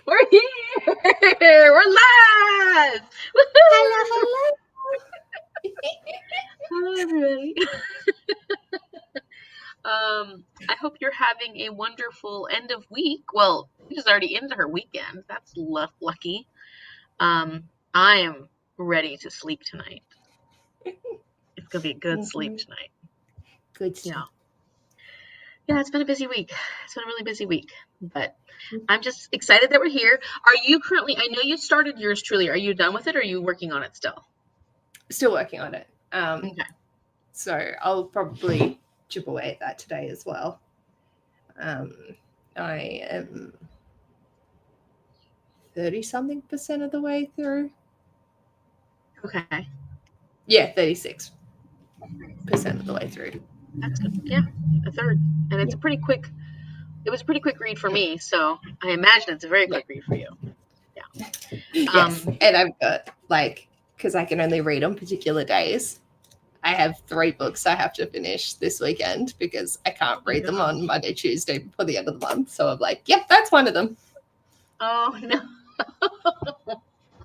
We're here. We're live. Hello, Woohoo! hello. Hello, everybody. I hope you're having a wonderful end of week. Well, she's already into her weekend. That's lucky. I am ready to sleep tonight. It's gonna be a good sleep tonight. Good stuff. Yeah, it's been a busy week. It's been a really busy week, but I'm just excited that we're here. Are you currently, I know you started yours truly. Are you done with it or are you working on it still? Still working on it. Okay. So I'll probably chip away at that today as well. I am 30-something% of the way through. Okay. Yeah, 36% of the way through. That's good. Yeah, a third. And it's a pretty quick, it was a pretty quick read for me, so I imagine it's a very quick read for you. Yeah. Yes, and I've got, because I can only read on particular days, I have 3 books I have to finish this weekend because I can't read them on Monday, Tuesday before the end of the month. So I'm like, yep, that's one of them. Oh, no.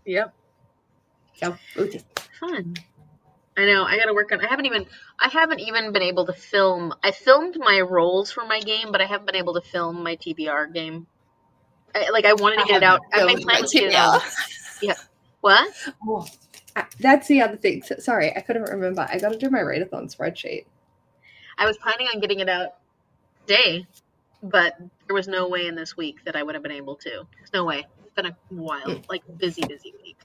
Yep. So fun. I know. I got to work on. I haven't even been able to film. I filmed my rolls for my game, but I haven't been able to film my TBR game. I wanted to get it out. My plan was to get it out. Yeah. What? Oh, that's the other thing. Sorry, I couldn't remember. I got to do my readathon spreadsheet. I was planning on getting it out today, but there was no way in this week that I would have been able to. There's no way. It's been a wild, busy week.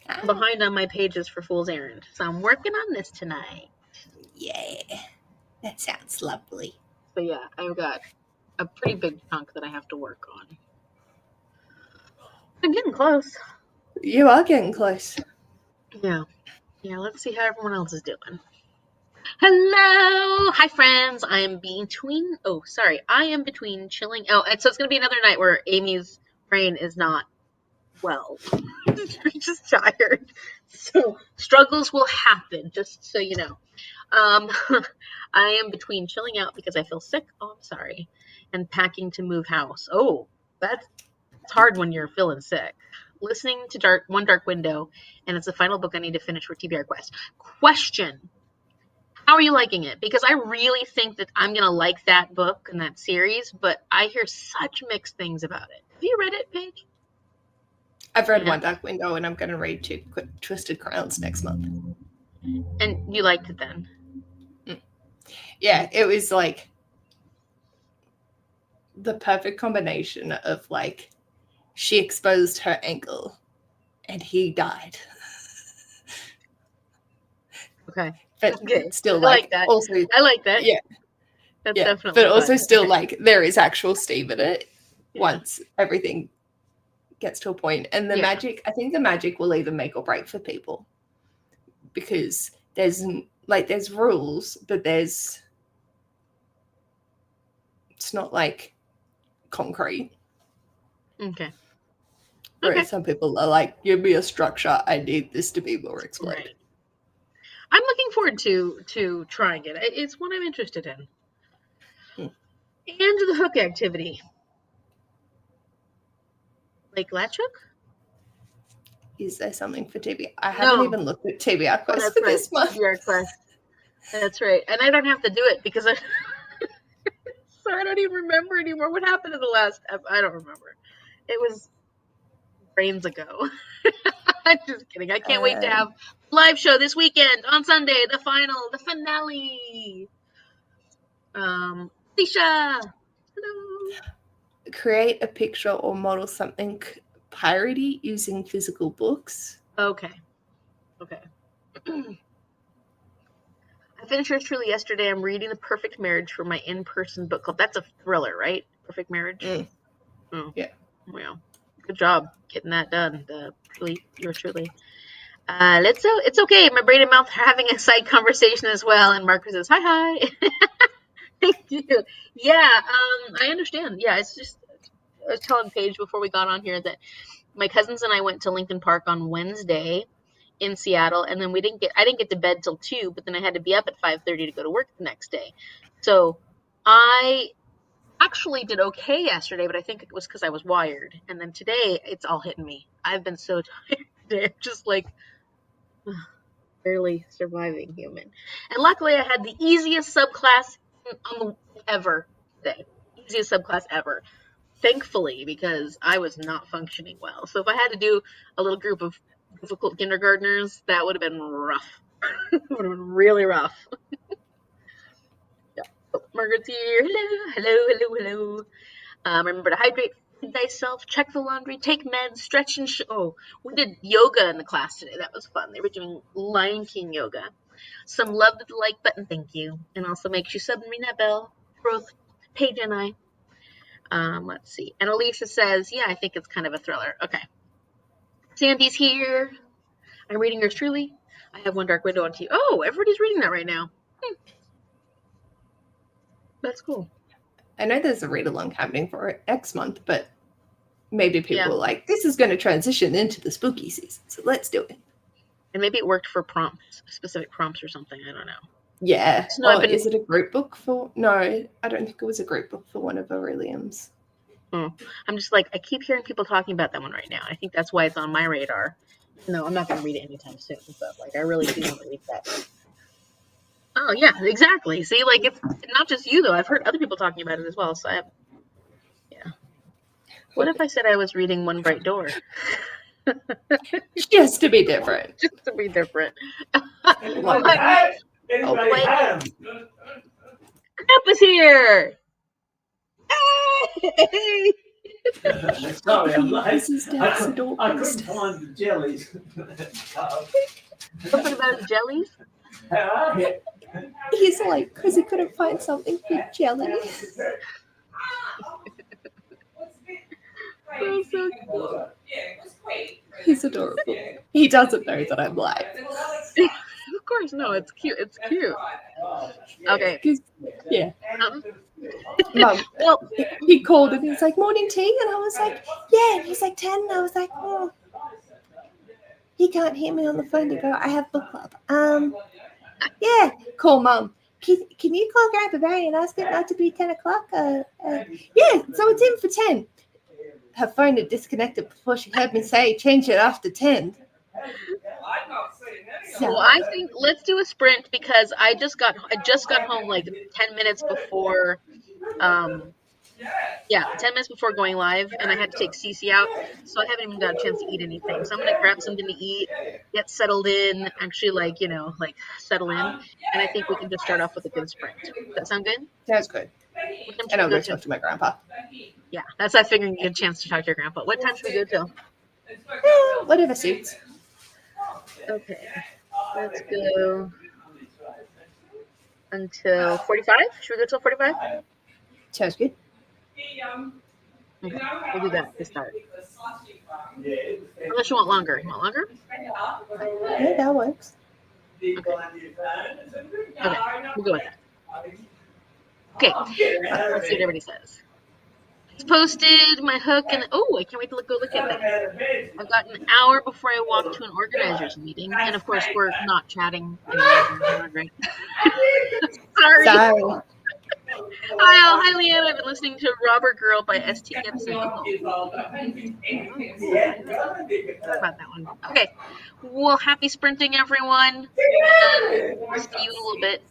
I'm behind on my pages for Fool's Errand, so I'm working on this tonight. Yeah, that sounds lovely. But yeah, I've got a pretty big chunk that I have to work on. I'm getting close. You are getting close. Yeah. Yeah, let's see how everyone else is doing. Hello! Hi, friends. I am between chilling. Oh, and so it's going to be another night where Amy's brain is not well. She's just tired. So struggles will happen, just so you know. I am between chilling out because I feel sick. Oh, I'm sorry. And packing to move house. Oh, it's hard when you're feeling sick. Listening to One Dark Window, and it's the final book I need to finish for TBR Quest. Question. How are you liking it? Because I really think that I'm going to like that book and that series, but I hear such mixed things about it. Have you read it, Paige? I've read One Dark Window, and I'm going to read Twisted Crowns next month. And you liked it then? Yeah, it was like the perfect combination of she exposed her ankle and he died. Okay. But still, I like that. Also, I like that. Yeah. That's definitely but also fun. still, there is actual Steve in it once everything gets to a point. And the magic, I think the magic will either make or break for people. Because there's rules, but it's not concrete. Okay. Whereas some people are like, give me a structure. I need this to be more explored. Right. I'm looking forward to trying it. It's one I'm interested in. And the hook activity. Lake Latchhook? Is there something for TBR? I haven't even looked at TBR Quest for this month. TBR Quest. That's right. And I don't have to do it because so I don't even remember anymore what happened in the last I don't remember. It was brains ago. I'm just kidding. I can't wait to have a live show this weekend on Sunday, the finale. Alicia. Hello. Create a picture or model something piratey using physical books. Okay. I finished yours truly yesterday. I'm reading The Perfect Marriage for my in-person book club. That's a thriller, right? Perfect Marriage? Oh. Yeah. Well, good job getting that done. Yours truly. It's okay. My brain and mouth are having a side conversation as well. And Mark says, hi. Thank you. Yeah, I understand. Yeah, it's just, I was telling Paige before we got on here that my cousins and I went to Lincoln Park on Wednesday in Seattle, and then I didn't get to bed till 2, but then I had to be up at 5:30 to go to work the next day. So I actually did okay yesterday, but I think it was because I was wired. And then today, it's all hitting me. I've been so tired today. I'm just like barely surviving human. And luckily, I had the easiest subclass ever today. Easiest subclass ever. Thankfully, because I was not functioning well. So if I had to do a little group of difficult kindergartners, that would have been rough. It would have been really rough. Yeah. Oh, Margaret's here. Hello, hello, hello, hello. Remember to hydrate thyself, check the laundry, take meds, stretch and oh, we did yoga in the class today. That was fun. They were doing Lion King yoga. Some love to the like button, thank you. And also make sure sub and ring that bell for both Paige and I. Let's see. And Alicia says, yeah, I think it's kind of a thriller. Okay. Sandy's here. I'm reading yours truly. I have One Dark Window on TV. Oh, everybody's reading that right now. That's cool. I know there's a read along happening for it next month, but maybe people are like, this is going to transition into the spooky season, so let's do it. And maybe it worked for prompts, specific prompts or something. I don't know. Yeah. No, is it a group book for? No, I don't think it was a group book for one of Aurelium's. I'm just like, I keep hearing people talking about that one right now. I think that's why it's on my radar. No, I'm not going to read it anytime soon, but like, I really do want to read that. Oh yeah, exactly. See, like, it's not just you though. I've heard other people talking about it as well. So yeah. What if I said I was reading One Bright Door? Just to be different. Just to be different. Crap is here. Hey! Sorry, I'm like, I couldn't find the jellies. Something about his jellies? He's like, because he couldn't find something for jelly. Oh, so cool. He's adorable. He doesn't know that I'm live. Of course, no, it's cute. It's cute. Okay. Yeah. Mum, well, he called and he's like, morning tea? And I was like, yeah. And he's like, 10. And I was like, oh. He can't hear me on the phone to go, I have book club. Yeah. Call Mum. Can you call Grandpa Barry and ask it not to be 10 o'clock? Yeah, so it's in for 10. Her phone had disconnected before she heard me say, change it after 10. So well, I think let's do a sprint because I just got home like 10 minutes before 10 minutes before going live, and I had to take Cece out, so I haven't even got a chance to eat anything. So I'm gonna grab something to eat, get settled in, actually settle in, and I think we can just start off with a good sprint. Does that sound good? Sounds good. And I'll go talk to my grandpa. Yeah, that's I figuring you get a chance to talk to your grandpa. What time should we go till? Whatever suits. Okay, let's go until 45. Should we go till 45? Sounds good. Okay, we'll do that to start. Unless you want longer. You want longer? Yeah, that works. Okay, we'll go with that. Okay, let's see what everybody says. It's posted my hook, and I can't wait to go look at that. I've got an hour before I walk to an organizers meeting, and of course we're not chatting anymore, right? Sorry. Hi, Leanne. I've been listening to Robber Girl by S.T. Gibson. Sorry about that one. Okay. Well, happy sprinting, everyone. We'll see you in a little bit.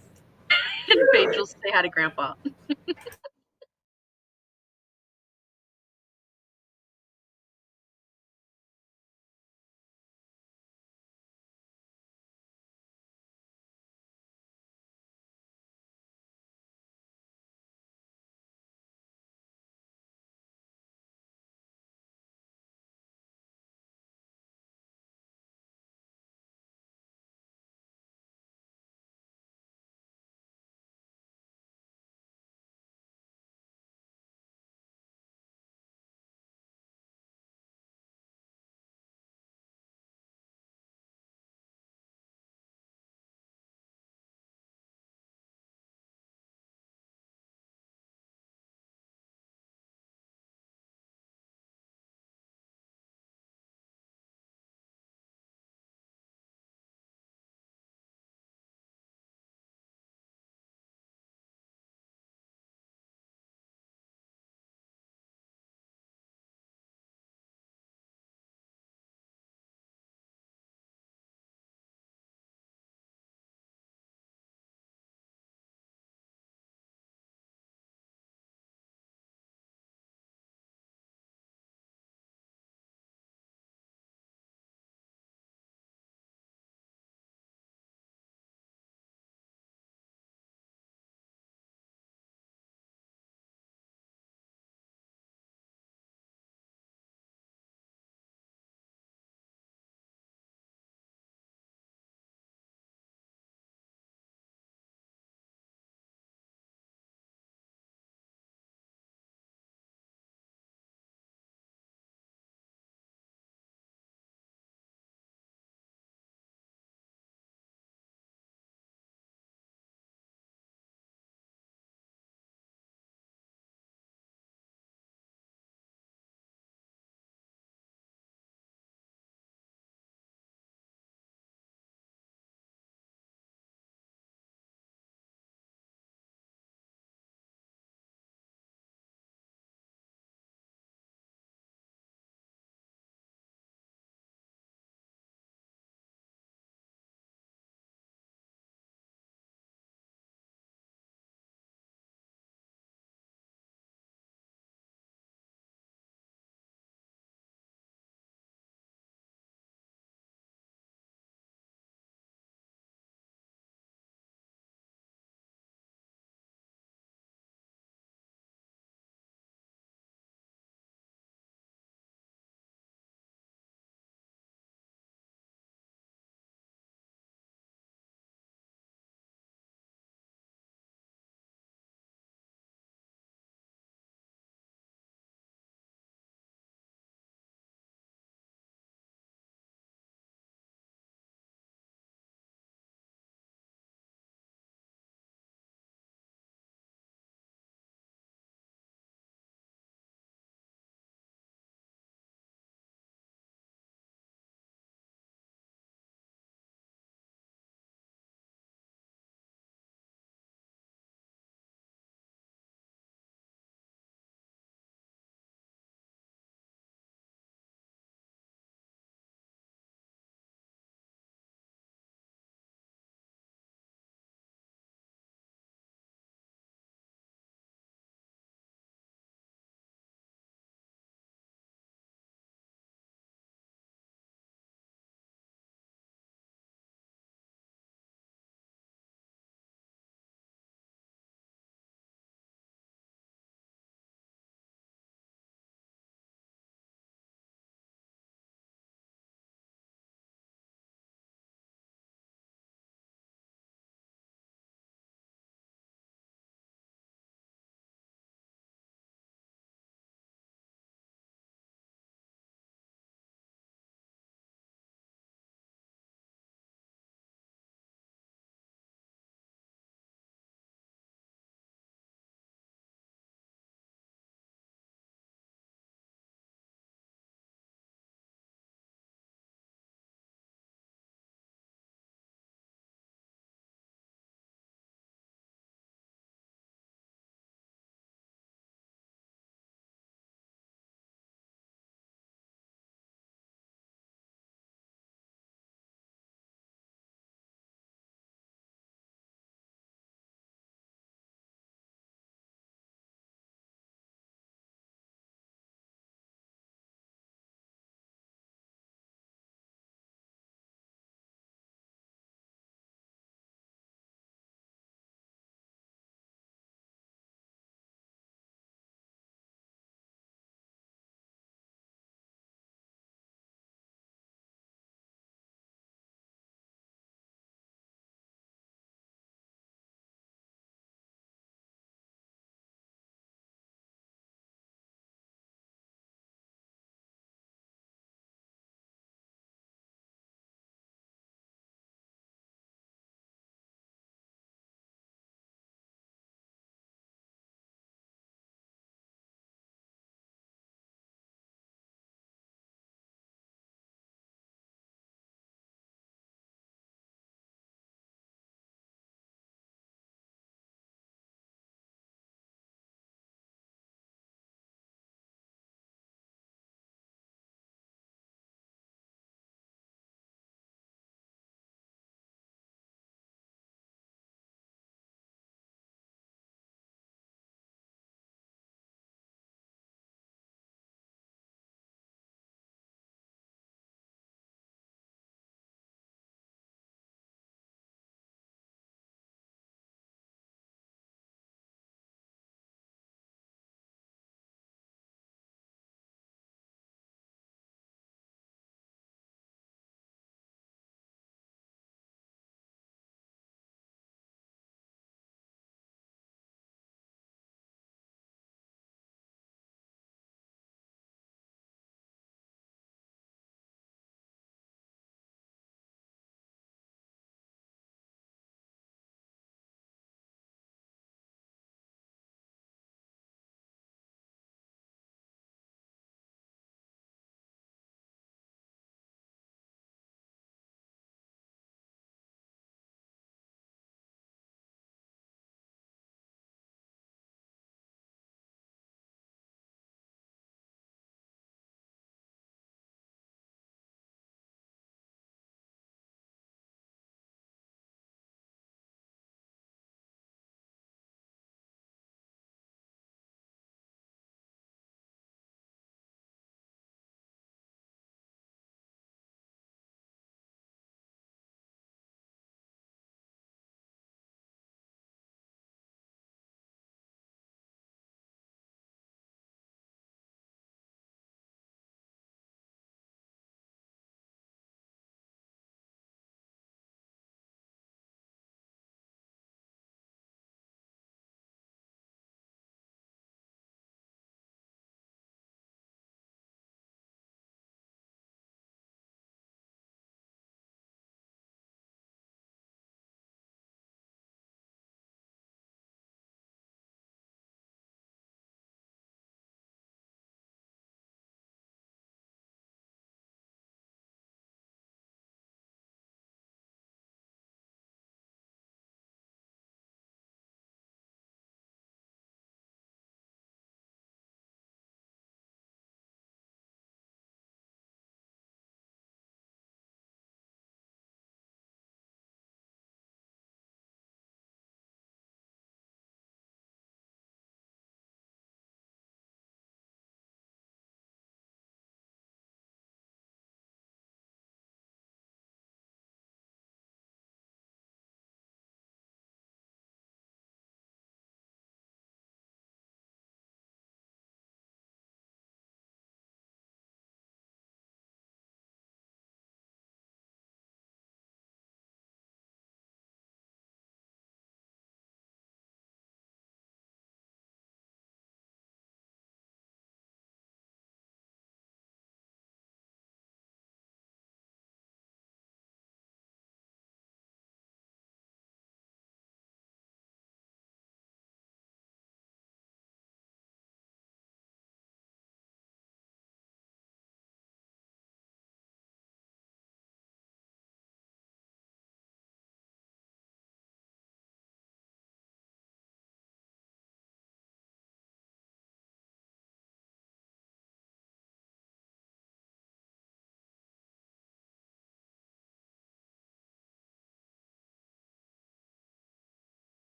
And Paige will say hi to Grandpa.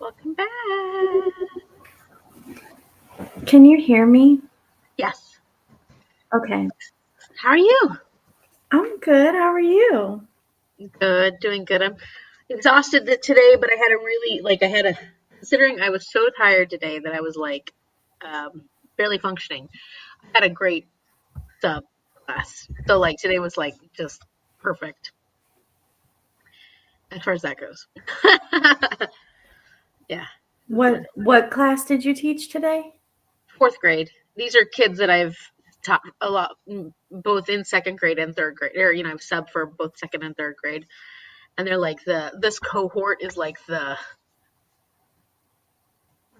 Welcome back. Can you hear me? Yes. Okay. How are you? I'm good. How are you? Good, doing good. I'm exhausted today, but I had a really considering I was so tired today that I was barely functioning. I had a great sub class. So today was just perfect as far as that goes. Yeah. What class did you teach today? 4th grade. These are kids that I've taught a lot, both in 2nd grade and 3rd grade. Or I've subbed for both 2nd and 3rd grade, and they're this cohort is the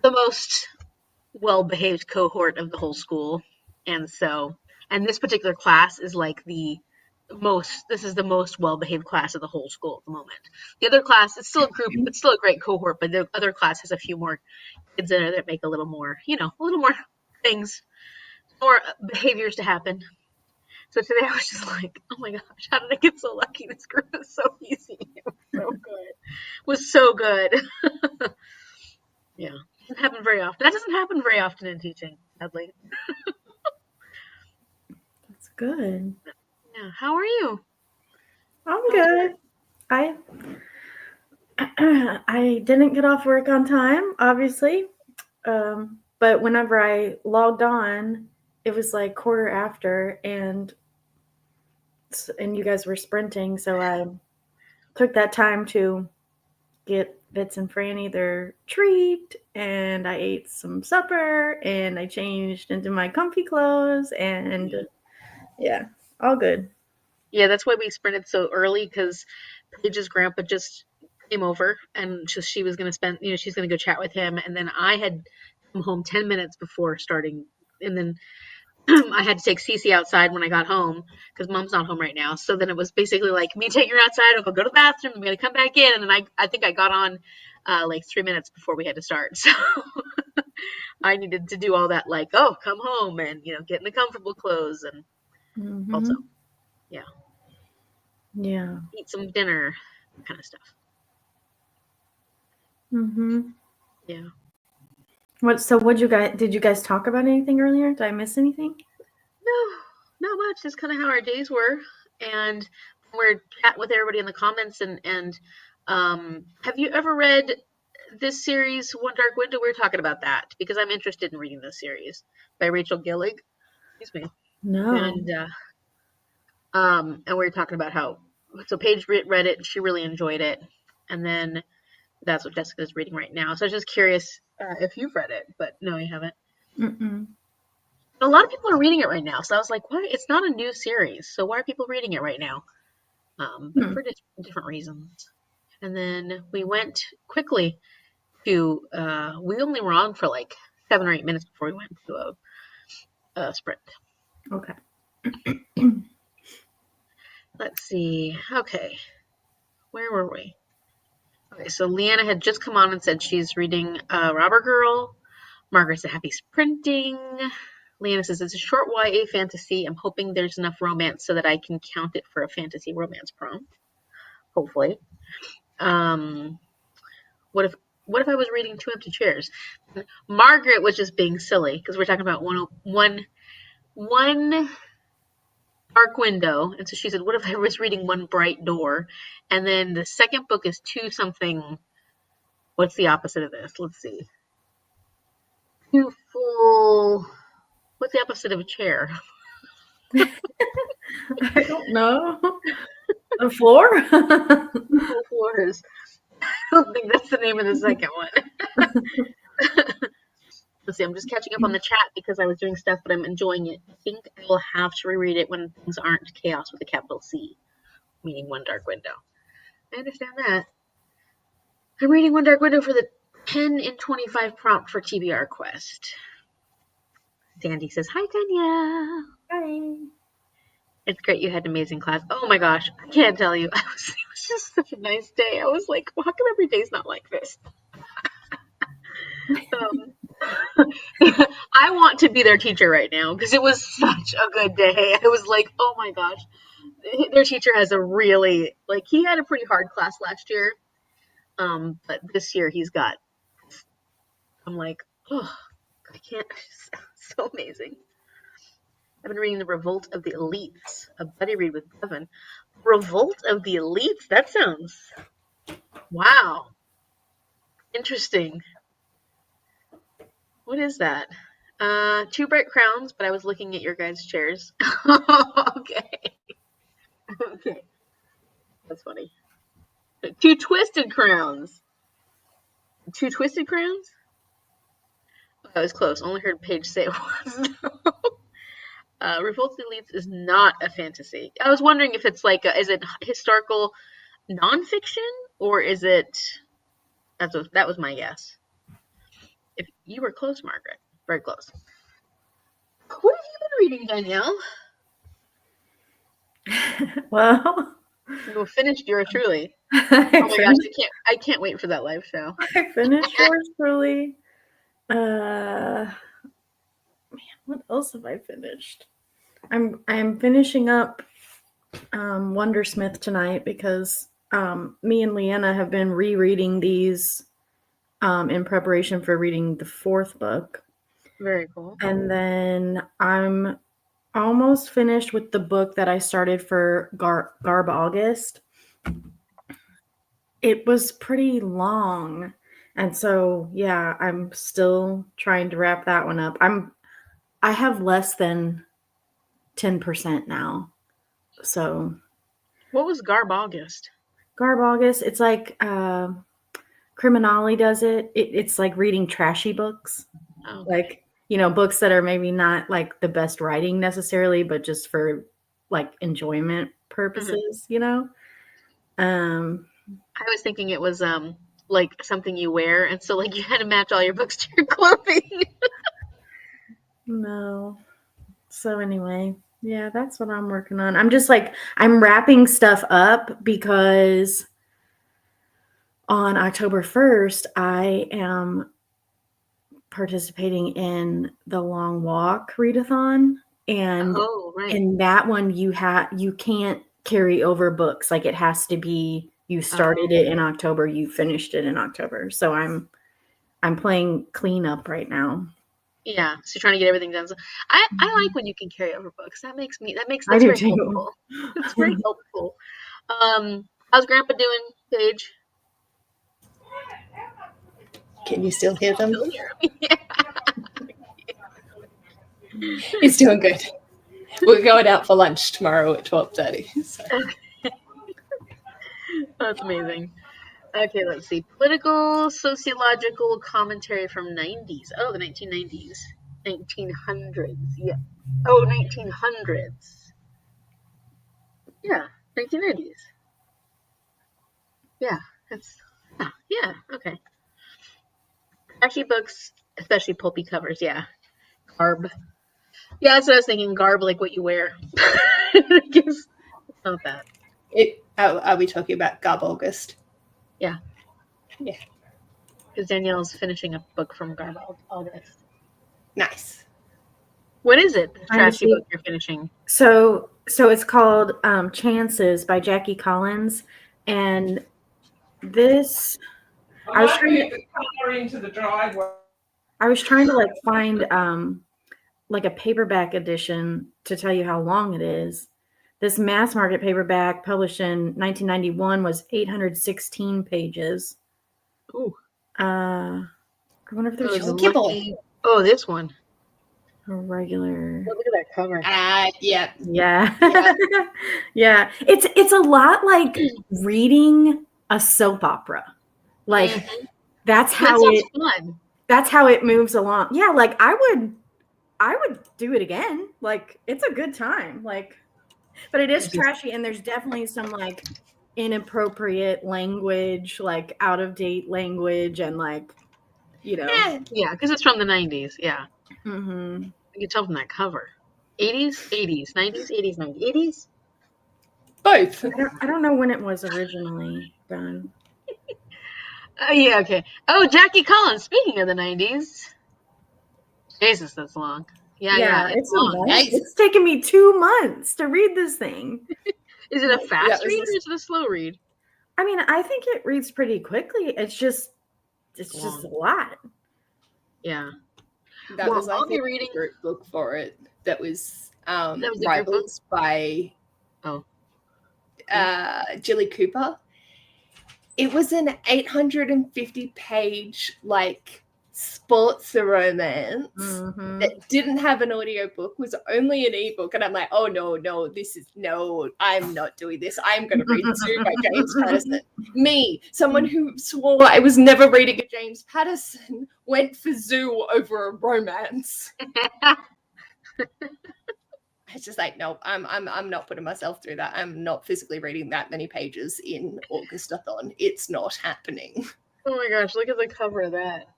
most well-behaved cohort of the whole school, and this particular class is this is the most well-behaved class of the whole school at the moment. The other class, it's still a group, it's still a great cohort, but the other class has a few more kids in it that make a little more things, more behaviors to happen. So today I was just like, oh my gosh, how did I get so lucky? This group is so easy. It was so good. It was so good. Yeah. Doesn't happen very often. That doesn't happen very often in teaching, sadly. That's good. Yeah. How are you? I'm good. I didn't get off work on time, obviously. But whenever I logged on, it was like quarter after, and you guys were sprinting, so I took that time to get Bits and Franny their treat, and I ate some supper, and I changed into my comfy clothes, and yeah, all good. Yeah, that's why we sprinted so early, because Paige's grandpa just came over, and she was going to spend, she's going to go chat with him. And then I had come home 10 minutes before starting. And then I had to take Cece outside when I got home, because Mom's not home right now. So then it was basically like me taking her outside. I'll go to the bathroom. I'm going to come back in. And then I think I got on 3 minutes before we had to start. So I needed to do all that, come home and, get in the comfortable clothes, and also, yeah. Yeah. Eat some dinner, kind of stuff. Yeah. Did you guys talk about anything earlier? Did I miss anything? No, not much. Just kind of how our days were, and we're chatting with everybody in the comments. And have you ever read this series, One Dark Window? We're talking about that because I'm interested in reading this series by Rachel Gillig. Excuse me. No. And we were talking about how Paige read it and she really enjoyed it, and then that's what Jessica's reading right now. So I was just curious if you've read it, but no, you haven't. Mm-mm. A lot of people are reading it right now, so I was like, "What? It's not a new series, so why are people reading it right now?" But for different reasons. And then we went quickly to. We only were on for 7 or 8 minutes before we went to a sprint. Okay. Let's see. Okay, where were we? Okay, so Leanna had just come on and said she's reading Robber Girl. Margaret's a happy sprinting. Leanna says it's a short YA fantasy. I'm hoping there's enough romance so that I can count it for a fantasy romance prompt. Hopefully. What if I was reading Two Empty Chairs? Margaret was just being silly because we're talking about one dark window, and so she said, "What if I was reading One Bright Door?" And then the second book is Two something. What's the opposite of this? Let's see. Two full. What's the opposite of a chair? I don't know. The floor? Full floors. I don't think that's the name of the second one. Let's see, I'm just catching up on the chat because I was doing stuff, but I'm enjoying it. I think I will have to reread it when things aren't chaos with a capital C, meaning One Dark Window. I understand that. I'm reading One Dark Window for the 10 in 25 prompt for TBR Quest. Sandy says, "Hi, Tanya." Hi. It's great you had an amazing class. Oh my gosh, I can't tell you. It was just such a nice day. I was like, how come every day's not like this? I want to be their teacher right now because it was such a good day. I was like, oh my gosh. Their teacher has a really, he had a pretty hard class last year. But this year he's got I'm like, oh, I can't. So amazing. I've been reading The Revolt of the Elites, a buddy read with Devin. Revolt of the Elites? That sounds, wow, interesting. What is that? Two bright crowns, but I was looking at your guys' chairs. Okay. Okay. That's funny. Two twisted crowns. Two twisted crowns? Oh, that was close. Only heard Paige say it was. Revolt of the Elites is not a fantasy. I was wondering if it's like, is it historical nonfiction, or is it, that was my guess. If you were close, Margaret. Very close. What have you been reading, Danielle? Well, You finished yours truly. I Oh my gosh, I can't wait for that live show. finished yours truly. Man, what else have I finished? I'm finishing up Wondersmith tonight because me and Leanna have been rereading these in preparation for reading the fourth book. Very cool. And then I'm almost finished with the book that I started for Garb August. It was pretty long. And so, yeah, I'm still trying to wrap that one up. I have less than 10% now. So, What was Garb August? Garb August, it's like Criminale does it. It's like reading trashy books. Oh. Like, books that are maybe not like the best writing necessarily, but just for like enjoyment purposes, I was thinking it was like something you wear, and so like you had to match all your books to your clothing. No. So anyway, yeah, that's what I'm working on. I'm just like, I'm wrapping stuff up because on October 1st, I am participating in the Long Walk readathon. And right. in that one, you can't carry over books. Like it has to be, you started it in October, you finished it in October. So I'm playing cleanup right now. Yeah, so you're trying to get everything done. So I like when you can carry over books. That's I do very too. helpful. It's very helpful. How's Grandpa doing, Paige? Can you still hear them? Still hear me? Yeah. He's doing good. We're going out for lunch tomorrow at 12:30. So. That's amazing. Okay, let's see. Political, sociological commentary from 90s. Oh, the 1990s. 1900s. Yeah. Oh, 1900s. Yeah, 1990s. Yeah, yeah, okay. Trashy books, especially pulpy covers, yeah. Garb. Yeah, that's what I was thinking. Garb, like what you wear. I guess it's not that. Are we talking about Garb August? Yeah. Yeah. Because Danielle's finishing a book from Garb August. Nice. What is it? The trashy book you're finishing? So it's called Chances by Jackie Collins, and this I was trying to like find like a paperback edition to tell you how long it is. This mass market paperback published in 1991 was 816 pages. Ooh. I wonder if there's a Kibble. Oh, this one. A regular. Oh, look at that cover. Yeah. Yeah. Yeah. It's a lot like reading a soap opera. Like that's how fun. That's how it moves along. Yeah, like I would do it again. Like it's a good time. Like, but it is trashy, and there's definitely some like inappropriate language, like out of date language, and like, Yeah, because it's from the 90s. Yeah. Mm-hmm. You can tell from that cover. 80s, 90s, 80s, 90s, 80s. Both. I don't know when it was originally done. Yeah, okay. Oh, Jackie Collins. Speaking of the 90s. Jesus, that's long. Yeah, it's long. Nice. It's taken me 2 months to read this thing. Is it a fast read or is it a slow read? I mean, I think it reads pretty quickly. It's just a lot. Yeah. That Well, was like I'll be the reading. group book for it. That was was the group book? Rivals by Oh. Jilly Cooper. It was an 850-page like sports romance that didn't have an audiobook, was only an ebook, and I'm like, oh no, I'm not doing this. I'm going to read Zoo by James Patterson. Me, someone who swore I was never reading a James Patterson, went for Zoo over a romance. It's just like, nope, I'm not putting myself through that. I'm not physically reading that many pages in Augustathon. It's not happening. Oh my gosh, look at the cover of that.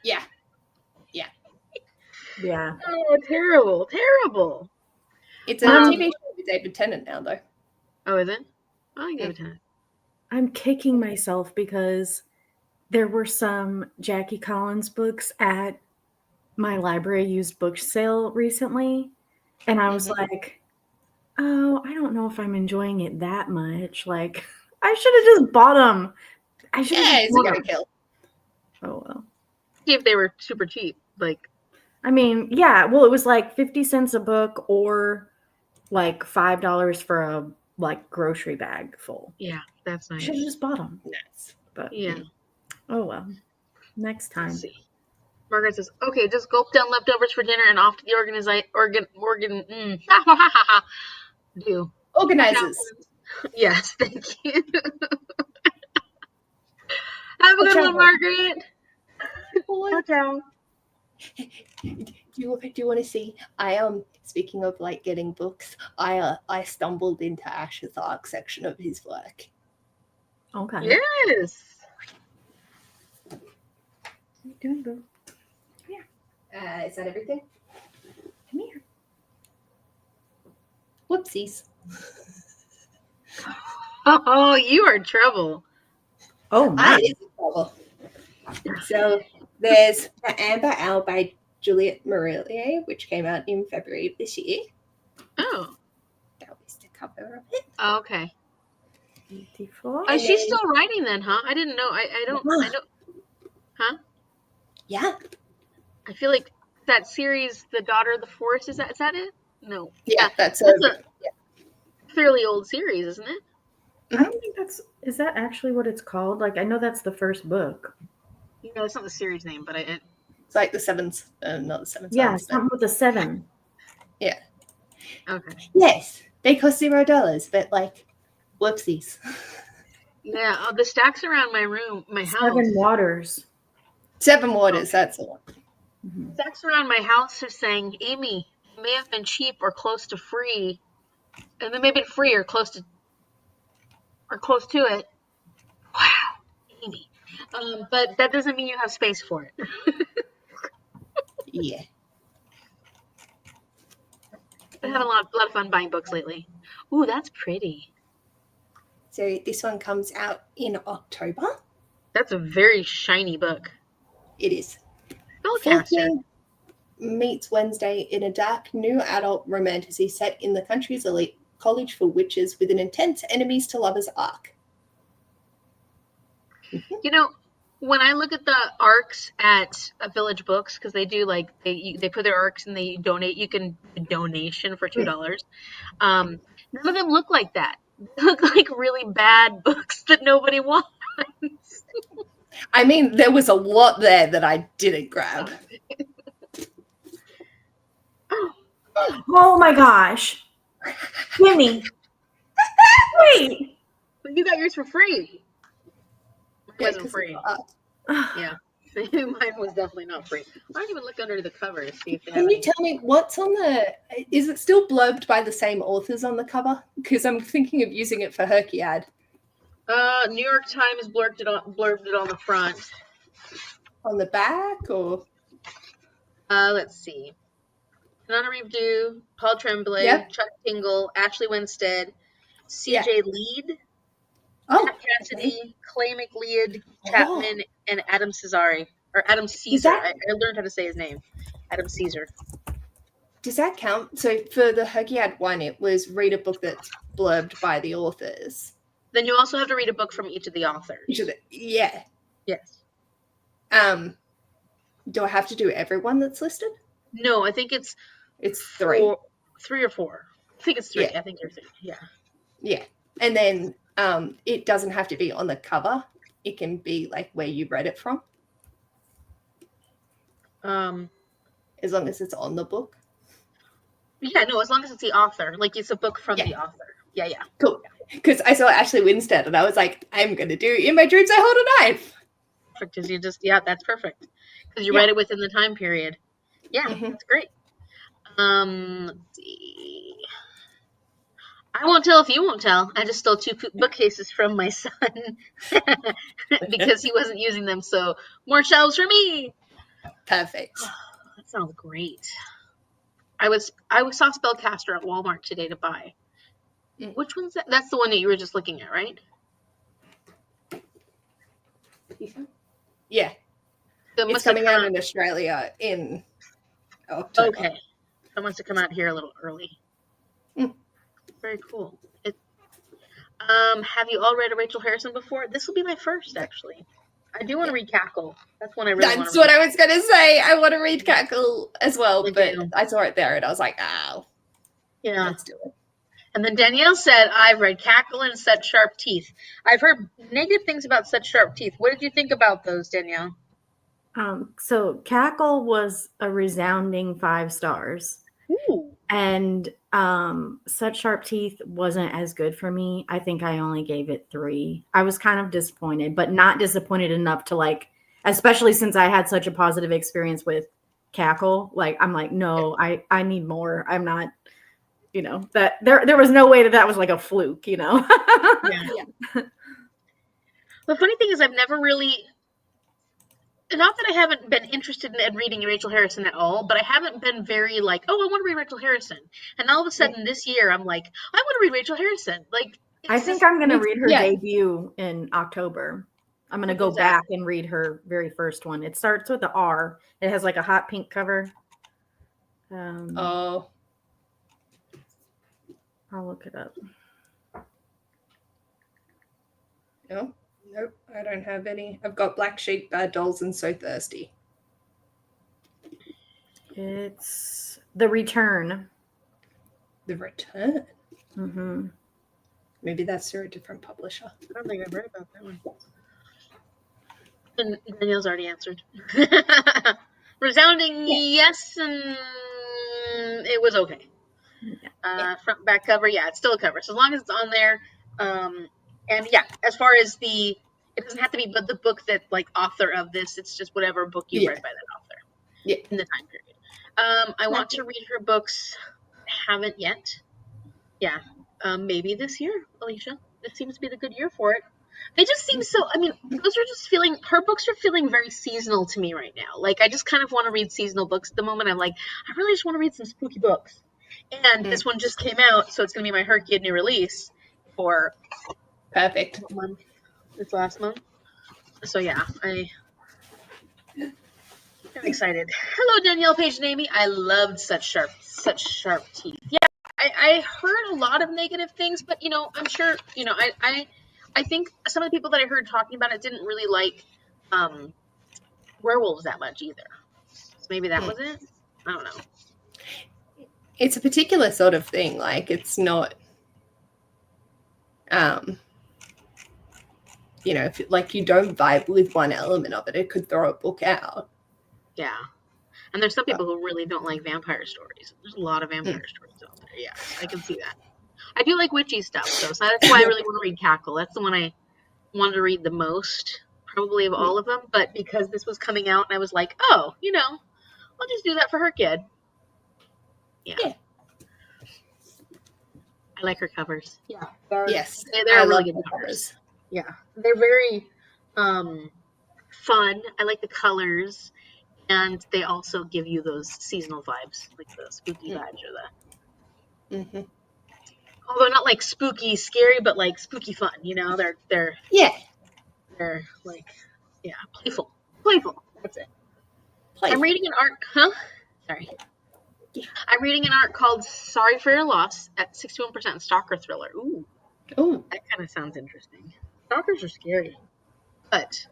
Yeah. Oh, terrible, terrible. It's a TV show with David Tennant now, though. Oh, is it? I give it time. I'm kicking myself because there were some Jackie Collins books at my library used book sale recently, and I was like, oh, I don't know if I'm enjoying it that much. Like, I should have just bought them. I should have it's a good kill. Oh, well. See if they were super cheap. Like, I mean, yeah, well, it was like 50 cents a book or like $5 for a like grocery bag full. Yeah, that's nice. Should have just bought them. Nice. But yeah. Oh well. Next time. Let's see. Margaret says, okay, just gulp down leftovers for dinner and off to the do. Organizers. Yes, thank you. Have a good one, Margaret. Watch out. Do you want to see? Speaking of like getting books, I stumbled into Ash's ARC section of his work. Okay. Yes. What are you doing, boo? Come here. Is that everything? Come here. Whoopsies. Oh, you are in trouble. Oh my. It is in trouble. So there's The Amber Owl by Juliette Marillier, which came out in February of this year. Oh. That was the cover of it. Oh, okay. 54. Oh, she's still writing then, huh? I didn't know. I don't. Huh? Yeah. I feel like that series, The Daughter of the Forest, is that it? No. Yeah, that's a fairly old series, isn't it? I don't think is that actually what it's called? Like, I know that's the first book. No, it's not the series name, but it's like the Sevens, not the Seven Sons. Yeah, something with the 7. Yeah. Okay. Yes, they cost $0, but like, whoopsies. Yeah, the stacks around my house. 7 Waters. 7 Waters, that's the one. Mm-hmm. Stacks around my house are saying, Amy, it may have been cheap or close to free, and they may have been free or close to it. Wow, Amy. But that doesn't mean you have space for it. Yeah. I've had a lot of fun buying books lately. Ooh, that's pretty. So this one comes out in October. That's a very shiny book. It is. Spellcaster meets Wednesday in a dark new adult romantasy set in the country's elite college for witches with an intense enemies to lovers arc. You know, when I look at the arcs at Village Books, because they do like they put their arcs and they donate. You can donation for $2. None of them look like that. They look like really bad books that nobody wants. I mean, there was a lot there that I didn't grab. Oh my gosh. Kimmy. Wait. You got yours for free. It Yeah, wasn't free. Yeah. Mine was definitely not free. I don't even look under the cover to see if they Can you tell me what's on is it still blurbed by the same authors on the cover? Because I'm thinking of using it for Herkiad. New York Times blurbed it on the front. On the back, or? Let's see. Nana Reeve, Paul Tremblay, Chuck Tingle, Ashley Winstead, C.J. Lead, Pat Cassidy, Clay McLeod, Chapman, and Adam Cesare. Or Adam Caesar. I learned how to say his name. Adam Caesar. Does that count? So for the Herkiad one, it was read a book that's blurbed by the authors. Then you also have to read a book from each of the authors. Yeah. Yes. Do I have to do everyone that's listed? No, I think it's 3. 3 or 4. I think it's 3. Yeah. I think you're 3. Yeah. Yeah. And then it doesn't have to be on the cover. It can be like where you read it from. As long as it's on the book. Yeah, no, as long as it's the author. Like, it's a book from the author. Yeah. Cool. Because I saw Ashley Winstead and I was like, I'm going to do In My Dreams I Hold a Knife. Because you just, that's perfect. Because you read it within the time period. Yeah, that's great. Let's see. I won't tell if you won't tell. I just stole 2 bookcases from my son because he wasn't using them. So more shelves for me. Perfect. That sounds great. I saw Spellcaster at Walmart today to buy. Which one's that? That's the one that you were just looking at, right? Yeah. It's coming out in Australia in October. Okay. It must have come out here a little early. Very cool. Have you all read a Rachel Harrison before? This will be my first, actually. I do want to read Cackle. That's one I really want to read. That's what I was going to say. I want to read Cackle as well, but I saw it there and I was like, oh. Yeah. Let's do it. And then Danielle said, I've read Cackle and Such Sharp Teeth. I've heard negative things about Such Sharp Teeth. What did you think about those, Danielle? So Cackle was a resounding 5 stars. Ooh. And Such Sharp Teeth wasn't as good for me. I think I only gave it 3. I was kind of disappointed, but not disappointed enough to like, especially since I had such a positive experience with Cackle. Like, I'm like, no, I need more. I'm not, that there was no way that was like a fluke, Yeah. The funny thing is I've never really, not that I haven't been interested in reading Rachel Harrison at all, but I haven't been very like, I want to read Rachel Harrison. And all of a sudden this year, I'm like, I want to read Rachel Harrison. Like, I think I'm going to read her debut in October. I'm going to go back and read her very first one. It starts with the R. It has like a hot pink cover. I'll look it up. No. Nope, I don't have any. I've got Black Sheep, Bad Dolls, and So Thirsty. It's The Return. The Return? Mm-hmm. Maybe that's through a different publisher. I don't think I've read about that one. And Danielle's already answered. Resounding yes, and it was okay. Front, back cover, it's still a cover. So as long as it's on there, and as far as it doesn't have to be but the book that like author of this. It's just whatever book you read by that author. Yeah. In the time period. I want to read her books. Haven't yet. Yeah. Maybe this year, Alicia. This seems to be the good year for it. They just seem so. I mean, her books are feeling very seasonal to me right now. Like I just kind of want to read seasonal books at the moment. I'm like, I really just want to read some spooky books. And this one just came out, so it's going to be my Herkid new release for. Perfect. It's last month. So I'm excited. Hello, Danielle, Paige, and Amy. I loved Such Sharp Teeth. Yeah, I heard a lot of negative things, but I'm sure I think some of the people that I heard talking about it didn't really like werewolves that much either. So maybe that was it. I don't know. It's a particular sort of thing. Like it's not. If like you don't vibe with one element of it, it could throw a book out. Yeah. And there's some people who really don't like vampire stories. There's a lot of vampire stories out there. Yeah, I can see that. I do like witchy stuff, though, so that's why I really want to read Cackle. That's the one I wanted to read the most, probably of all of them. But because this was coming out, and I was like, I'll just do that for her kid. Yeah. I like her covers. Yeah. Yes. They're really good covers. Yeah. They're very fun. I like the colors. And they also give you those seasonal vibes, like the spooky vibes or the. Mm-hmm. Although not like spooky, scary, but like spooky fun. They're like playful. That's it. Playful. I'm reading an art. Sorry. Yeah. I'm reading an art called "Sorry for Your Loss" at 61% stalker thriller. Ooh, that kind of sounds interesting. Stalkers are scary, but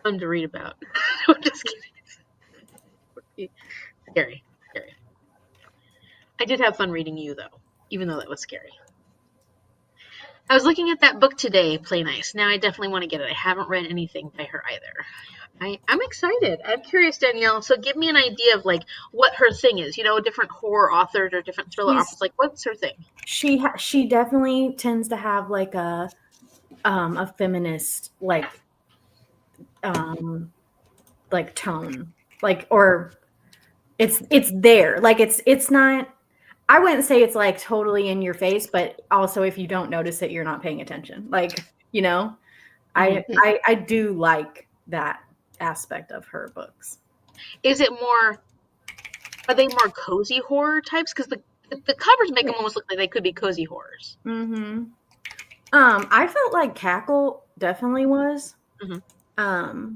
fun to read about. I'm just kidding. Scary. I did have fun reading you, though, even though that was scary. I was looking at that book today, Play Nice. Now I definitely want to get it. I haven't read anything by her either. I'm excited. I'm curious, Danielle. So give me an idea of like what her thing is. You know, different horror authors or different thriller authors. Like, what's her thing? She definitely tends to have like a feminist like tone, like, or it's there. Like it's not. I wouldn't say it's like totally in your face, but also if you don't notice it, you're not paying attention. Like, you know, I do like that aspect of her books. Is it more? Are they more cozy horror types? Because the covers make them almost look like they could be cozy horrors. Mm-hmm. I felt like Cackle definitely was. Mm-hmm.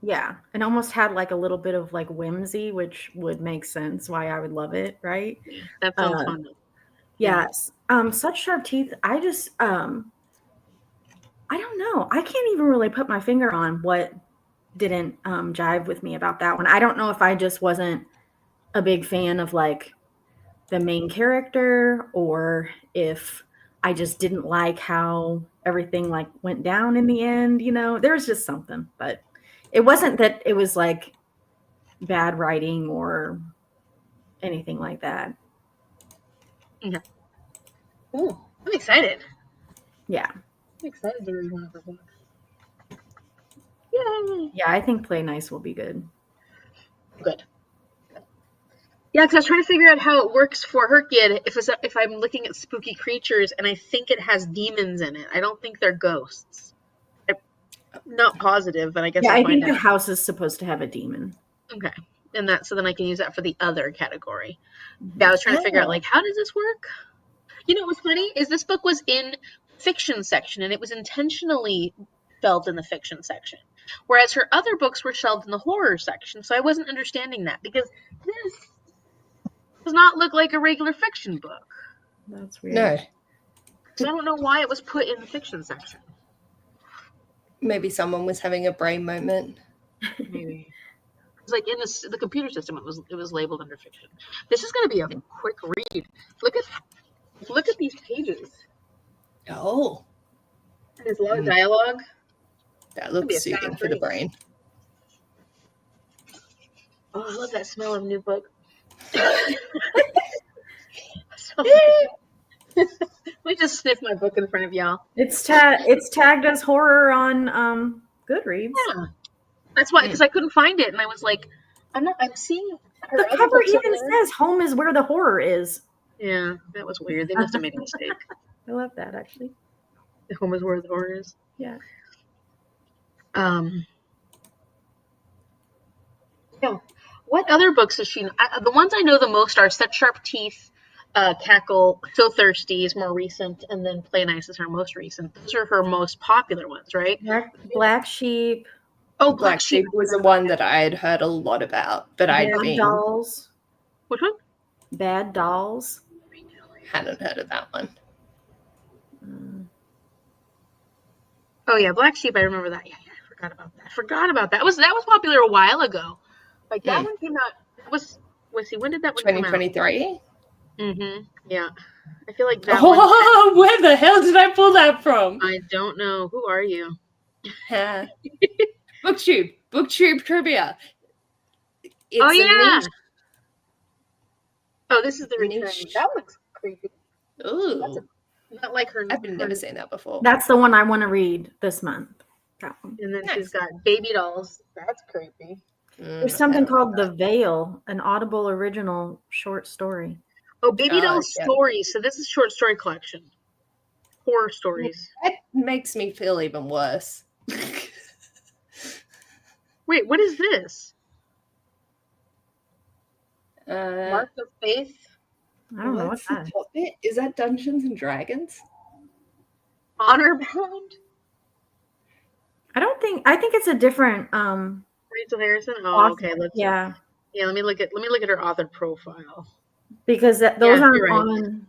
Yeah, and almost had like a little bit of like whimsy, which would make sense why I would love it, right? Yeah, that sounds fun. Yes. Such Sharp Teeth. I just I don't know. I can't even really put my finger on what didn't jive with me about that one. I don't know if I just wasn't a big fan of like the main character, or if I just didn't like how everything like went down in the end. You know, there was just something, but it wasn't that it was like bad writing or anything like that. Okay. Ooh, I'm excited. Yeah. I'm excited to read one of her books. Yay! Yeah, I think Play Nice will be good. Good. Yeah, because I was trying to figure out how it works for her kid if I'm looking at spooky creatures, and I think it has demons in it. I don't think they're ghosts. I'm not positive, but I guess Yeah, I'll I think find the out. house is supposed to have a demon. Okay. And so then I can use that for the other category. Yeah, I was trying to figure out, like, how does this work? You know what's funny is this book was in fiction section, and it was intentionally shelved in the fiction section, whereas her other books were shelved in the horror section. So I wasn't understanding that, because this does not look like a regular fiction book. That's weird. No. So I don't know why it was put in the fiction section. Maybe someone was having a brain moment. Maybe. It's like in the computer system, it was labeled under fiction. This is going to be a quick read. Look at these pages. Oh. There's a lot of dialogue. That looks soothing for the brain. Oh, I love that smell of new book. Let me just sniff my book in front of y'all. It's tagged as horror on Goodreads. Yeah, that's why, because I couldn't find it, and I was like, I'm seeing her The other cover books even over there. says "Home is where the horror is." Yeah, that was weird. They must have made a mistake. I love that, actually. The home is where the horror is. Yeah. Yeah. What other books has she? The ones I know the most are Such Sharp Teeth, Cackle, So Thirsty is more recent, and then Play Nice is her most recent. Those are her most popular ones, right? Black Sheep. Oh, Black Sheep was the one that I had heard a lot about, but Bad Dolls. Which one? Bad Dolls. Hadn't heard of that one. Oh yeah, Black Sheep. I remember that. Yeah, I forgot about that. That was popular a while ago. Like that one came out. When did that one come out? 2023. Mm-hmm. Yeah, I feel like that. Oh, where the hell did I pull that from? I don't know. Who are you? BookTube trivia. It's oh yeah. niche. Oh, this is the return. Niche. That looks creepy. Ooh. Not like her. I've never seen that before. That's the one I want to read this month. That one. And then Nice. she's got Baby Dolls. That's creepy. There's something called The Veil, an Audible original short story. Oh, Baby Dolls yeah. Stories. So this is short story collection. Horror stories. That makes me feel even worse. Wait, what is this? Mark of Faith? I don't know what's what that the top bit? Is that Dungeons and Dragons? Honor Bound? I think it's a different Rachel Harrison? Oh, author. okay. Yeah. Yeah, let me look at her author profile. Because those Yeah, aren't you're right. on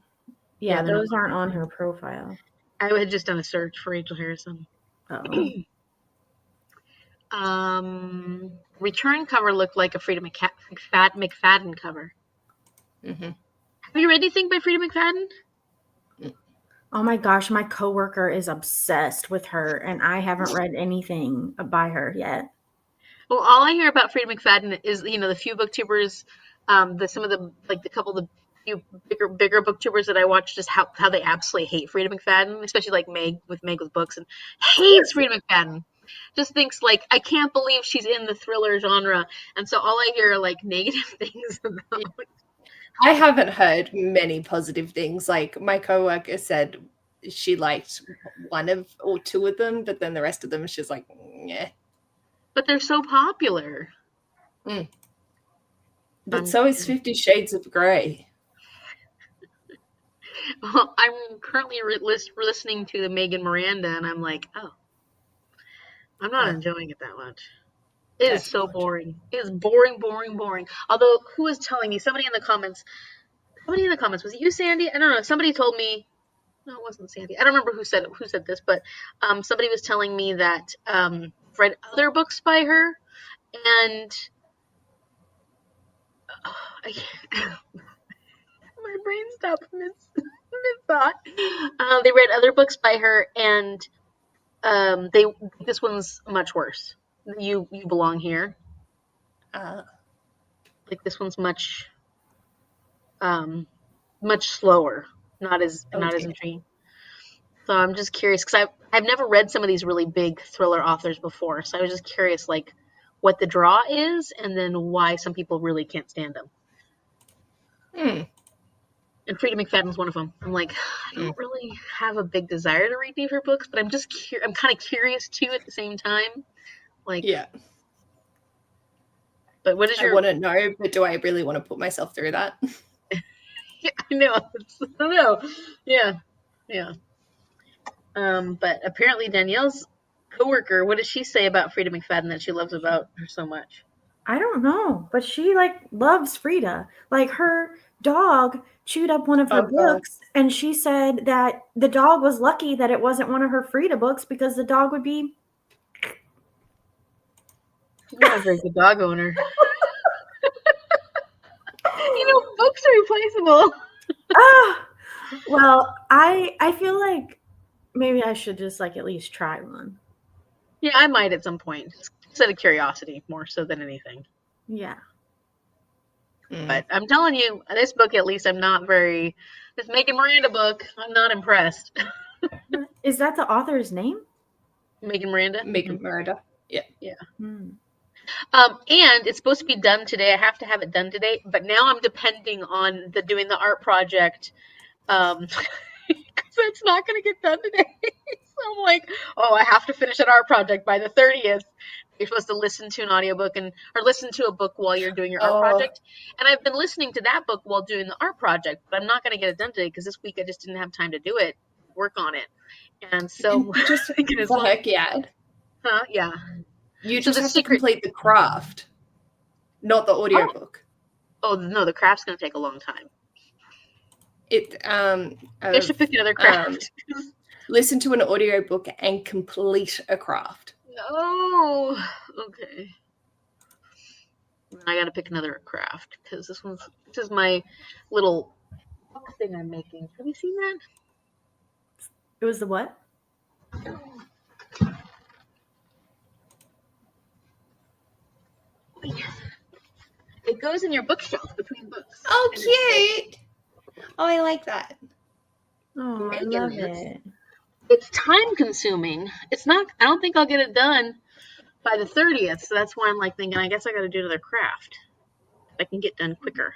Yeah, they're those not aren't on her profile. I had just done a search for Rachel Harrison. Oh. Return cover looked like a Frida McFadden cover. Mm-hmm. Have you read anything by Frida McFadden? Oh my gosh, my coworker is obsessed with her, and I haven't read anything by her yet. Well, all I hear about Frida McFadden is, the few booktubers, the couple of the few bigger booktubers that I watch, just how they absolutely hate Frida McFadden, especially like Meg with Books, and hates Frida McFadden. Just thinks like, I can't believe she's in the thriller genre, and so all I hear are like negative things about. I haven't heard many positive things. Like my coworker said she liked one or two of them, but then the rest of them she's like, yeah. But they're so popular. But so is 50 Shades of Grey. Well, I'm currently listening to the Megan Miranda, and I'm like, oh, I'm not enjoying it that much. It is so boring. It is boring. Although, who was telling me? Somebody in the comments. Was it you, Sandy? I don't know. Somebody told me. No, it wasn't Sandy. I don't remember who said this, but somebody was telling me that read other books by her, and my brain stopped mid thought. They read other books by her, and this one's much worse. You Belong Here. Like this one's much slower, not as intriguing. So I'm just curious because I've never read some of these really big thriller authors before, so I was just curious like what the draw is, and then why some people really can't stand them. And Frida McFadden's one of them. I'm like, I don't really have a big desire to read any of her books, but I'm just I'm kind of curious too at the same time. Like, yeah. But what is your? I want to know, but do I really want to put myself through that? Yeah, I know. I don't know. Yeah. But apparently Danielle's coworker, what does she say about Frida McFadden that she loves about her so much? I don't know, but she loves Frida. Like her dog chewed up one of her books, and she said that the dog was lucky that it wasn't one of her Frida books because the dog would be. She's not a very good dog owner. Books are replaceable. Well, I feel like maybe I should just at least try one. Yeah, I might at some point. Just out of curiosity, more so than anything. Yeah. But I'm telling you, this book at least this Megan Miranda book, I'm not impressed. Is that the author's name? Megan Miranda? Megan Miranda. Yeah. Yeah. And it's supposed to be done today. I have to have it done today, but now I'm depending on doing the art project because it's not going to get done today. So I'm like, I have to finish an art project by the 30th. You're supposed to listen to an audiobook or listen to a book while you're doing your art project. And I've been listening to that book while doing the art project, but I'm not going to get it done today because this week I just didn't have time to do it, work on it. And so just the heck yeah. Huh? Yeah. You just have to complete the craft, not the audiobook. Oh no, the craft's going to take a long time. I should pick another craft. Listen to an audiobook and complete a craft. Oh, okay. I got to pick another craft because this is my little thing I'm making. Have you seen that? It was the what? It goes in your bookshelf between books. Oh, cute! Oh, I like that. Oh, I love it. It's time consuming. It's not. I don't think I'll get it done by the 30th. So that's why I'm thinking. I guess I got to do another craft. I can get done quicker.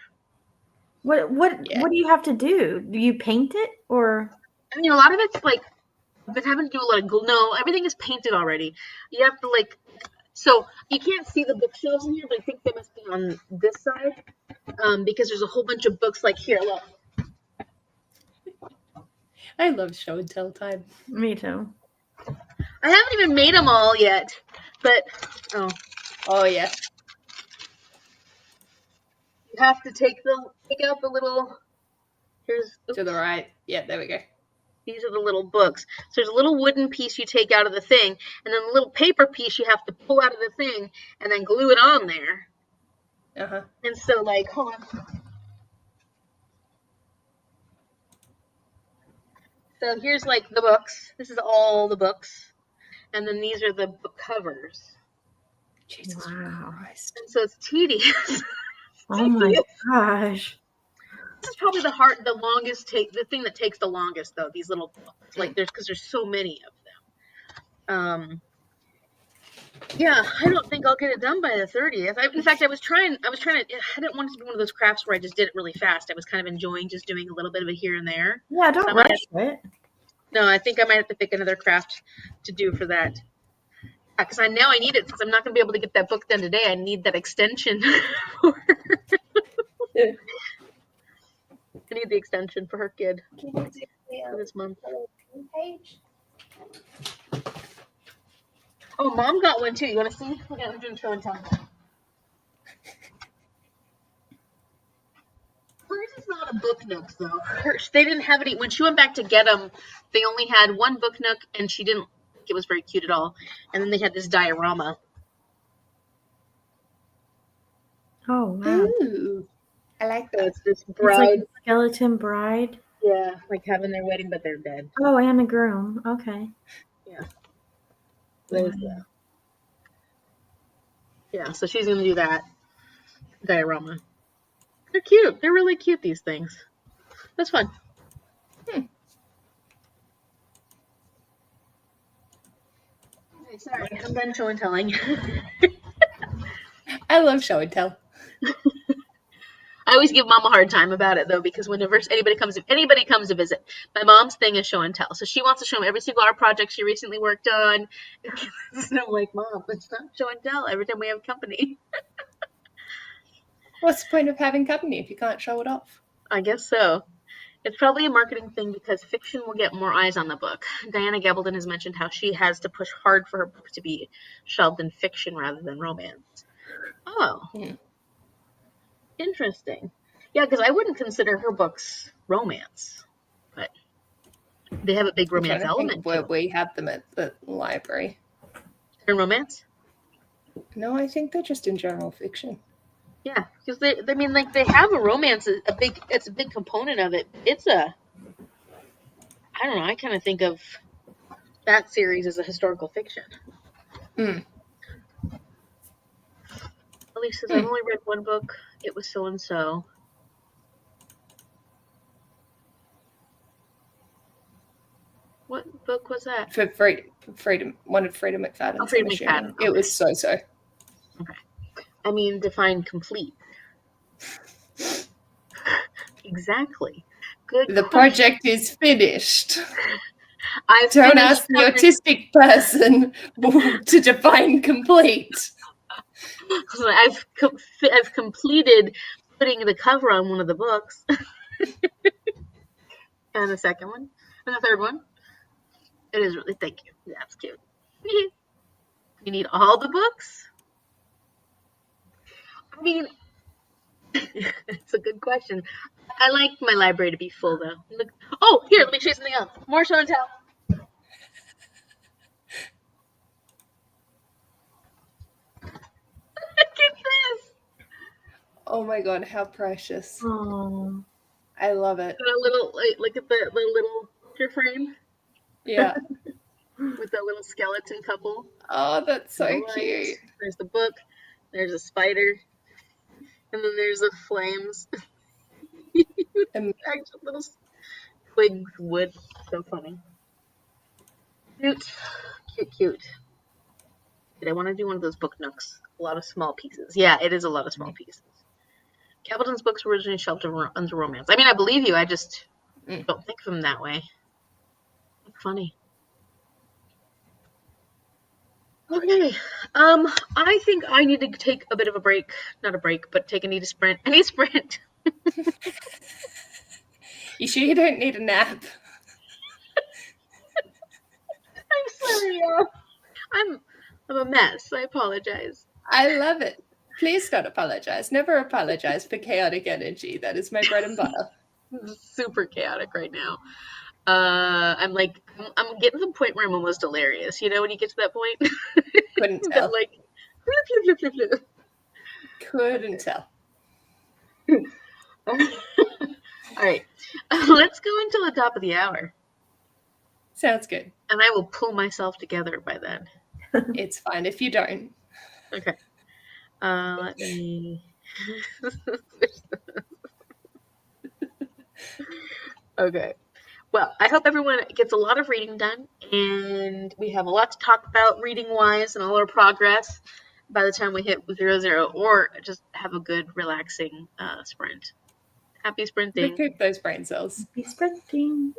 What do you have to do? Do you paint it or? I mean, a lot of it's I've been having to do a lot of glue. No, everything is painted already. You have to so you can't see the bookshelves in here, but I think they must be on this side because there's a whole bunch of books here. Look. I love show and tell time. Me too. I haven't even made them all yet, but oh yeah. You have to take out the little. Here's to the right. Yeah, there we go. These are the little books. So there's a little wooden piece you take out of the thing, and then a little paper piece you have to pull out of the thing and then glue it on there. Uh-huh. And so, like, hold on. So here's, like, the books. This is all the books. And then these are the book covers. Jesus Wow. Christ. And so it's tedious. Oh my gosh. This is probably the thing that takes the longest, though, these little books. Like, because there's so many of them. Yeah, I don't think I'll get it done by the 30th. In fact, I didn't want it to be one of those crafts where I just did it really fast. I was kind of enjoying just doing a little bit of it here and there. Yeah, don't rush it. No, I think I might have to pick another craft to do for that. Because I need it, since I'm not going to be able to get that book done today. I need that extension. I need the extension for her kid for this month. Page? Oh, Mom got one too. You want to see? I'm doing show and tell. Hers is not a book nook, though. They didn't have any. When she went back to get them, they only had one book nook, and she didn't think it was very cute at all. And then they had this diorama. Oh, wow. Ooh. I like So that. it's this It's bride. like a skeleton bride. Yeah, like having their wedding, but they're dead. Oh, and a groom. Okay. There's that. Yeah, so she's going to do that diorama. They're cute. They're really cute, these things. That's fun. Okay, sorry, I'm done show and telling. I love show and tell. I always give Mom a hard time about it, though, because whenever anybody comes to visit, my mom's thing is show and tell. So she wants to show me every single art project she recently worked on. And I'm like, Mom, it's not show and tell every time we have company. What's the point of having company if you can't show it off? I guess so. It's probably a marketing thing because fiction will get more eyes on the book. Diana Gabaldon has mentioned how she has to push hard for her book to be shelved in fiction rather than romance. Oh. Interesting. Yeah, because I wouldn't consider her books romance, but they have a big romance element. Where we have them at the library. They're in romance? No, I think they're just in general fiction. Yeah, because they have a romance. It's a big component of it. I don't know. I kind of think of that series as a historical fiction. Elise says, I've only read one book. It was so and so. What book was that? For Freedom, one of Freedom McFadden's. Oh, Freedom McFadden. It was so-so. Okay. I mean, define complete. Exactly. Good. The project is finished. Don't ask the autistic person to define complete. I've completed putting the cover on one of the books. And the second one. And the third one. It is really, thank you. That's cute. You need all the books? I mean, it's a good question. I like my library to be full, though. Oh, here, let me show you something else. More show and tell. Look at this. Oh my god, how precious. Oh. I love it. Look at the little picture frame. Yeah. With the little skeleton couple. Oh, that's so cute. There's the book. There's a spider. And then there's the flames. And actual little twigs, wood. So funny. Cute. Cute. Did I want to do one of those book nooks? A lot of small pieces. Yeah, it is a lot of small pieces. Gabaldon's books were originally shelved under romance. I mean, I believe you. I just don't think of them that way. That's funny. Okay. I think I need to take a bit of a break. Not a break, but take a sprint. I need a sprint. You sure you don't need a nap? I'm sorry, I'm a mess. I apologize. I love it. Please don't apologize. Never apologize for chaotic energy. That is my bread and butter. This is super chaotic right now. I'm like, I'm getting to the point where I'm almost delirious. You know, when you get to that point, Couldn't that tell. like, flip, flip, flip, flip. Couldn't tell. All right, let's go until the top of the hour, Sounds good. and I will pull myself together by then. It's fine if you don't. Okay. Let me. Okay. Well, I hope everyone gets a lot of reading done, and we have a lot to talk about reading wise and all our progress by the time we hit 0, or just have a good, relaxing sprint. Happy sprinting. Recoup those brain cells. Be sprinting.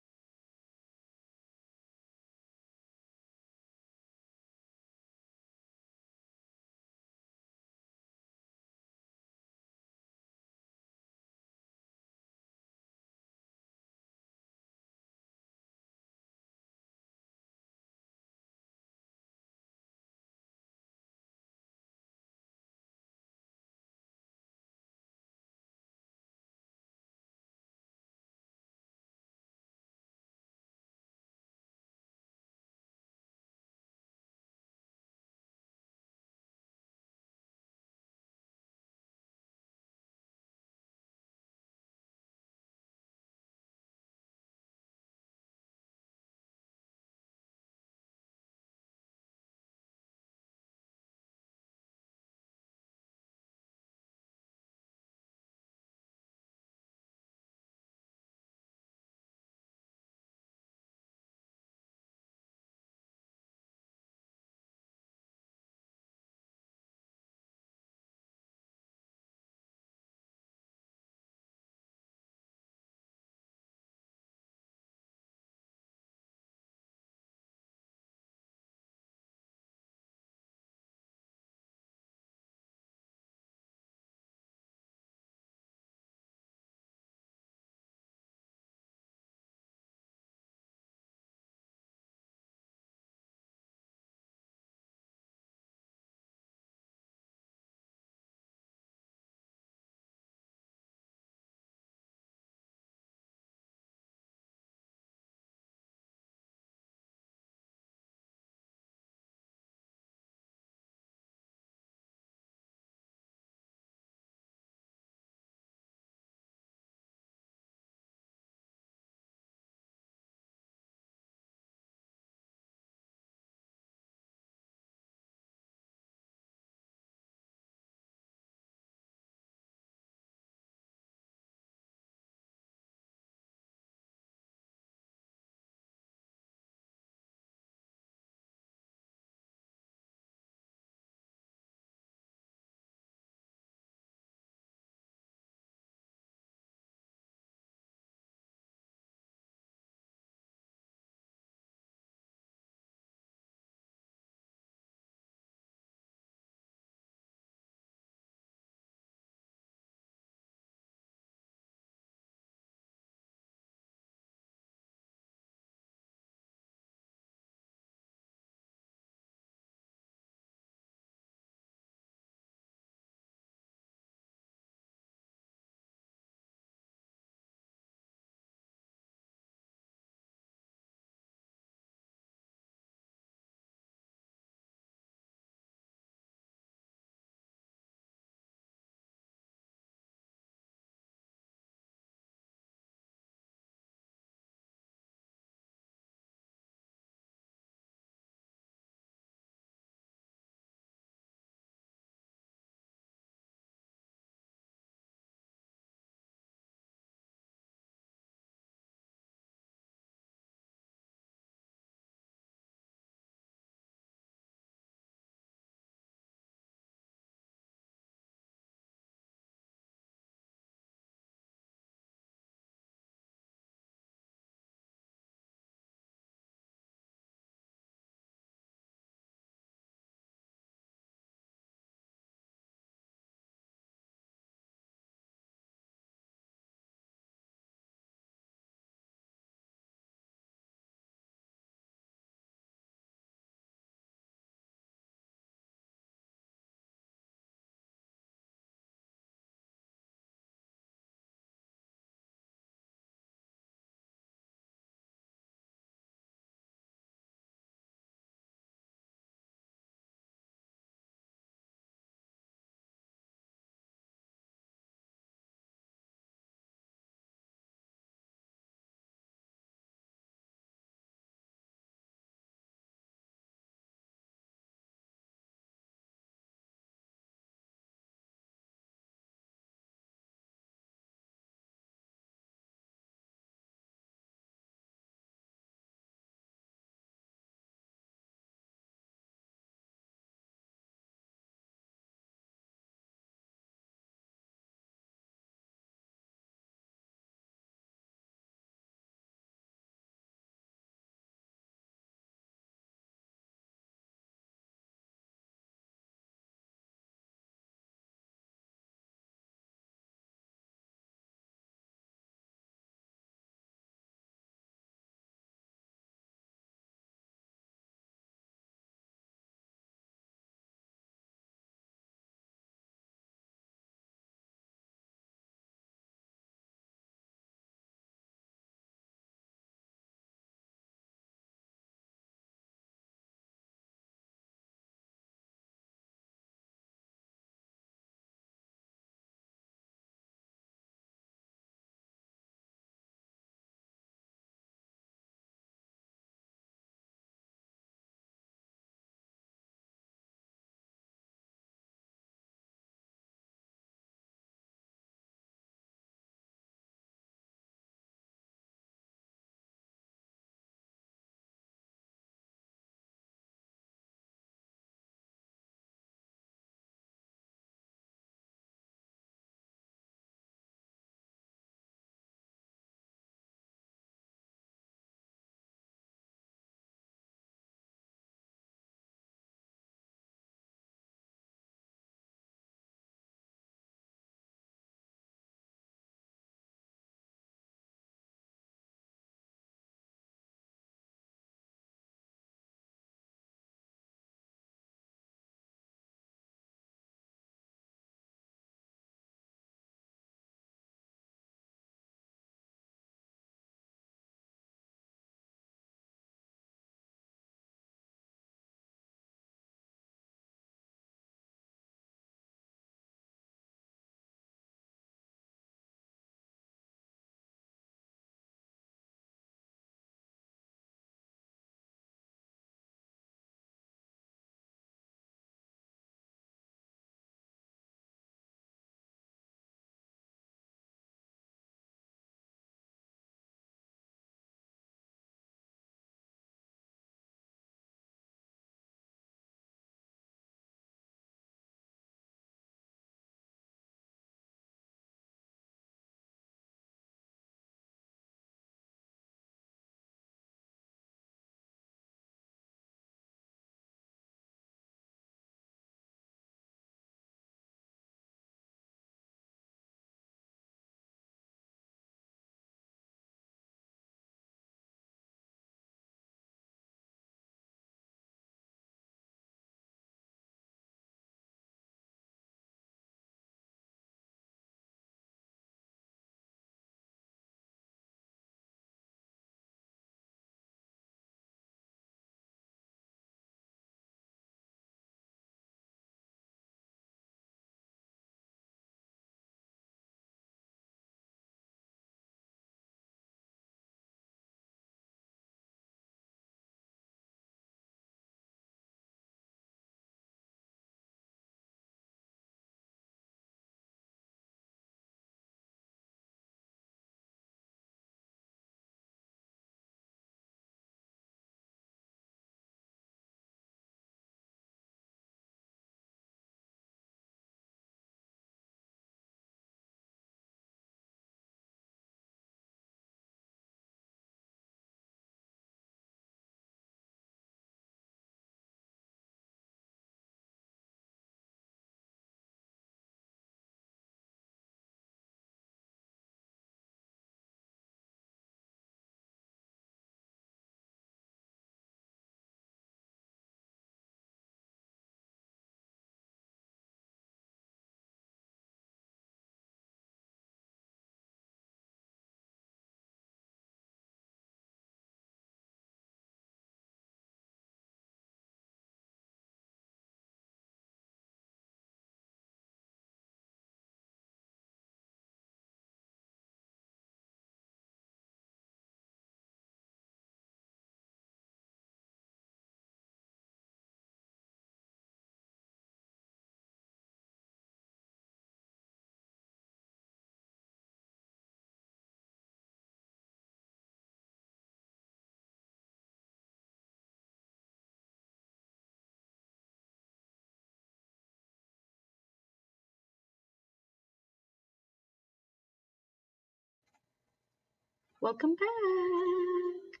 Welcome back.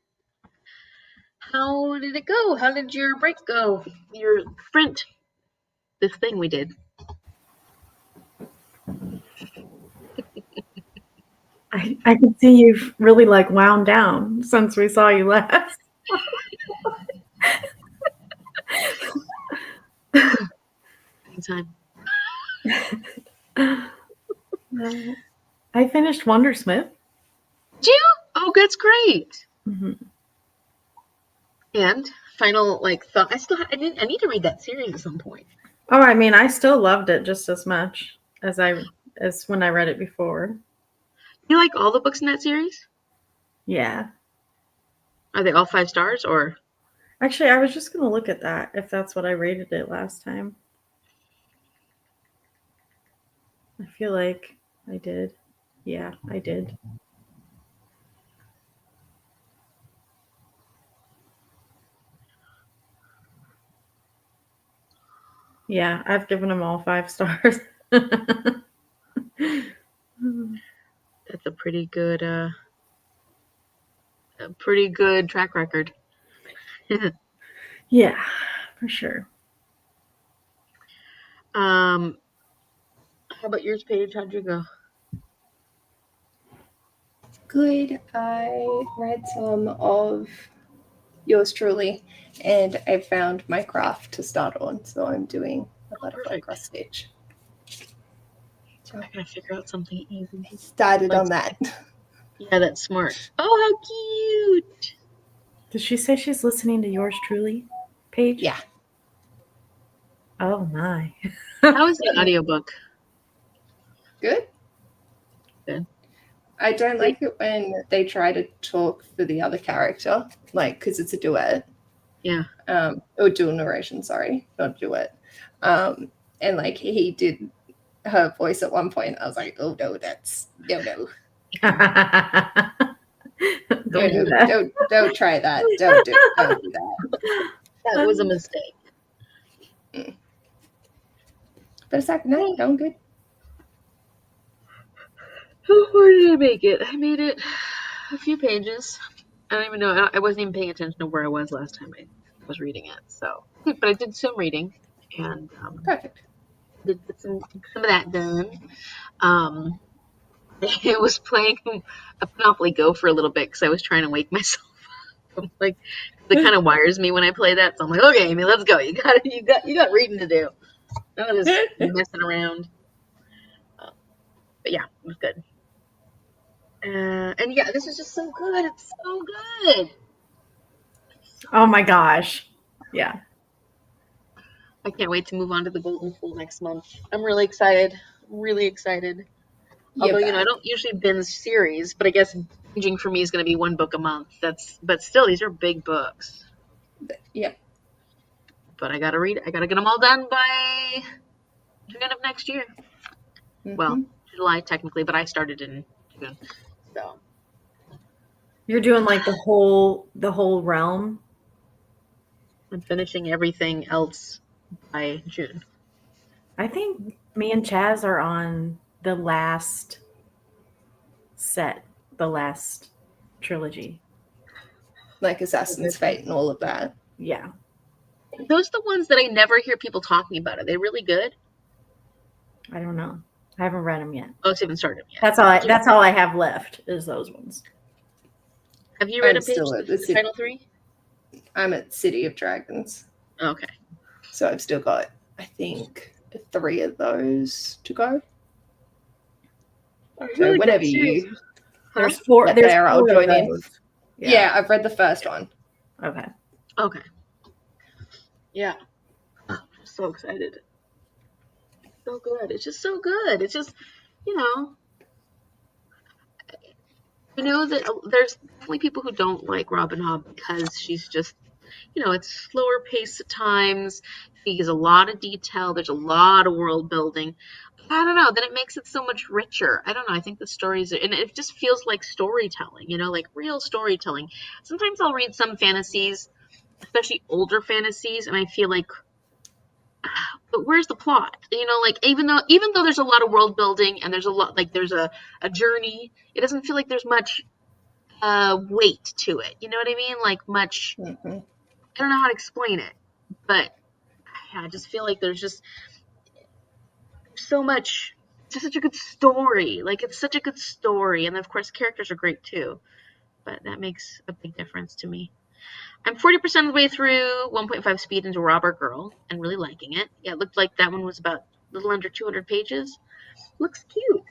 How did it go? How did your break go? Your sprint. This thing we did. I can see you've really like wound down since we saw you last. Anytime. I finished Wondersmith. Did you? Oh, that's great. Mm-hmm. And final thought. I need to read that series at some point. Oh, I mean, I still loved it just as much as when I read it before. You like all the books in that series? Yeah. Are they all 5 stars or? Actually, I was just gonna look at that if that's what I rated it last time. I feel like I did. Yeah, I did. Yeah, I've given them all 5 stars. That's a pretty good track record. Yeah, for sure. How about yours, Paige? How'd you go? Good. I read some of yours truly, and I found my craft to start on, so I'm doing a lot of like cross stitch. So I gotta figure out something easy. I started on that. Yeah, that's smart. Oh, how cute! Did she say she's listening to yours truly, Paige? Yeah. Oh my. How is the audiobook? Good. Good. I don't like it when they try to talk for the other character, like, because it's a duet. Yeah. Or dual narration, sorry, not duet. And like he did her voice at one point. I was like, oh no, that's no. Don't do that. Don't try that. Don't do that. That was a mistake. But aside from that, I'm good. Oh, where did I make it? I made it a few pages. I don't even know. I wasn't even paying attention to where I was last time I was reading it. So, but I did some reading, and Perfect. did get some of that done. I was playing a Monopoly Go for a little bit because I was trying to wake myself up. I'm like, it kind of wires me when I play that. So I'm like, okay, Amy, let's go. You got reading to do. I was just messing around. But yeah, it was good. And yeah, this is just so good. It's so good. Oh my gosh. Yeah. I can't wait to move on to the Golden Pool next month. I'm really excited. Really excited. Although, I don't usually binge series, but I guess binging for me is going to be 1 book a month. But still, these are big books. Yeah. But I got to read. I got to get them all done by June of next year. Mm-hmm. Well, July technically, but I started in June. So you're doing like the whole realm. I'm finishing everything else by June. I think me and Chaz are on the last set, the last trilogy. Like Assassin's Fate and all of that. Yeah. Those are the ones that I never hear people talking about. Are they really good? I don't know. I haven't read them yet. Oh, it's even started yet. That's all I have left is those ones. Have you read a page the final 3? I'm at City of Dragons. Okay. So I've still got, I think, 3 of those to go. So whenever you... There's 4. There's 4 I'll join in. Yeah, I've read the first one. Okay. Yeah. I'm so excited. So good. It's just so good. It's just, I know that there's definitely people who don't like Robin Hood because she's just, it's slower pace at times. She gives a lot of detail. There's a lot of world building. I don't know. Then it makes it so much richer. I don't know. I think the stories, and it just feels like storytelling, like real storytelling. Sometimes I'll read some fantasies, especially older fantasies, and I feel like, but where's the plot? Even though there's a lot of world building and there's a lot, there's a journey, it doesn't feel like there's much weight to it. You know what I mean? Like much. Mm-hmm. I don't know how to explain it, but I just feel like there's just so much. It's just such a good story. Like it's such a good story, and of course, characters are great too. But that makes a big difference to me. I'm 40% of the way through 1.5 speed into Robber Girl and really liking it. Yeah, it looked like that one was about a little under 200 pages. Looks cute.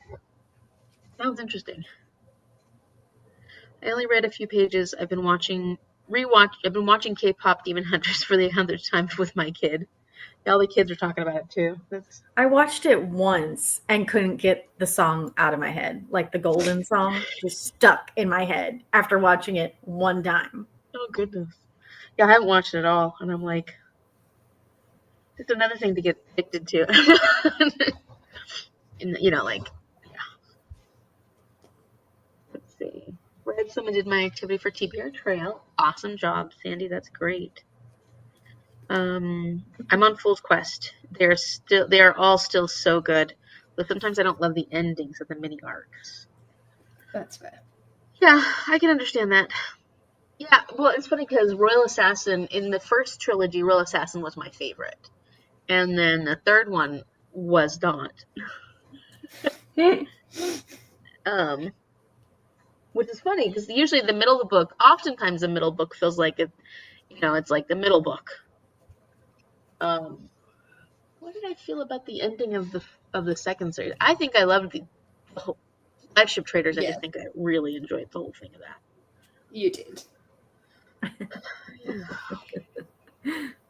Sounds interesting. I only read a few pages. I've been watching K-pop Demon Hunters for the 100th time with my kid. All the kids are talking about it too. I watched it once and couldn't get the song out of my head. Like the Golden song just stuck in my head after watching it one time. Oh, goodness. Yeah, I haven't watched it at all. And I'm like, it's another thing to get addicted to. And, you know, like, yeah. Let's see. Read some and did my activity for TBR Trail. Awesome job, Sandy. That's great. I'm on Fool's Quest. They are all still so good. But sometimes I don't love the endings of the mini arcs. That's fair. Yeah, I can understand that. Yeah, well, it's funny because Royal Assassin, in the first trilogy, Royal Assassin was my favorite. And then the third one was Daunt. Which is funny because usually the middle of the book, oftentimes the middle book feels like it's like the middle book. What did I feel about the ending of the second series? I think I loved the whole Flagship Traders. I just think I really enjoyed the whole thing of that. You did.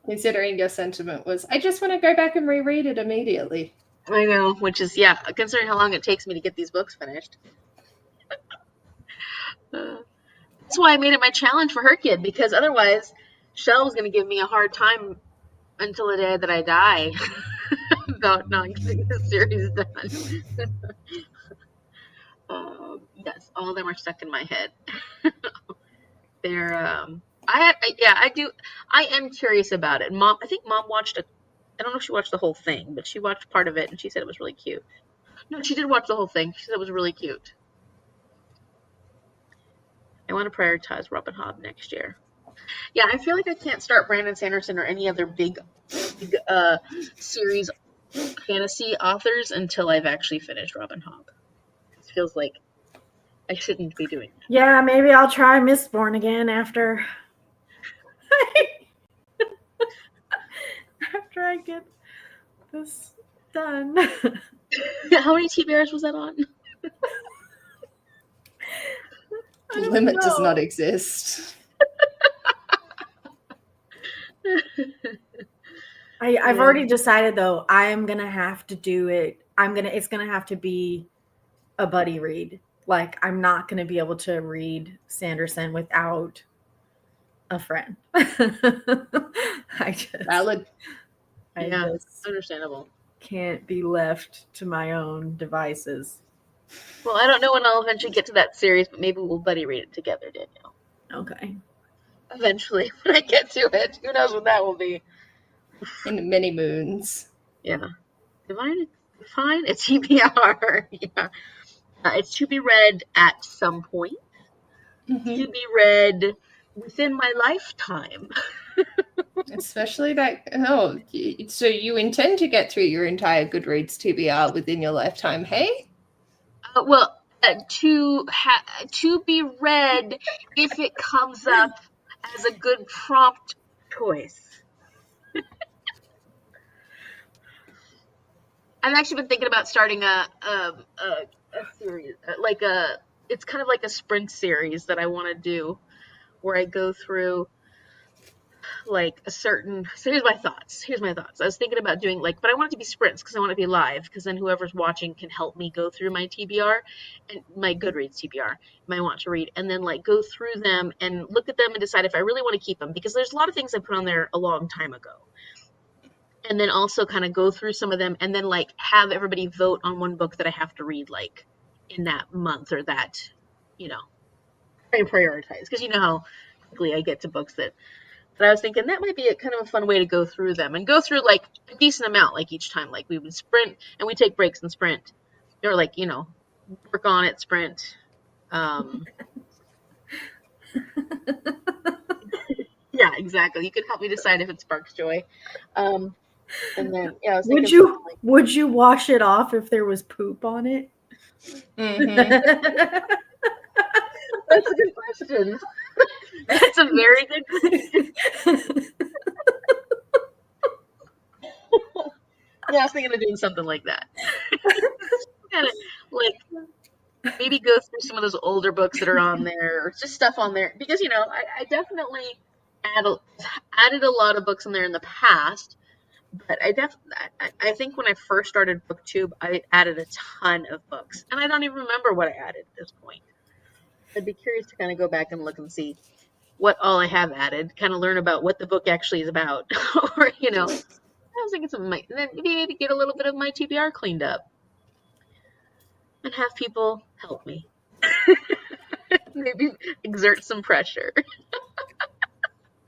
Considering your sentiment was, I just want to go back and reread it immediately. I know, which is, considering how long it takes me to get these books finished. That's why I made it my challenge for her kid, because otherwise Shell was going to give me a hard time until the day that I die about not getting the series done. Yes, all of them are stuck in my head. They're, I am curious about it. I think Mom watched I don't know if she watched the whole thing, but she watched part of it and she said it was really cute. No, she did watch the whole thing. She said it was really cute. I want to prioritize Robin Hood next year. Yeah, I feel like I can't start Brandon Sanderson or any other big series fantasy authors until I've actually finished Robin Hood. It feels like I shouldn't be doing that. Yeah, maybe I'll try Mistborn again after I get this done. How many TBRs was that on? The limit does not exist. I've already decided though, I am gonna have to do it. It's gonna have to be a buddy read. Like I'm not gonna be able to read Sanderson without a friend. Valid. I just understandable. Can't be left to my own devices. Well, I don't know when I'll eventually get to that series, but maybe we'll buddy read it together, Danielle. Okay. Eventually, when I get to it. Who knows when that will be. In many moons. Yeah. Divine, it's TBR. Yeah. It's to be read at some point. Mm-hmm. To be read within my lifetime. Especially so you intend to get through your entire Goodreads TBR within your lifetime, hey? To be read if it comes up as a good prompt choice. I've actually been thinking about starting a series, it's kind of like a sprint series that I want to do, where I go through like so here's my thoughts. I was thinking about doing but I want it to be sprints because I want it to be live, because then whoever's watching can help me go through my TBR and my Goodreads TBR, my want to read, and then go through them and look at them and decide if I really want to keep them, because there's a lot of things I put on there a long time ago. And then also kind of go through some of them and then have everybody vote on one book that I have to read in that month or that, I prioritize, because you know how quickly I get to books that I was thinking that might be a kind of a fun way to go through them and go through a decent amount each time. We would sprint and we take breaks and sprint, or work on it, sprint. Yeah, exactly. You can help me decide if it sparks joy. And then, yeah, I was Would thinking you something like, would you wash it off if there was poop on it? Mhm. that's a good question. That's a very good question. Yeah, I was thinking of doing something like that. Kind of like maybe go through some of those older books that are on there, or just stuff on there, because I definitely added a lot of books on there in the past, but I think when I first started BookTube, I added a ton of books, and I don't even remember what I added at this point. I'd be curious to kind of go back and look and see what all I have added, kind of learn about what the book actually is about, or I was thinking something and then maybe get a little bit of my TBR cleaned up and have people help me. Maybe exert some pressure.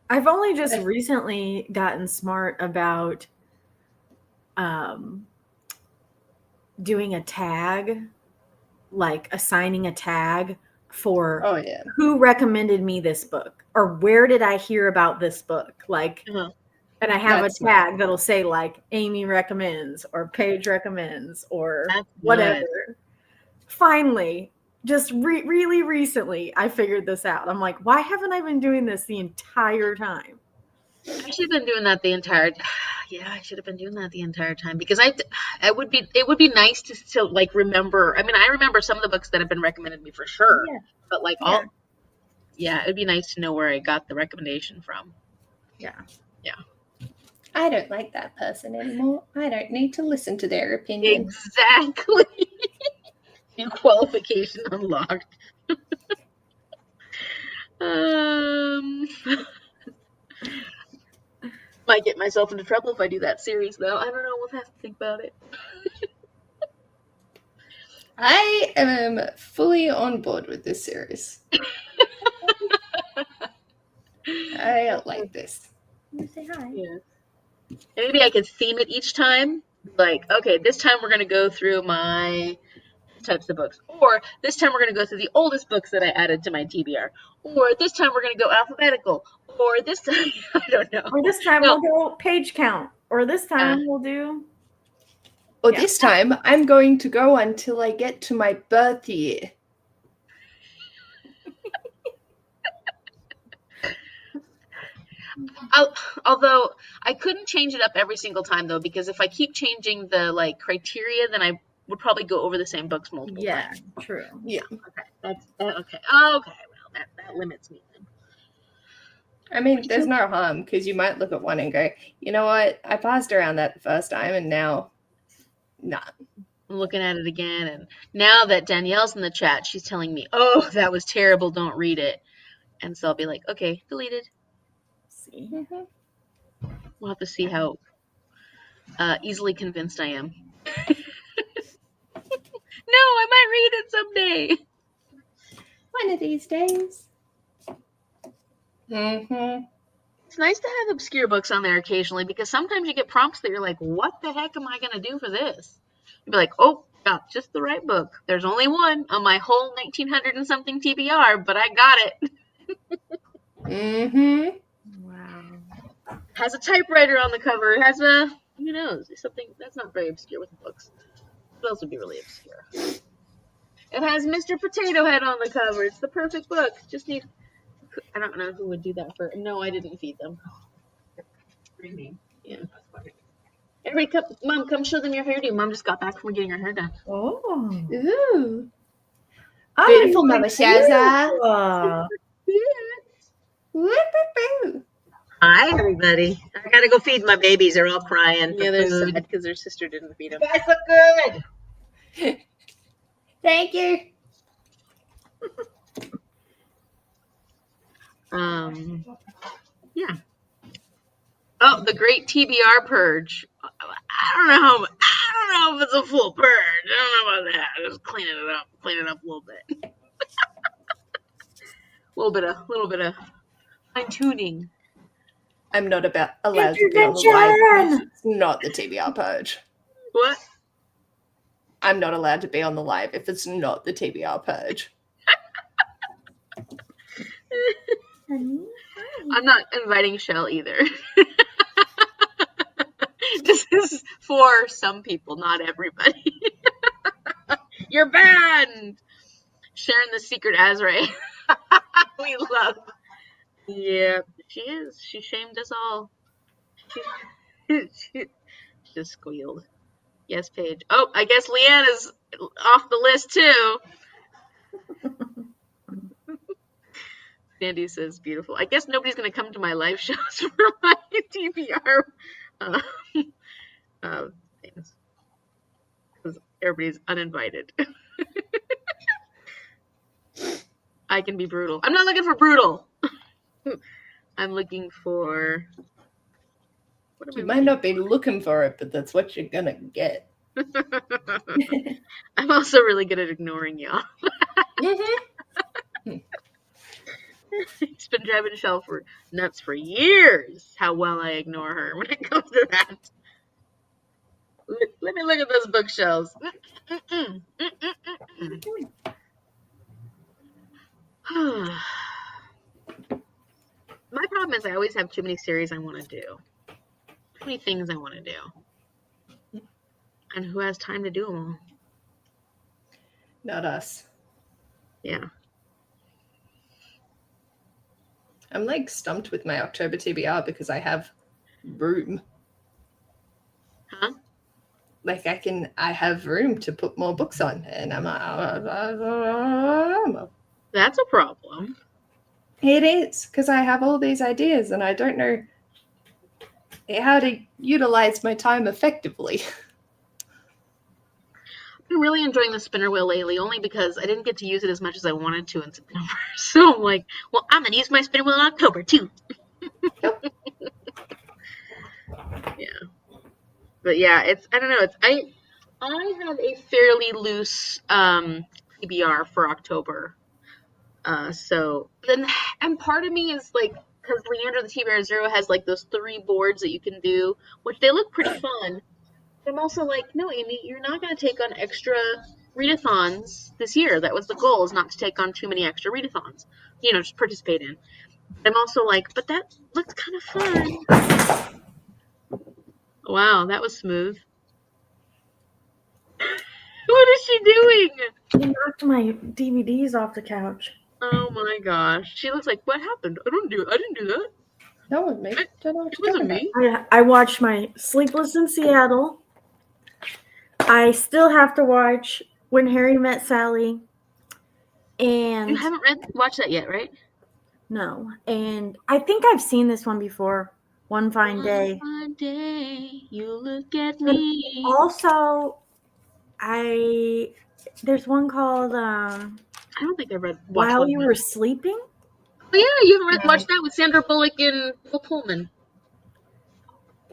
I've only just recently gotten smart about doing a tag, like assigning a tag for Oh yeah. who recommended me this book or where did I hear about this book. Like, Uh-huh. and I have That's a tag that'll say like Amy recommends or Paige recommends or That's whatever. good. Finally, just really recently, I figured this out. I'm like, why haven't I been doing this the entire time? I should have been doing that the entire. Yeah, I should have been doing that the entire time because it would be nice to like remember. I mean, I remember some of the books that have been recommended me for sure, Yeah. but like it'd be nice to know where I got the recommendation from. Yeah. I don't like that person anymore. I don't need to listen to their opinion. Exactly. New qualification unlocked. Might get myself into trouble if I do that series, though. I don't know. We'll have to think about it. I am fully on board with this series. I like this. You say hi. Yeah. Maybe I could theme it each time. Like, okay, this time we're going to go through my types of books. Or this time we're going to go through the oldest books that I added to my TBR. Or this time we're going to go alphabetical. Or this time, I don't know. Or this time we'll go page count. Or this time we'll do. Or this time I'm going to go until I get to my birth year. Although I couldn't change it up every single time though, because if I keep changing the like criteria, then I would probably go over the same books multiple times. True. Yeah. Okay, that's okay. Oh, okay, well that limits me then. I mean, there's no harm because you might look at one and go, you know what? I passed around that the first time and now, nah. I'm looking at it again, and now that Danielle's in the chat, she's telling me, "Oh, that was terrible. Don't read it." And so I'll be like, "Okay, deleted." See. Mm-hmm. We'll have to see how easily convinced I am. No, I might read it someday. One of these days. Mm-hmm. It's nice to have obscure books on there occasionally because sometimes you get prompts that you're like, what the heck am I going to do for this? You'd be like, oh, got just the right book. There's only one on my whole 1900 and something TBR, but I got it. Mm-hmm. Wow. Has a typewriter on the cover. It has a, who knows, something that's not very obscure with books. What else would be really obscure? It has Mr. Potato Head on the cover. It's the perfect book. Just need, I don't know who would do that for, no, I didn't feed them. Screaming. Yeah. Everybody come, Mom, come show them your hairdo. Mom just got back from getting her hair done. Oh. Ooh. Beautiful, Mama Shazza. Woo-hoo-hoo. Hi, everybody. I gotta go feed my babies. They're all crying. Yeah, for they're food. sad because their sister didn't feed them. You guys look good. Thank you. Yeah. Oh, the great TBR purge. I don't know if it's a full purge. I don't know about that. Just clean it up a little bit. a little bit of fine tuning. I'm not allowed to be on the live. It's not the TBR purge. What? I'm not allowed to be on the live if it's not the TBR purge. Honey, I'm not inviting Shell either. This is for some people, not everybody. You're banned. Sharing the secret Azray. We love. Yeah, she is. She shamed us all. She just squealed. Yes, Paige. Oh, I guess Leanne is off the list too. Sandy says beautiful. I guess nobody's gonna come to my live shows for my TBR things because everybody's uninvited. I can be brutal. I'm not looking for brutal. I'm looking for. What am You I might not be looking for it, but that's what you're gonna get. I'm also really good at ignoring y'all. It's been driving Shell for nuts for years how well I ignore her when it comes to that. Let me look at those bookshelves. My problem is I always have too many series I want to do. Too many things I want to do. And who has time to do them all? Not us. Yeah. I'm like stumped with my October TBR because I have room. Huh? Like I have room to put more books on, and I'm That's a problem. It is because I have all these ideas and I don't know how to utilize my time effectively. I've been really enjoying the spinner wheel lately, only because I didn't get to use it as much as I wanted to in September. So I'm like, well, I'm gonna use my spinner wheel in October too. Yeah. But yeah, I don't know. I have a fairly loose TBR for October. So then, and part of me is like, because Leander the TBR Zero has like those 3 boards that you can do, which they look pretty fun. But I'm also like, no, Amy, you're not going to take on extra readathons this year. That was the goal, is not to take on too many extra readathons. Just participate in. But I'm also like, but that looks kind of fun. Wow, that was smooth. What is she doing? She knocked my DVDs off the couch. Oh my gosh. She looks like, what happened? I didn't do that. That was me. Don't know what It you're wasn't talking me. I watched my Sleepless in Seattle. I still have to watch When Harry Met Sally. And You haven't watched that yet, right? no. And I think I've seen this one before. One Fine Day. One day you look at me. Also, there's one called I don't think I've watched While one. You Were Sleeping. Oh yeah, you haven't watched that with Sandra Bullock and Bill Pullman.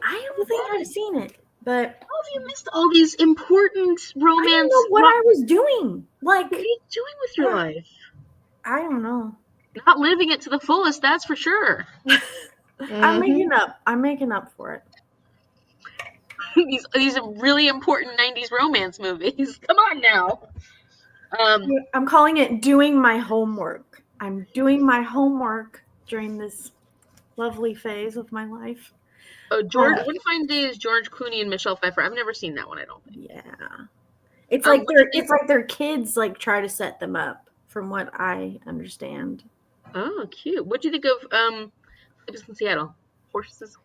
I don't think I've seen it, but How have you missed all these important romance? I don't know what I was doing. Like, what are you doing with your life? I don't know. Not living it to the fullest, that's for sure. I'm making up for it. these are really important 90s romance movies. Come on now. I'm calling it doing my homework. I'm doing my homework during this lovely phase of my life. Oh, One Fine Day is George Clooney and Michelle Pfeiffer. I've never seen that one, I don't think. Yeah. It's like their kids like try to set them up, from what I understand. Oh, cute. What do you think of Sleepless in Seattle? Horses.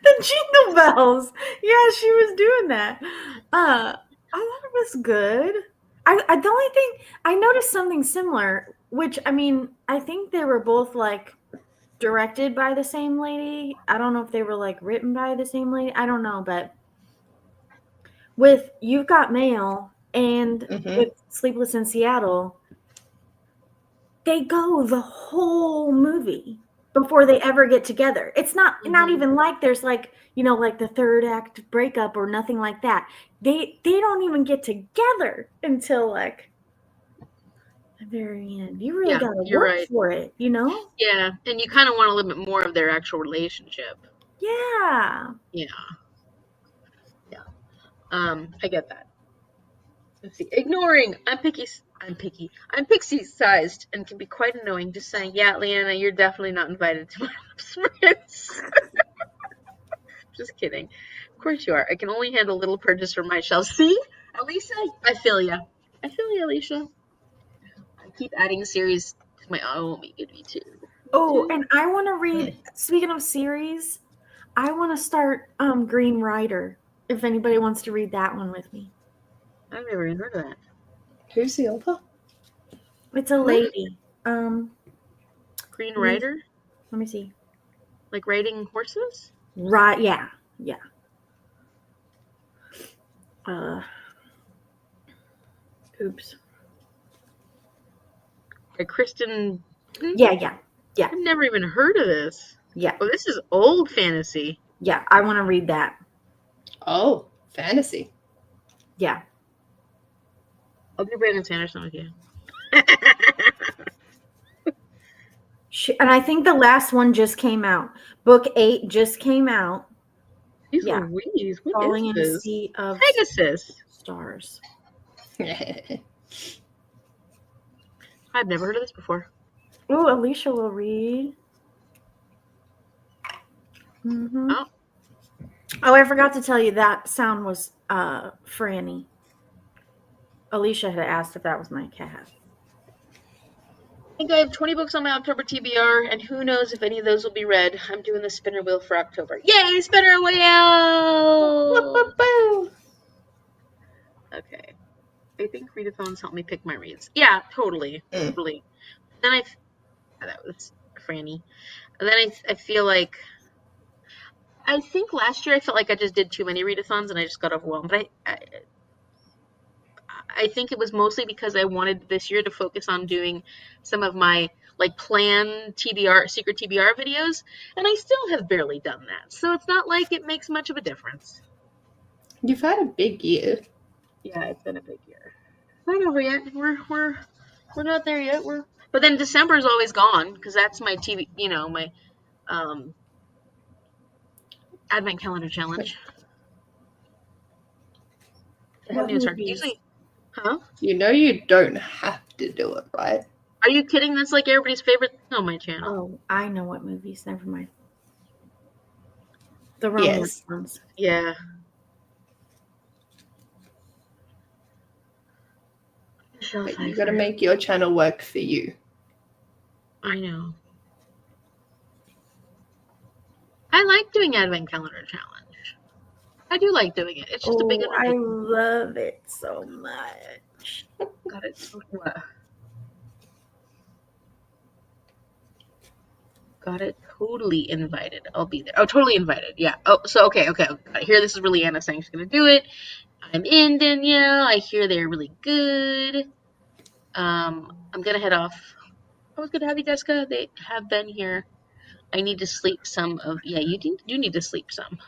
The Jingle Bells. Yeah, she was doing that. I thought it was good. The only thing I noticed something similar, which I think they were both like directed by the same lady. I don't know if they were like written by the same lady. I don't know, but with You've Got Mail and with Sleepless in Seattle, they go the whole movie before they ever get together. It's not even like there's like, like the third act breakup or nothing like that. They don't even get together until like the very end. You really gotta work for it, Yeah, and you kind of want a little bit more of their actual relationship. Yeah. I get that. Let's see. Ignoring. I'm picky. I'm pixie-sized and can be quite annoying. Just saying, yeah, Leanna, you're definitely not invited to my sprints. Just kidding. Of course you are. I can only handle little purges from my shelves. See? Alicia, I feel ya. I feel ya, Alicia. I keep adding series to my own. Me too. Oh, and I want to read, speaking of series, I want to start Green Rider, if anybody wants to read that one with me. I've never even heard of that. Who's the author? It's a lady. Green Rider? Let me see. Like riding horses? Right, yeah. Oops. By Kristen. Yeah. I've never even heard of this. Yeah. Oh, this is old fantasy. Yeah, I want to read that. Oh, fantasy. Yeah. I'll do Brandon Sanderson with you. And I think the last one just came out. Book 8 just came out. These Yeah. Louise, what Falling is in a this? Sea of Pegasus. Stars. I've never heard of this before. Oh, Alicia will read. Mm-hmm. Oh. Oh, I forgot to tell you that sound was Franny. Alicia had asked if that was my cat. I think I have 20 books on my October TBR, and who knows if any of those will be read. I'm doing the spinner wheel for October. Yay, spinner wheel! Okay. I think readathons help me pick my reads. Yeah, totally. Totally. Then that was Franny. And then I feel like, I think last year I felt like I just did too many readathons and I just got overwhelmed. But I think it was mostly because I wanted this year to focus on doing some of my like planned TBR, secret TBR videos, and I still have barely done that. So it's not like it makes much of a difference. You've had a big year. Yeah, it's been a big year. Not over yet. We're not there yet. But then December is always gone because that's my TV, my Advent calendar challenge. I haven't even started. Usually, huh? You know you don't have to do it, right? Are you kidding? That's like everybody's favorite thing on my channel. Oh, I know what movies. Never mind. The romance ones. Yeah. But you got to make your channel work for you. I know. I like doing Advent calendar challenge. I do like doing it. It's just a big I love it so much. Got it. What? Got it. Totally invited. I'll be there. Oh, totally invited. Yeah. Oh, so okay. I hear this is really Anna saying she's gonna do it. I'm in, Danielle. I hear they're really good. I'm gonna head off. Oh, it's good to have you, Jessica. They have been here. I need to sleep some of. Yeah, you do need to sleep some.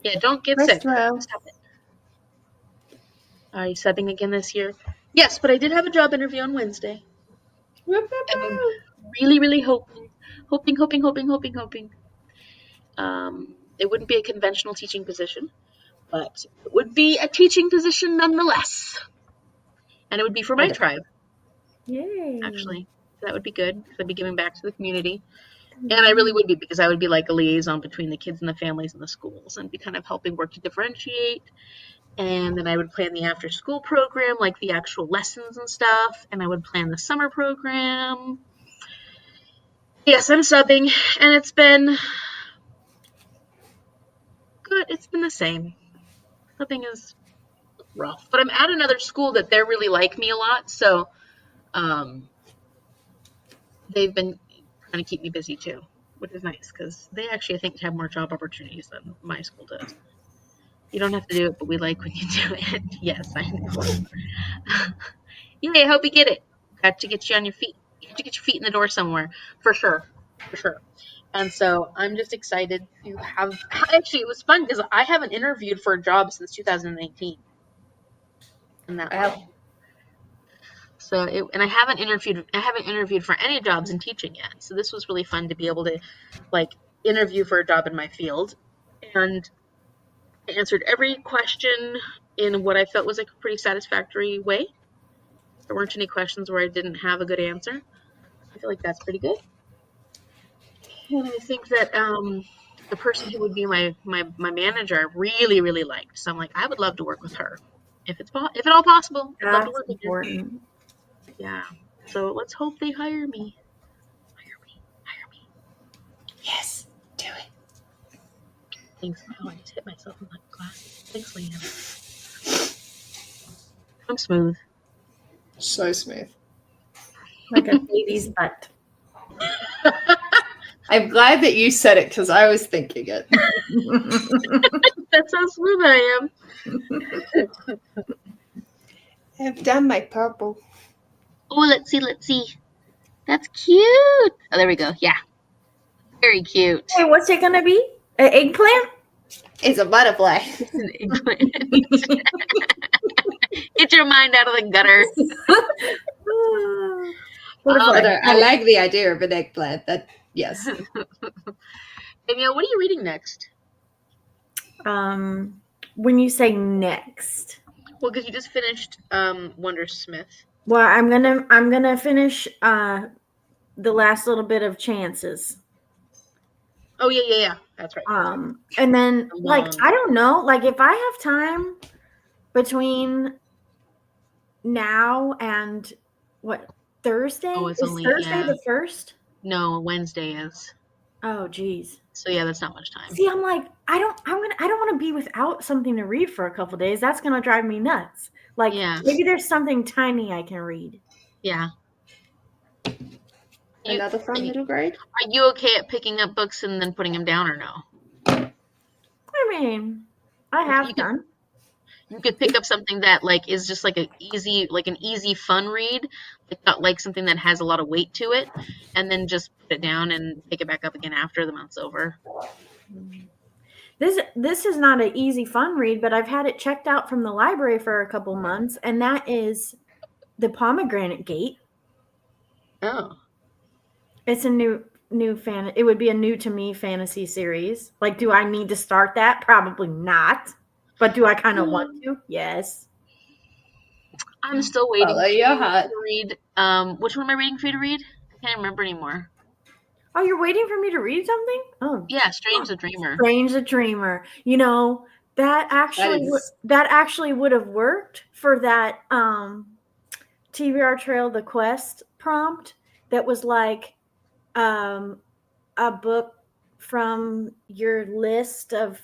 Yeah, don't get sick. Stop it. Are you subbing again this year? Yes, but I did have a job interview on Wednesday. And I'm really, really hoping. It wouldn't be a conventional teaching position, but it would be a teaching position nonetheless. And it would be for my tribe. Yay. Actually. So that would be good because I'd be giving back to the community. And I really would be because I would be like a liaison between the kids and the families and the schools and be kind of helping work to differentiate. And then I would plan the after school program, like the actual lessons and stuff. And I would plan the summer program. Yes, I'm subbing. And it's been good. It's been the same. Subbing is rough. But I'm at another school that they really like me a lot. So they've been trying to keep me busy too, which is nice because they actually, I think, have more job opportunities than my school does. You don't have to do it, but we like when you do it. Yes, I know. Yay, I hope you get it. Got to get you on your feet. You have to get your feet in the door somewhere, for sure. And so I'm just excited to have. Actually, it was fun because I haven't interviewed for a job since 2019. And that Wow. So and I haven't interviewed for any jobs in teaching yet. So this was really fun to be able to like interview for a job in my field. And I answered every question in what I felt was like a pretty satisfactory way. There weren't any questions where I didn't have a good answer. I feel like that's pretty good. And I think that the person who would be my manager, I really, really liked. So I'm like, I would love to work with her. If at all possible, I'd love to That's work with her. important. Yeah. So let's hope they hire me. Hire me. Yes, do it. Thanks. Oh, I just hit myself in my glasses. Thanks, Liam. I'm smooth. So smooth. Like a baby's butt. I'm glad that you said it because I was thinking it. That's how smooth I am. I've done my purple. Oh, let's see. That's cute. Oh, there we go. Yeah. Very cute. Hey, what's it gonna be? An eggplant? It's a butterfly. It's an eggplant. Get your mind out of the gutter. Although I like the idea of an eggplant. That yes. Danielle, what are you reading next? When you say next, Well, because you just finished Wondersmith. well, I'm gonna finish the last little bit of Chances. Oh yeah. That's right. And then like Long. I don't know, like if I have time between now and what Thursday? Oh, it's Is only- Thursday yeah. the 1st? No, Wednesday is. Oh geez. So yeah, that's not much time. See, I'm like, I don't want to be without something to read for a couple days. That's gonna drive me nuts. Like Yeah. maybe there's something tiny I can read. Yeah. Another fun little grade. Are you okay at picking up books and then putting them down, or no? I mean, I have You could- done. You could pick up something that like is just like an easy fun read, not like something that has a lot of weight to it, and then just put it down and pick it back up again after the month's over. This is not an easy fun read, but I've had it checked out from the library for a couple months, and that is The Pomegranate Gate. Oh. It's a new it would be a new to me fantasy series. Like, do I need to start that? Probably not. But do I kind of want to? Yes. I'm still waiting Follow your heart. to read. Which one am I waiting for you to read? I can't remember anymore. Oh, you're waiting for me to read something? Oh, Yeah, Strange the Dreamer. Strange the Dreamer. You know, that actually would have worked for that TBR Trail the Quest prompt that was like a book from your list of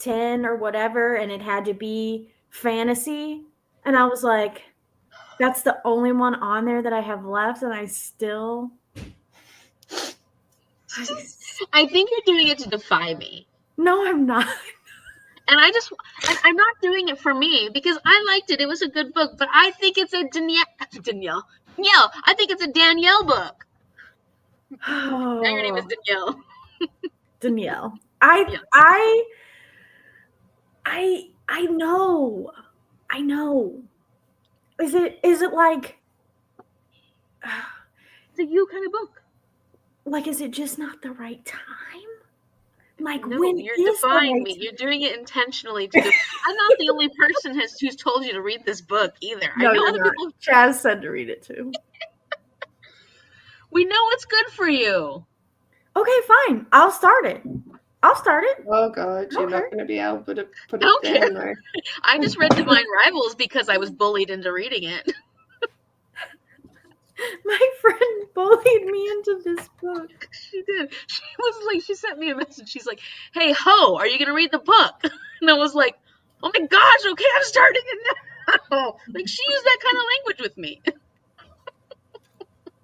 10 or whatever, and it had to be fantasy. And I was like, that's the only one on there that I have left, and I still I think you're doing it to defy me. No, I'm not. And I'm not doing it for me because I liked it. It was a good book, but I think it's a Danielle. I think it's a Danielle book. Oh, Now your name is Danielle. Danielle. Yes. I know. Is it like It's a you kind of book. like is it just not the right time? Like No, when you're is the defying right me. You're doing it intentionally. I'm not the only person who's told you to read this book either. No, I know you're other not. people. Chaz said to read it too. We know what's good for you. Okay, fine. I'll start it. Oh God, you're Okay. not going to be able to put I don't it down though. I just read Divine Rivals because I was bullied into reading it. My friend bullied me into this book. She did. She sent me a message. She's like, "Hey, Ho, are you gonna read the book?" And I was like, "Oh my gosh, okay, I'm starting it now." Like she used that kind of language with me.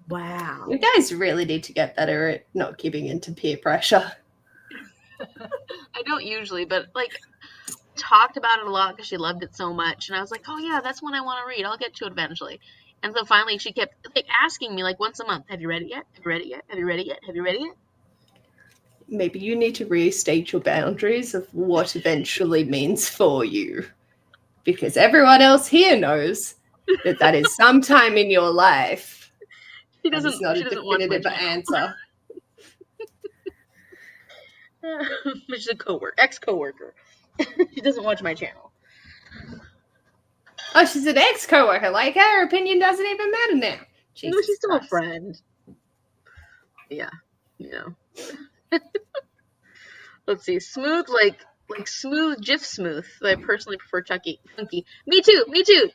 Wow. You guys really need to get better at not giving into peer pressure. I don't usually, but like talked about it a lot because she loved it so much, and I was like, "Oh yeah, that's one I want to read. I'll get to it eventually." And so finally, she kept like asking me like once a month, "Have you read it yet? Have you read it yet? Have you read it yet? Have you read it yet?" Maybe you need to restate your boundaries of what eventually means for you. Because everyone else here knows that is sometime in your life. She And doesn't. it's not She a doesn't watch my definitive channel. answer. She's a ex-coworker. She doesn't watch my channel. Oh, she's an ex-coworker. Like, her opinion doesn't even matter now. No, Jesus she's still a Christ. friend. Yeah, Let's see. Smooth, like smooth, Jif smooth. I personally prefer chunky. Me too.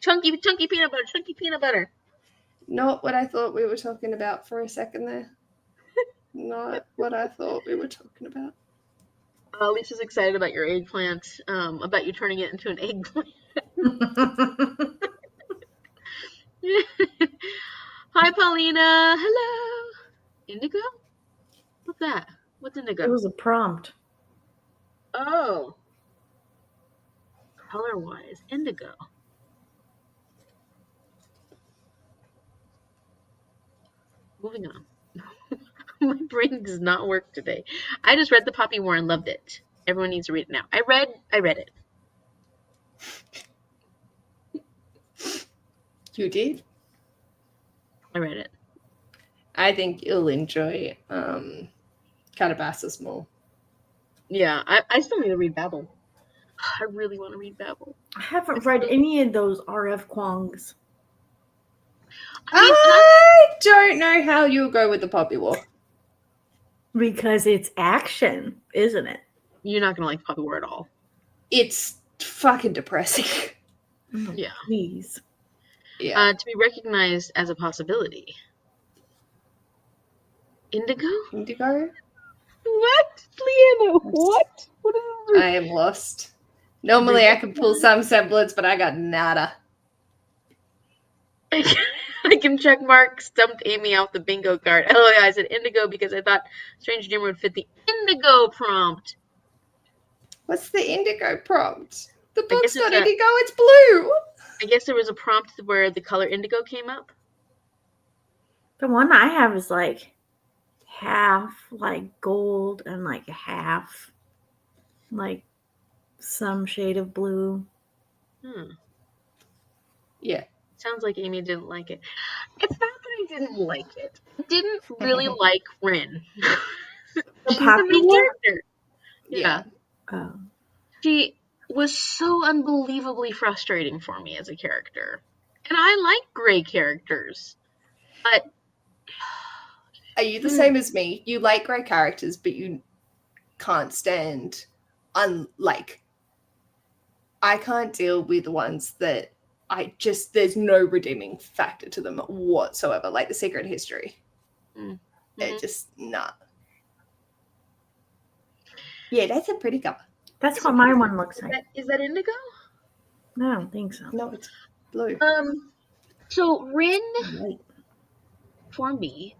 Chunky peanut butter. Not what I thought we were talking about for a second there. Not what I thought we were talking about. Lisa's excited about your eggplant. About you turning it into an eggplant. Hi, Paulina. Hello. Indigo? What's that? What's indigo? It was a prompt. Oh. Color-wise, indigo. Moving on. My brain does not work today. I just read The Poppy War and loved it. Everyone needs to read it now. I read it. You did? I read it. I think you'll enjoy Calabasas more. Yeah, I still need to read Babel. I really want to read Babel. I haven't read any of those R.F. Kuang's. I don't know how you'll go with The Poppy War. Because it's action, isn't it? You're not going to like Poppy War at all. It's fucking depressing. Oh, Yeah. Please. Yeah. To be recognized as a possibility. Indigo? Indigo? What? Leanna, what? What is this? I am lost. Normally I can pull some semblance, but I got nada. I can check mark stumped Amy off the bingo card. Oh yeah, I said indigo because I thought Strange Dreamer would fit the indigo prompt. What's the indigo prompt? The I book's guess it's not a- indigo, it's blue. I guess there was a prompt where the color indigo came up. The one I have is like half like gold and like half like some shade of blue. Yeah. Sounds like Amy didn't like it. It's not that I didn't like it. I didn't really like Rin. She's the Poppy main War? character. Yeah. Oh. She was so unbelievably frustrating for me as a character. And I like gray characters. But Are you the same as me? You like great characters, but you can't stand I can't deal with the ones that there's no redeeming factor to them whatsoever, like The Secret History. It just not. Yeah, that's a pretty cover. That's what my one looks like. is that indigo? No, I don't think so. No, it's blue. So Rin Right. for me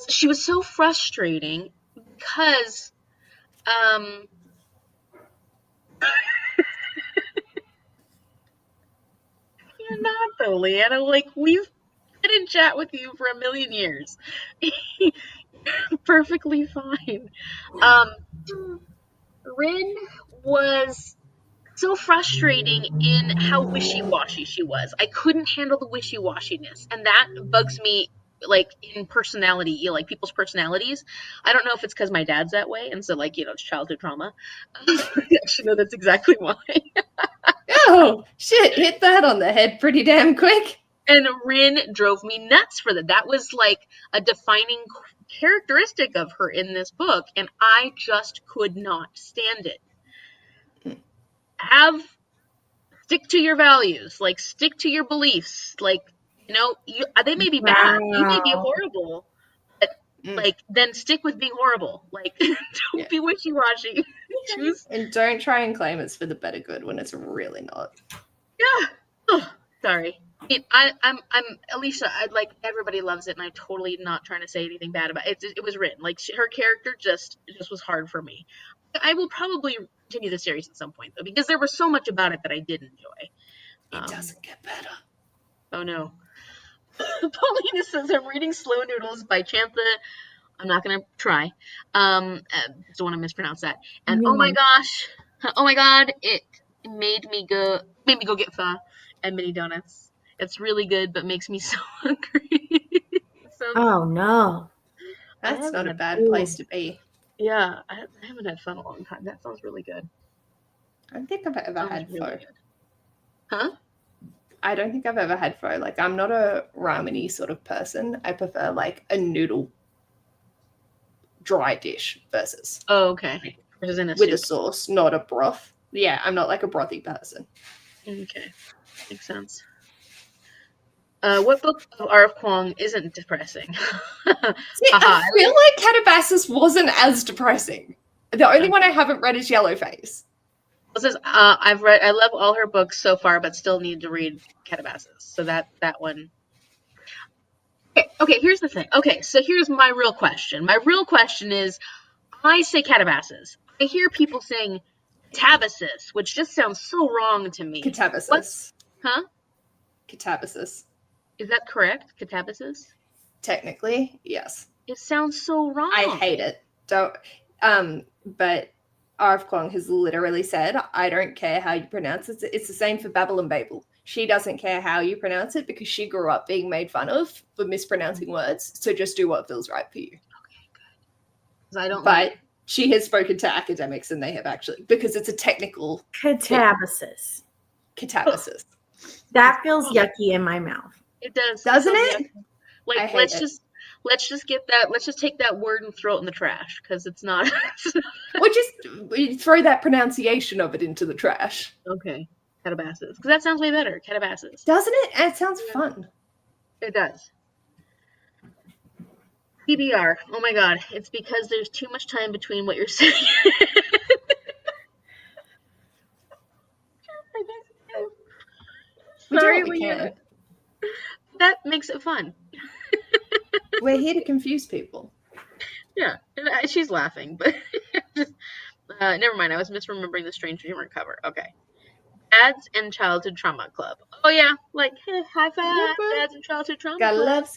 she was so frustrating because you're not though, Leanna. Like we've been in chat with you for a million years. Perfectly fine. Rin was so frustrating in how wishy-washy she was. I couldn't handle the wishy-washiness, and that bugs me like in personality, like people's personalities. I don't know if it's because my dad's that way, and so like it's childhood trauma. Actually, no, that's exactly why. Oh shit! Hit that on the head pretty damn quick. And Rin drove me nuts for that. That was like a defining characteristic of her in this book, and I just could not stand it. Stick to your values, like stick to your beliefs, like they may be bad, you may be horrible, but like then stick with being horrible. Like don't be wishy-washy. And don't try and claim it's for the better good when it's really not. Yeah. Oh, sorry. I'm Alicia. Everybody loves it, and I'm totally not trying to say anything bad about it. It was written like her character just was hard for me. I will probably continue the series at some point though, because there was so much about it that I did enjoy. It doesn't get better. Oh no. Paulina says I'm reading Slow Noodles by Chantha. I'm not gonna try. Don't want to mispronounce that. And oh my god, it made me go get pho and mini donuts. It's really good, but makes me so hungry. Oh no. That's not a bad place to be. Yeah, I haven't had pho in a long time. That sounds really good. I don't think I've ever had pho. Huh? I don't think I've ever had pho. Like, I'm not a ramen-y sort of person. I prefer like a noodle dry dish versus Oh, okay. Versus in a with a soup. sauce, not a broth. Yeah, I'm not like a brothy person. Okay, makes sense. What book of R.F. Kuang isn't depressing? See, Haha, I feel like Calabasas wasn't as depressing. The only one I haven't read is Yellowface. It says, I love all her books so far, but still need to read Calabasas. So that one. Okay, here's the thing. Okay, so here's my real question. My real question is, I say Calabasas. I hear people saying Catabasis, which just sounds so wrong to me. Catabasis. Huh? Catabasis. Is that correct? Catabasis? Technically, yes. It sounds so wrong. I hate it. But R.F. Kuang has literally said, I don't care how you pronounce it. It's the same for Babel and Babel. She doesn't care how you pronounce it because she grew up being made fun of for mispronouncing words. So just do what feels right for you. Okay, good. I don't. But she has spoken to academics, and they have actually, because it's a technical Catabasis. Catabasis. That feels yucky in my mouth. It does, Doesn't it? Like, I hate let's it. just get that. Let's just take that word and throw it in the trash because it's not. Or just throw that pronunciation of it into the trash. Okay, Calabasas, because that sounds way better. Calabasas. Doesn't it? And it sounds fun. It does. PBR. Oh my god, it's because there's too much time between what you're saying. We do Sorry, what we Leanna. can. That makes it fun. We're here to confuse people. Yeah, and she's laughing, but never mind. I was misremembering the Strange Humor cover. Okay. Dads and Childhood Trauma Club. Oh yeah, like hey, high five, Dads and Childhood Trauma Gotta Club. love.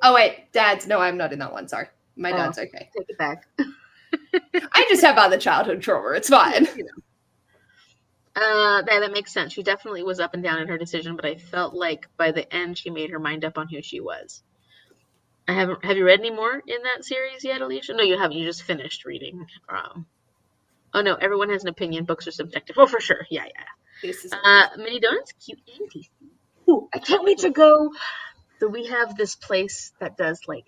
Oh wait, Dads. No, I'm not in that one. Sorry, my dad's okay. Take it back. I just have other childhood trauma. It's fine. You know. That makes sense. She definitely was up and down in her decision, but I felt like by the end she made her mind up on who she was. Have you read any more in that series yet, Alicia? No, you haven't. You just finished reading. Oh no, everyone has an opinion. Books are subjective. Oh, for sure. Yeah. This is Mini donuts, cute and tasty. Ooh, I can't wait to go. So we have this place that does like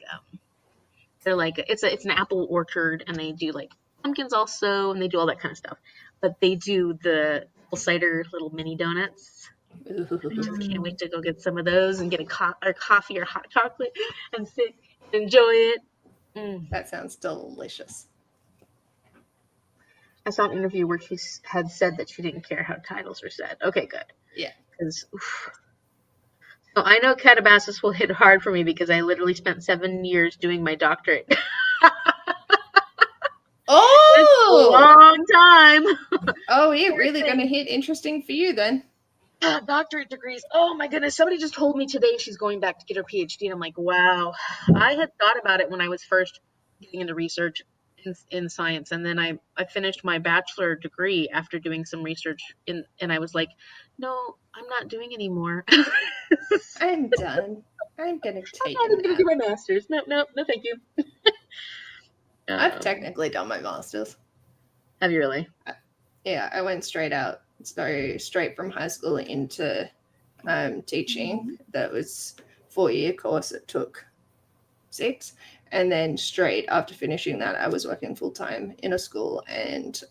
they're like it's an apple orchard, and they do like pumpkins also, and they do all that kind of stuff. But they do the apple cider little mini donuts. I just can't wait to go get some of those and get a coffee or hot chocolate and sit and enjoy it. That sounds delicious. I saw an interview where she had said that she didn't care how titles were said. Okay, good. Yeah. Because so I know Calabasas will hit hard for me because I literally spent 7 years doing my doctorate. Oh, Long time. Oh, it really gonna hit interesting for you then. Doctorate degrees. Oh my goodness. Somebody just told me today she's going back to get her PhD. And I'm like, wow. I had thought about it when I was first getting into research in science. And then I finished my bachelor degree after doing some research and I was like, no, I'm not doing any more. I'm done. I'm gonna take I'm going to it. do my master's. No, thank you. I've technically done my master's. Have you really? Yeah, I went straight from high school into teaching. That was 4-year course. It took 6, and then straight after finishing that, I was working full time in a school and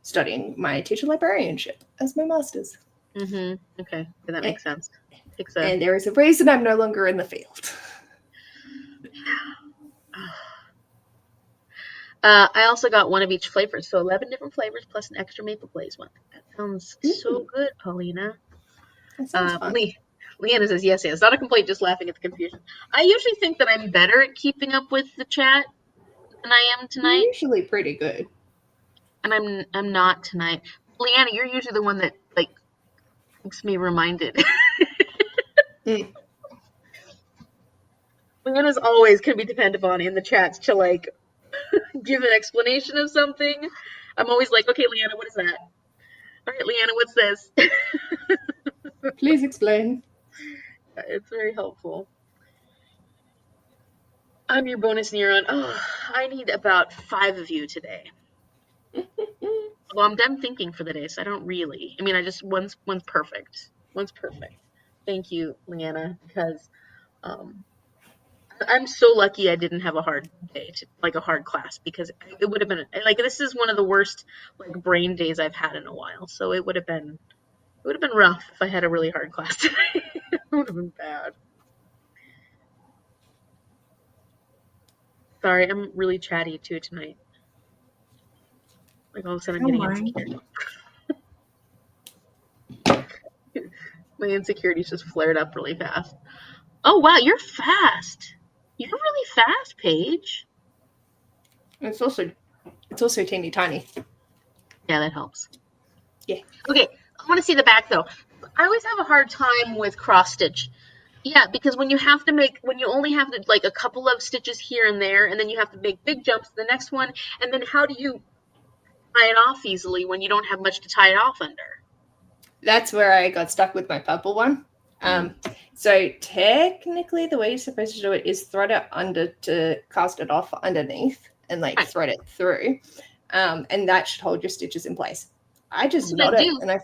studying my teacher librarianship as my master's. Okay, that makes sense. And there is a reason I'm no longer in the field. I also got one of each flavor, so 11 different flavors plus an extra maple glaze one. That sounds so good, Paulina. That sounds fun. Leanna says yes. Not a complaint, just laughing at the confusion. I usually think that I'm better at keeping up with the chat than I am tonight. You're usually pretty good. And I'm not tonight. Leanna, you're usually the one that like keeps me reminded. Leanna's always can be depended on in the chats to like give an explanation of something. I'm always like, okay, Leanna, what is that? All right, Leanna, what's this? Please explain. It's very helpful. I'm your bonus neuron. Oh, I need about 5 of you today. Well, I'm done thinking for the day, so I don't really. I mean, one's perfect. One's perfect. Thank you, Leanna, because I'm so lucky I didn't have a hard day, like a hard class, because it would have been like this is one of the worst like brain days I've had in a while. So it would have been rough if I had a really hard class today. It would have been bad. Sorry, I'm really chatty too tonight. Like all of a sudden I'm Don't getting mind. insecure. My insecurities just flared up really fast. Oh wow, you're fast. You're really fast, Paige. It's also teeny tiny. Yeah, that helps. Yeah. Okay, I want to see the back though. I always have a hard time with cross stitch. Yeah, because when you only have to like a couple of stitches here and there, and then you have to make big jumps to the next one, and then how do you tie it off easily when you don't have much to tie it off under? That's where I got stuck with my purple one. So technically the way you're supposed to do it is thread it under to cast it off underneath and like thread it through. And that should hold your stitches in place. I just knot it, and I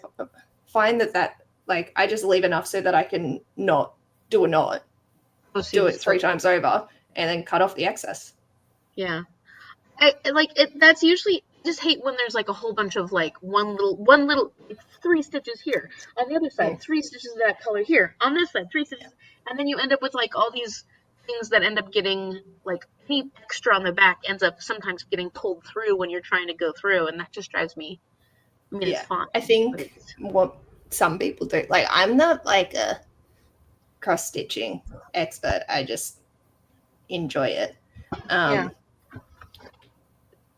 find that like I just leave enough so that I can not do a knot, do it 3 times over, and then cut off the excess. Yeah, I like it. That's usually just hate when there's like a whole bunch of like one little 3 stitches here on the other side, 3 stitches of that color here on this side, 3 stitches, and then you end up with like all these things that end up getting like any extra on the back ends up sometimes getting pulled through when you're trying to go through, and that just drives me. I mean, it's fine. I think what some people do, like I'm not like a cross stitching expert. I just enjoy it.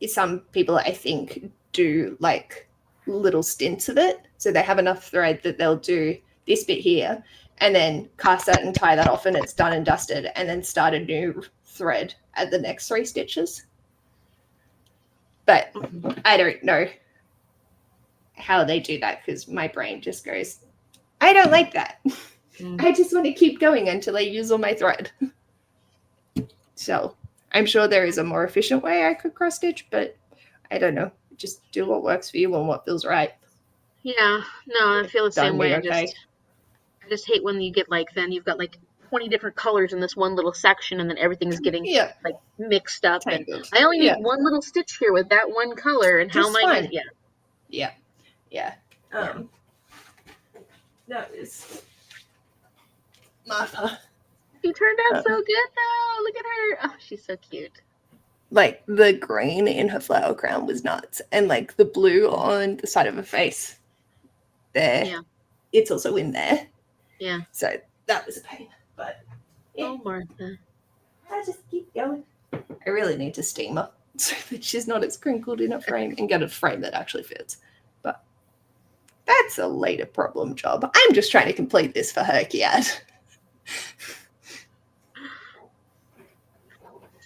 Some people I think do like little stints of it, so they have enough thread that they'll do this bit here and then cast that and tie that off, and it's done and dusted, and then start a new thread at the next 3 stitches. But I don't know how they do that, because my brain just goes, I don't like that. I just want to keep going until I use all my thread. So I'm sure there is a more efficient way I could cross stitch, but I don't know. Just do what works for you and what feels right. Yeah, no, I feel the same way. I just hate when you get like, then you've got like 20 different colors in this one little section, and then everything's getting like mixed up. And I only need one little stitch here with that one color, and how am I? Yeah. That is Martha. She turned out so good though. Look at her. Oh, she's so cute. Like the green in her flower crown was nuts, and like the blue on the side of her face there, it's also in there. Yeah. So that was a pain, but oh, Martha, I just keep going. I really need to steam her so that she's not as crinkled in a frame, and get a frame that actually fits. But that's a later problem job. I'm just trying to complete this for her, Kiad.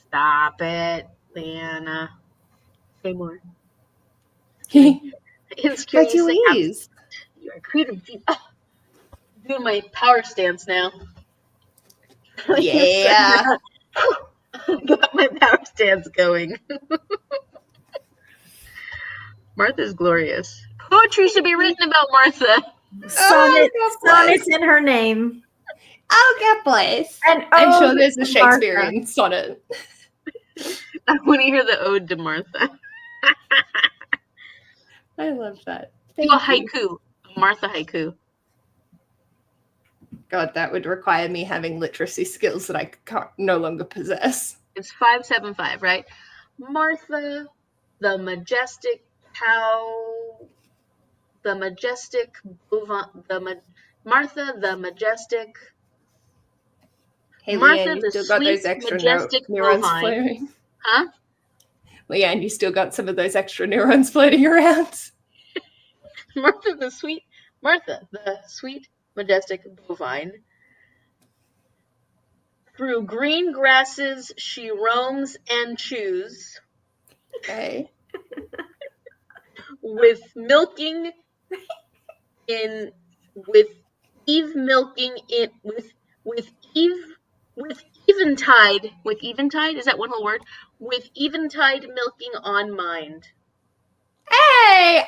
Stop it, Leanna. Say more. But you is. You are creative. Doing my power stance now. Yeah. Got my power stance going. Martha's glorious. Poetry should be written about Martha. Sonnets in her name. Oh, God bless. And I'm sure there's a Shakespearean sonnet. I want to hear the ode to Martha. I love that. Do a haiku. Martha haiku. God, that would require me having literacy skills that I no longer possess. It's 575, right? Martha, the majestic cow, the majestic Martha, the majestic. Hey, Martha, Leanne, you the still got sweet, those extra majestic neurons bovine. floating? Huh? Leanne, you still got some of those extra neurons floating around? Martha, the sweet, majestic bovine. Through green grasses she roams and chews. Okay. With milking in, with Eve milking in, with eventide, is that one whole word? With eventide milking on mind.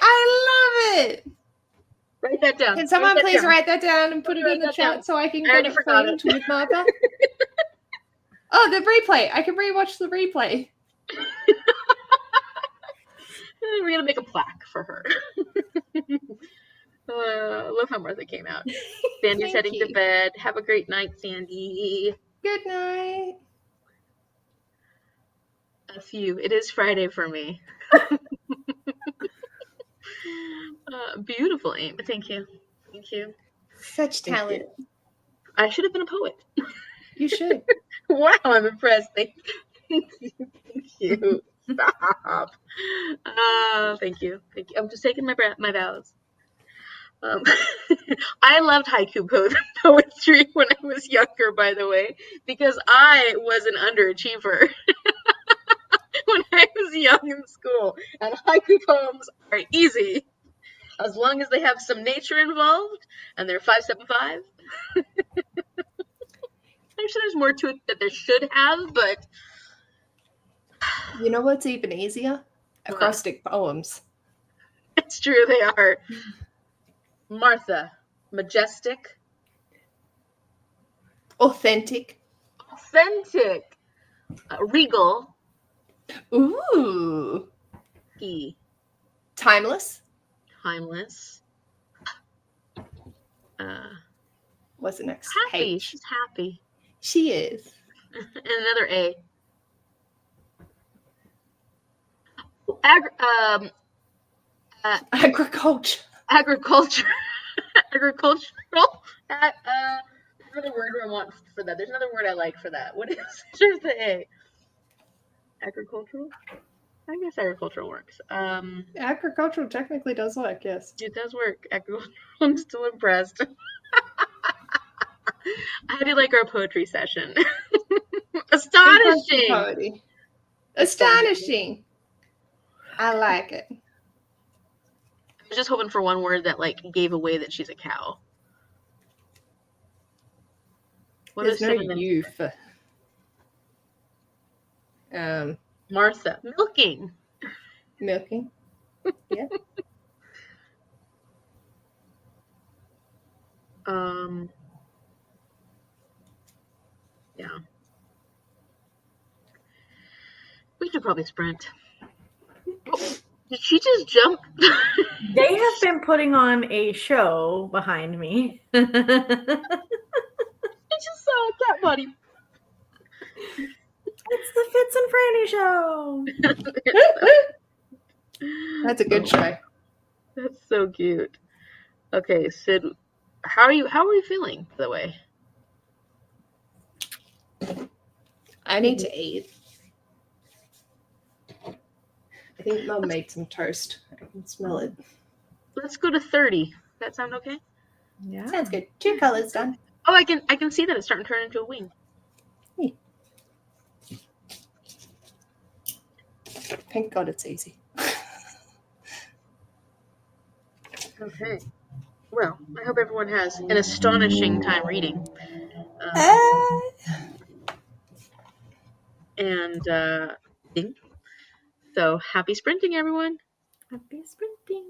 I love it. Write that down. Can someone Write that please down. wite that down and put it Write in the that chat down. so I can I get already it forgot framed it. with Mother? Oh, the replay. I can rewatch the replay. We're gonna make a plaque for her. I love how Martha came out. Sandy's Thank heading to you. bed. Have a great night, Sandy. Good night. F you. It is Friday for me. Beautiful, Amy. Thank you. Thank you. Such Thank talent. you. I should have been a poet. You should. Wow, I'm impressed. Thank you. Thank you. Stop. Thank you. Thank you. I'm just taking my vows. I loved haiku poetry when I was younger, by the way, because I was an underachiever when I was young in school. And haiku poems are easy as long as they have some nature involved and they're 575. I'm sure there's more to it that there should have, but You know what's even easier? Acrostic poems. it's true they are. Martha, majestic, Authentic. authentic, regal, Ooh. Timeless. timeless, What's the next? happy. H. She's happy. She is. And another A. Agriculture. Agriculture. Agricultural. Another word I want for that. There's another word I like for that. What is? There's the A. Agricultural. I guess agricultural works. Agricultural technically does work, yes. It does work. Agricultural. I'm still impressed. How do you like our poetry session? Astonishing. Poetry. Astonishing. I like it. I was just hoping for one word that like gave away that she's a cow. What There's is no synonym? you for Martha. Milking. milking. Yeah. Yeah. We should probably sprint. Oh, did she just jump? They have been putting on a show behind me. I just saw a cat body. It's the Fitz and Franny show. That's a good show. That's so cute. Okay, Sid, how are you feeling, by the way? I need to eat. I think Mum made some toast. I can smell it. Let's go to 30. That sound okay? Yeah. Sounds good. 2 colors done. Oh, I can see that it's starting to turn into a wing. Thank God it's easy. Okay. Well, I hope everyone has an astonishing time reading. So happy sprinting, everyone. Happy sprinting.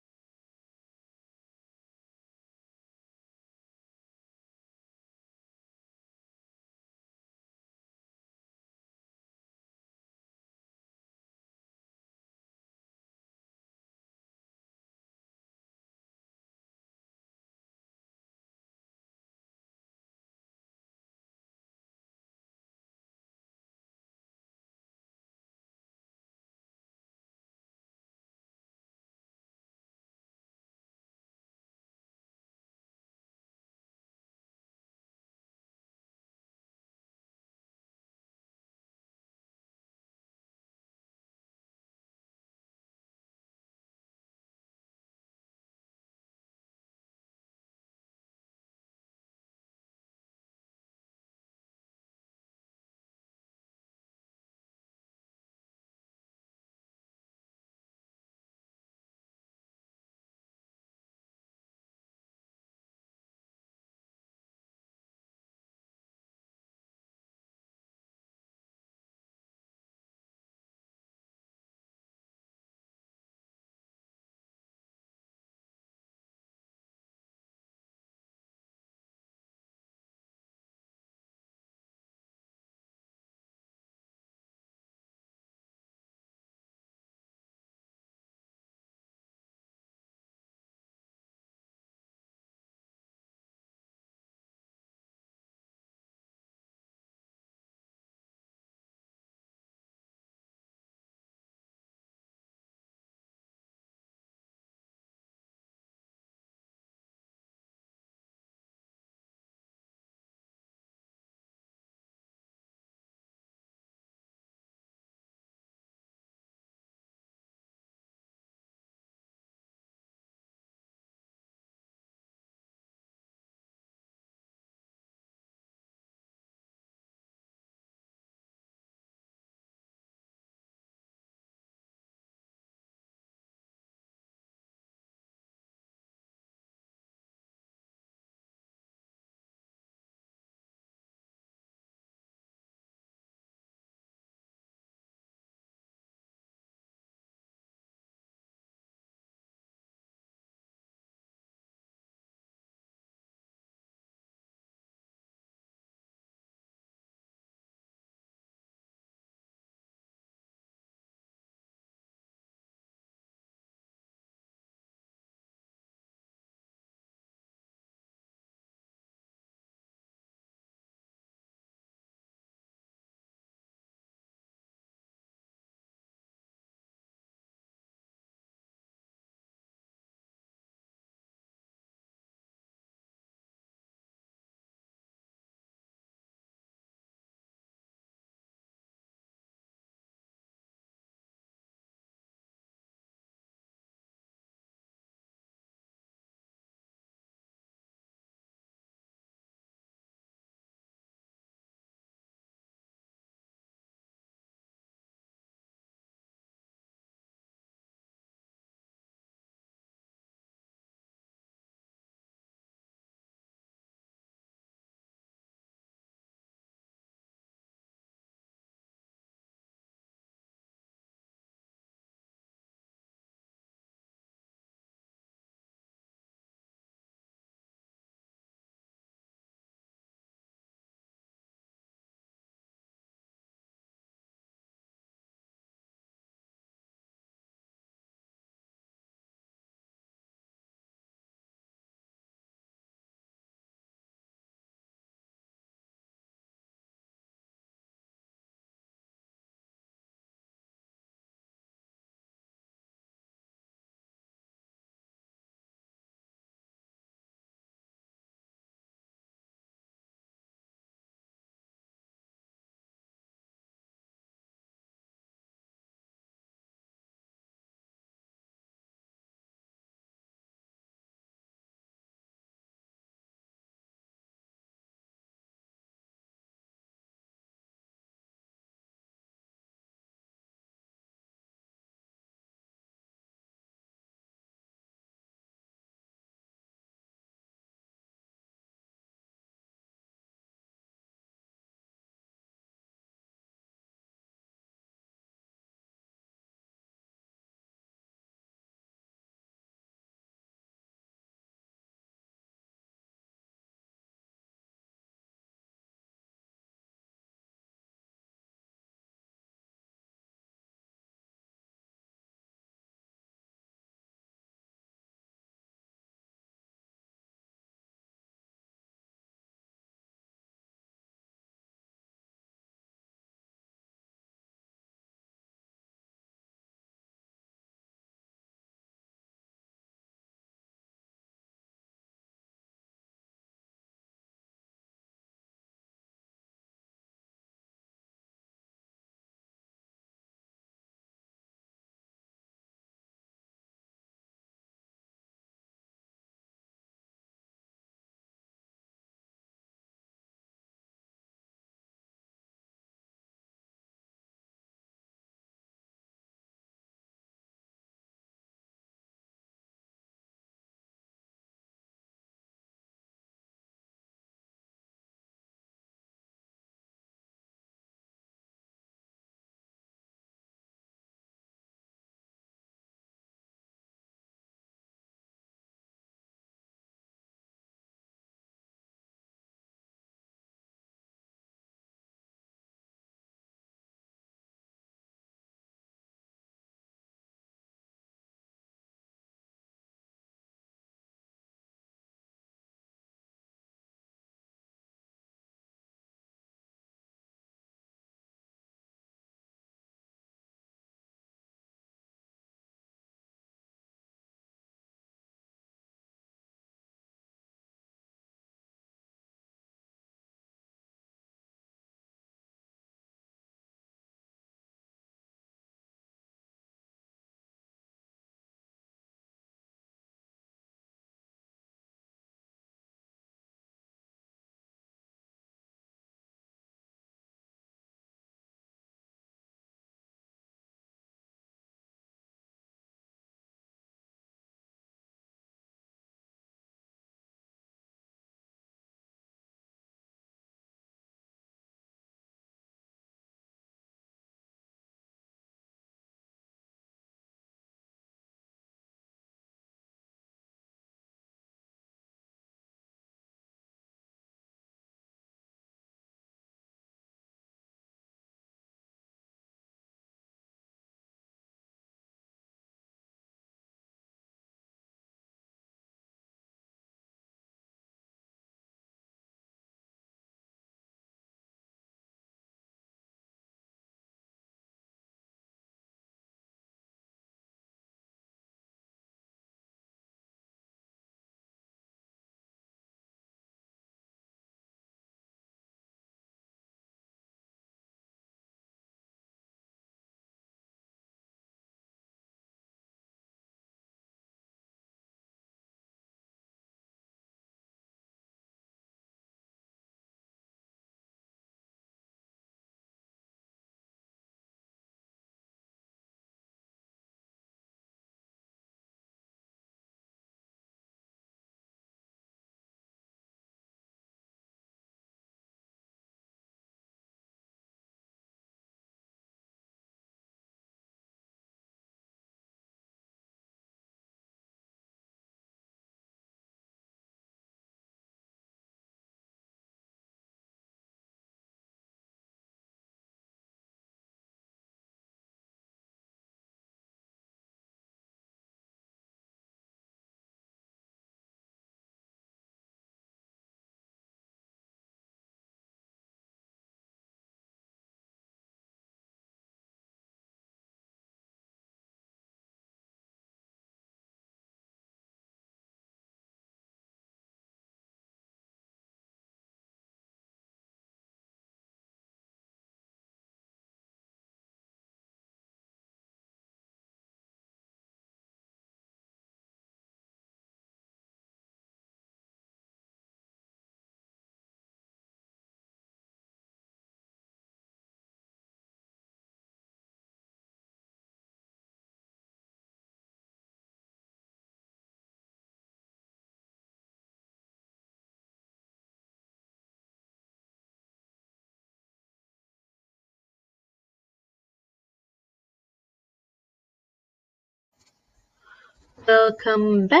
Welcome back.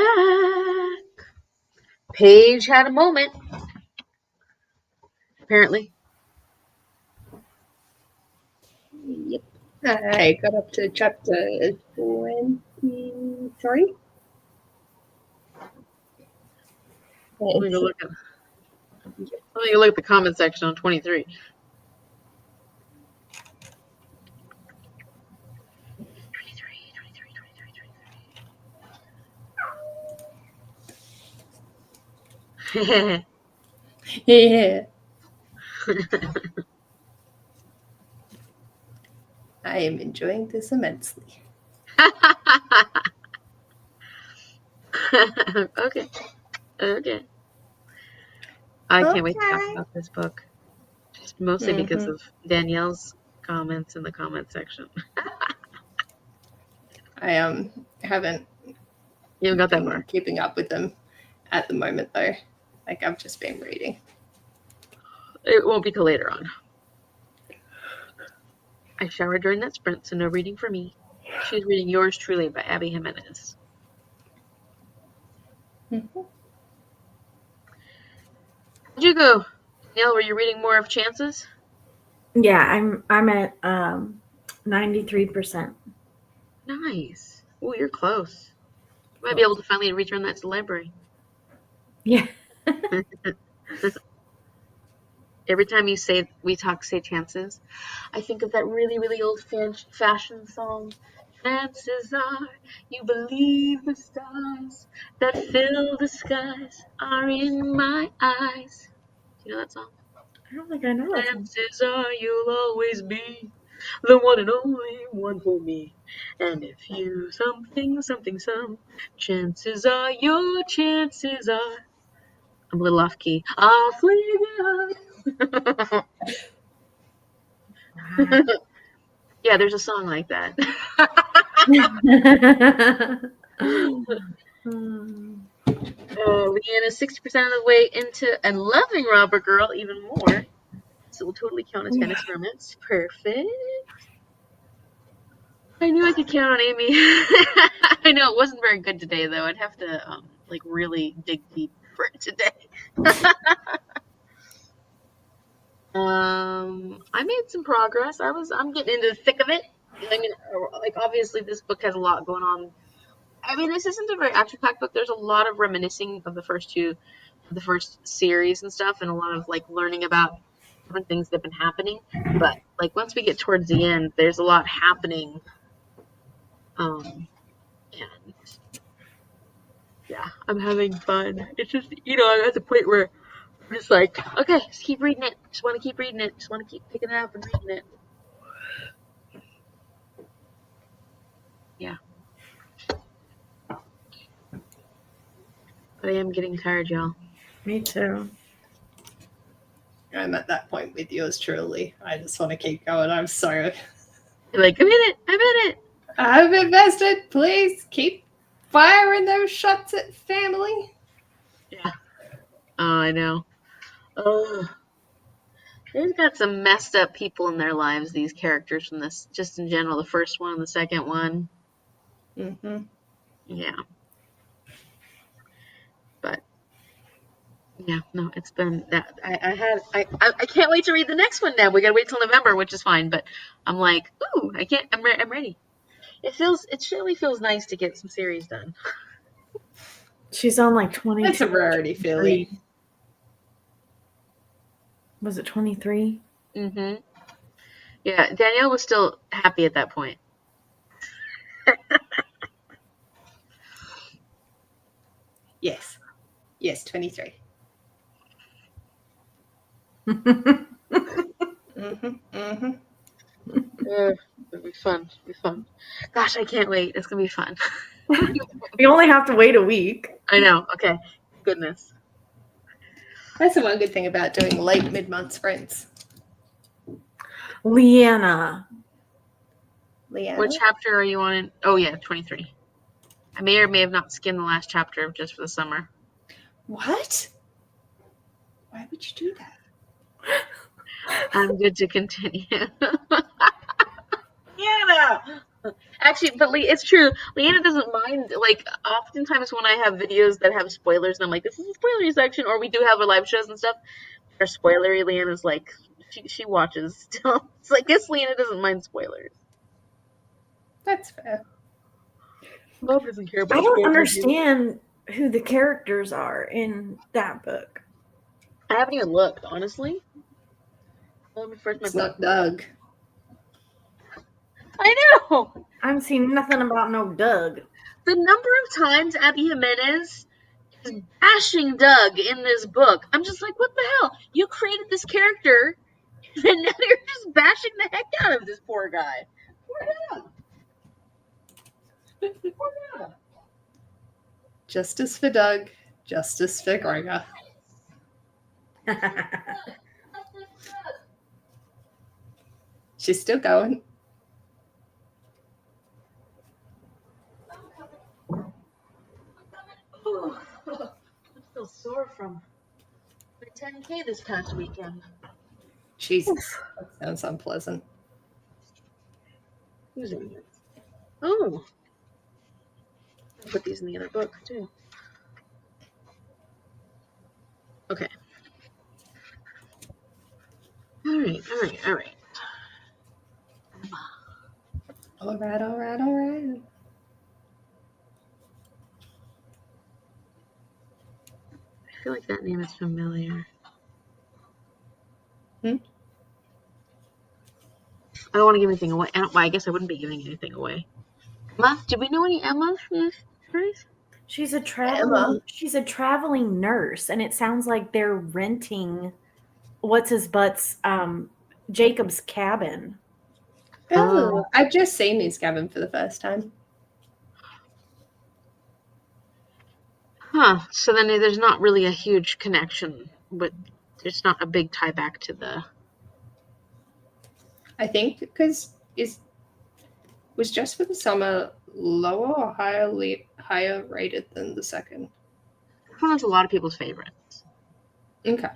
Paige had a moment. Apparently. Yep. I got up to chapter 23. Let me go look at the comment section on 23. Yeah. I am enjoying this immensely. Okay. I can't wait to talk about this book. Just mostly because of Danielle's comments in the comment section. I haven't You haven't got that been far. keeping up with them at the moment though. Like I've just been reading. It won't be till later on. I showered during that sprint, so no reading for me. She's reading Yours Truly by Abby Jimenez. Mm-hmm. Did you go, Danielle? Were you reading more of Chances? Yeah, I'm at 93%. Nice. Oh, you're close. You might be able to finally return that to the library. Yeah. Every time you say Chances, I think of that really, really old fashioned song. Chances are you believe the stars that fill the skies are in my eyes. Do you know that song? I don't think I know that song. Chances are you'll always be the one and only one for me. And if you chances are your chances are. I'm a little off key. Awfully good. Yeah, there's a song like that. Leanna's 60% of the way into and loving Robert Girl even more. So we'll totally count as fantasy romance. Perfect. I knew I could count on Amy. I know it wasn't very good today though. I'd have to really dig deep for it today. I made some progress. I'm getting into the thick of it. I mean, obviously this book has a lot going on. I mean, this isn't a very action-packed book. There's a lot of reminiscing of the first series and stuff, and a lot of learning about different things that have been happening. But once we get towards the end, there's a lot happening. And yeah, I'm having fun. It's just I'm at the point where I'm just okay, just keep reading it. Just want to keep reading it. Just want to keep picking it up and reading it. Yeah. But I am getting tired, y'all. Me too. I'm at that point with yours truly. I just want to keep going. I'm sorry. You're I'm in it. I'm invested. Please keep firing those shots at family. Yeah. Oh, I know. Oh. They've got some messed up people in their lives, these characters from this, just in general, the first one and the second one. Mm-hmm. Yeah. But yeah, no, it's been that I can't wait to read the next one now. We gotta wait till November, which is fine, but I'm ooh, I'm ready. It surely feels nice to get some series done. She's on 20. It's a rarity feeling. Was it 23? Mm-hmm. Yeah, Danielle was still happy at that point. Yes. Yes, 23. It'll be fun. Gosh, I can't wait. It's gonna be fun. We only have to wait a week. I know. Okay. Goodness. That's the one good thing about doing late mid-month sprints. Leanna. What chapter are you on? Oh yeah, 23. I may or may have not skimmed the last chapter just for the summer. What? Why would you do that? I'm good to continue. Anna! Actually, but it's true. Leanna doesn't mind. Like, oftentimes when I have videos that have spoilers, and I'm like, this is a spoilery section, or we do have our live shows and stuff, they're spoilery. Leanna's like, she watches still. So I guess Leanna doesn't mind spoilers. That's fair. Mom doesn't care about I don't spoilers. understand who the characters are in that book. I haven't even looked, honestly. Let me first It's my not Doug. I know! I'm seeing nothing about no Doug. The number of times Abby Jimenez is bashing Doug in this book, I'm just like, what the hell? You created this character, and now you're just bashing the heck out of this poor guy. Poor Doug. Poor Doug. Justice for Doug. Justice for Gregor. She's still going. Oh, I'm still sore from the 10K this past weekend. Jesus, that sounds unpleasant. Who's in it? Oh. I'll put these in the other book, too. Okay. All right. All right. I feel like that name is familiar. Hmm? I don't want to give anything away. I guess I wouldn't be giving anything away. Emma? Did we know any Emma from this series? She's a traveling nurse, and it sounds like they're renting what's his butt's Jacob's cabin. Oh, I've just seen his cabin for the first time. Huh. So then there's not really a huge connection, but there's not a big tie back to the. I think because was Just for the Summer lower or higher rated than the second? This one is a lot of people's favorites. Okay.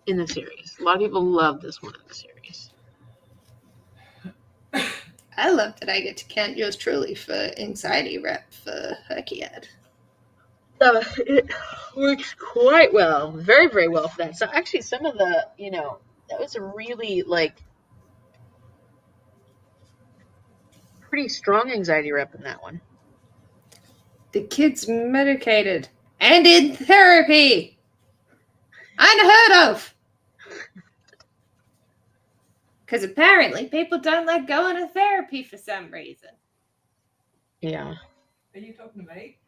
In the series. A lot of people love this one in the series. I love that I get to count yours truly for anxiety rep for Herkiad. It works quite well. Very, very well for that. So actually some of the, that was a really, pretty strong anxiety rep in that one. The kid's medicated and in therapy. Unheard of. Because apparently people don't like going to therapy for some reason. Yeah. Are you talking to me?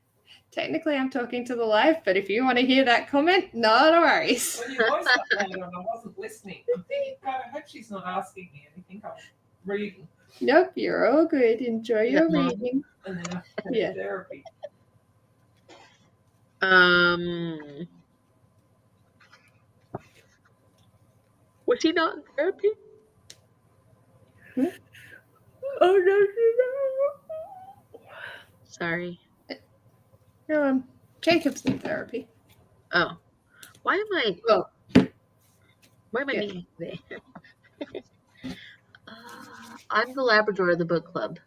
Technically, I'm talking to the live, but if you want to hear that comment, not a worries. Well, your voice got louder and I wasn't listening. I'm thinking, God, I hope she's not asking me anything. I'm reading. Nope, you're all good. Enjoy your reading. And then I have therapy. Was he not in therapy? Hmm? Oh, no. Sorry. No, Jacob's in therapy. Oh. Why am I Yeah. making today? I'm the Labrador of the book club.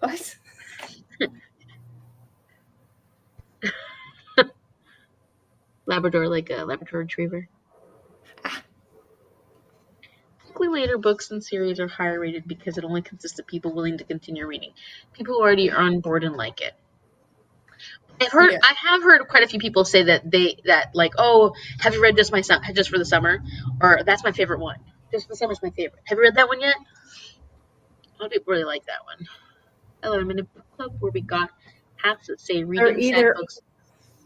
What? Labrador, like a Labrador retriever. Typically later books and series are higher rated because it only consists of people willing to continue reading. People who already are on board and like it. I have heard quite a few people say that have you read Just for the Summer? Or that's my favorite one. Just for the Summer's my favorite. Have you read that one yet? A lot of people really like that one. Hello, I'm in a book club where we got hats that say reading sad books.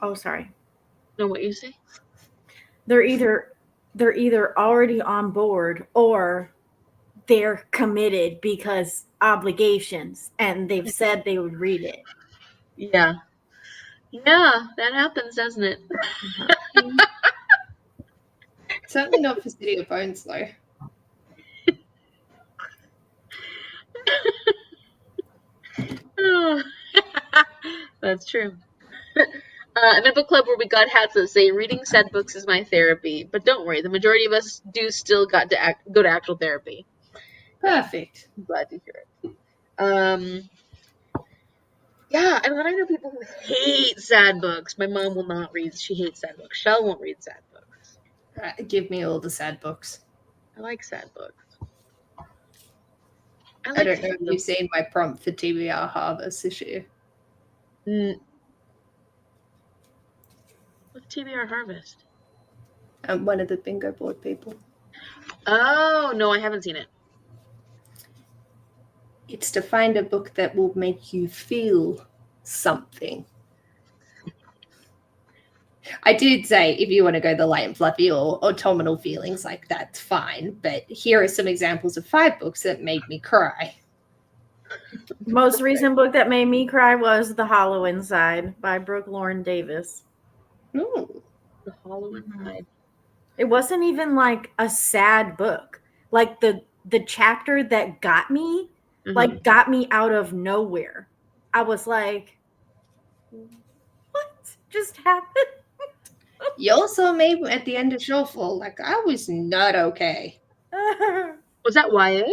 Oh, sorry. No, what you say? They're either already on board or they're committed because obligations, and they've said they would read it. Yeah. Yeah, that happens, doesn't it? Certainly not for City of Bones, though. Oh. That's true. I'm in a book club where we got hats that say reading sad books is my therapy. But don't worry, the majority of us do still go to actual therapy. Perfect. I'm glad to hear it. Yeah, and then I know people who hate sad books. My mom will not read. She hates sad books. Shell won't read sad books. Give me all the sad books. I like sad books. I don't know if you've seen my prompt for TBR Harvest this year. What's TBR Harvest? I'm one of the bingo board people. Oh, no, I haven't seen it. It's to find a book that will make you feel something. I did say if you want to go the light and fluffy or autumnal feelings, like that's fine. But here are some examples of 5 books that made me cry. Most recent book that made me cry was The Hollow Inside by Brooke Lauren Davis. Ooh. The Hollow Inside. It wasn't even like a sad book. Like the chapter that got me, like got me out of nowhere. I was like, what just happened? You also made at the end of Showful, like I was not okay. Was that YA?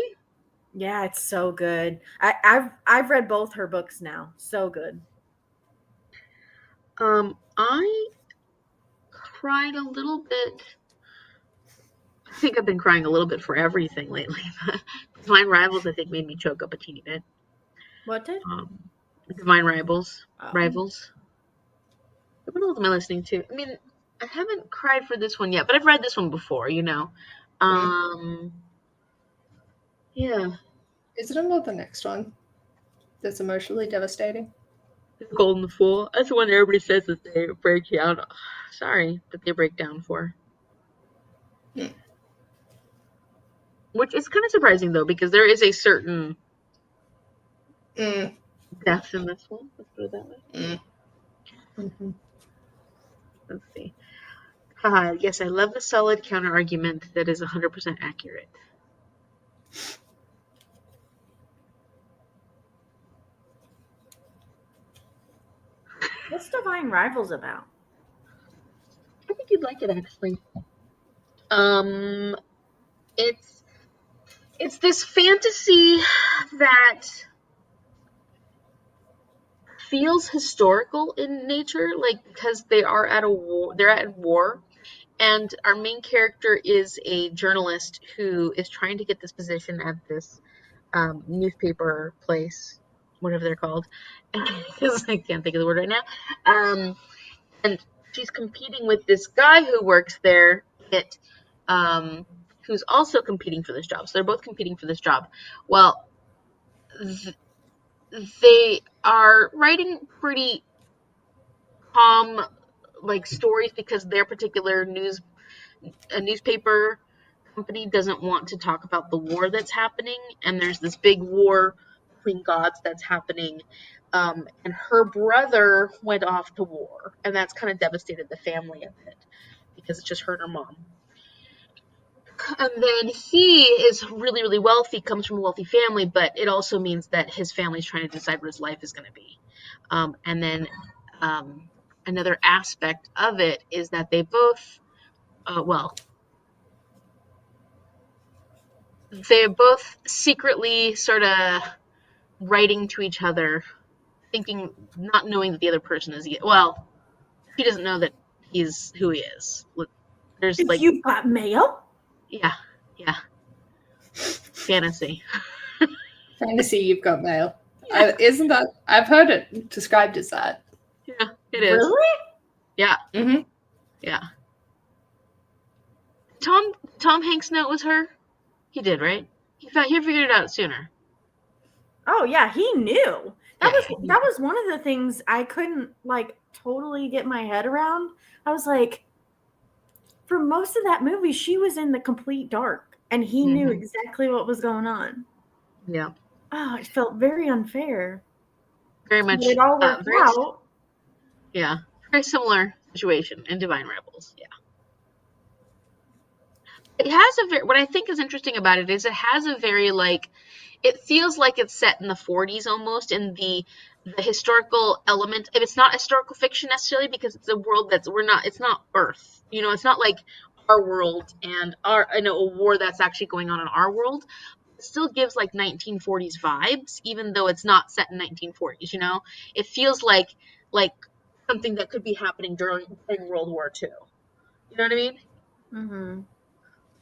Yeah, it's so good. I've read both her books now. So good. I cried a little bit. I think I've been crying a little bit for everything lately. Divine Rivals, I think, made me choke up a teeny bit. What did? Divine Rivals. Oh. Rivals. What else am I listening to? I mean, I haven't cried for this one yet, but I've read this one before, you know. Yeah. Is it another next one that's emotionally devastating? Golden Fool. That's the one everybody says that they break down. Sorry, that they break down for. Which is kind of surprising, though, because there is a certain death in this one. Let's put it that way. Let's see. Yes, I love the solid counter-argument that is 100% accurate. What's Divine Rivals about? I think you'd like it, actually. It's this fantasy that feels historical in nature, like because they are at a war. They're at war, and our main character is a journalist who is trying to get this position at this newspaper place, whatever they're called. Because I can't think of the word right now. And she's competing with this guy who works there, who's also competing for this job. So they're both competing for this job. Well, they are writing pretty calm, like, stories because their particular newspaper company doesn't want to talk about the war that's happening, and there's this big war between gods that's happening, and her brother went off to war, and that's kind of devastated the family a bit because it's just her and her mom. And then he is really, really wealthy, comes from a wealthy family, but it also means that his family's trying to decide what his life is going to be. And then another aspect of it is that they both, they're both secretly sort of writing to each other, thinking, not knowing that the other person is, well, he doesn't know that he's who he is. There's like, You've got mail? Yeah. Fantasy. Fantasy, you've got mail. Yeah. Isn't that? I've heard it described as that. Yeah, it is. Really? Yeah. Mm-hmm. Yeah. Tom Hanks know it was her? He did, right? He figured it out sooner. Oh yeah, he knew. That was one of the things I couldn't like totally get my head around. I was like, for most of that movie, she was in the complete dark, and he knew exactly what was going on. Yeah. Oh, it felt very unfair. Very much. But it all worked out. Yeah. Very similar situation in Divine Rebels. Yeah. It has what I think is interesting about it is it has a very, like, it feels like it's set in the 40s almost, in the historical element. If it's not historical fiction necessarily, because it's a world it's not Earth. It's not like our world and a war that's actually going on in our world. still gives like 1940s vibes, even though it's not set in 1940s. It feels like something that could be happening during World War II. You know what I mean? Mm-hmm.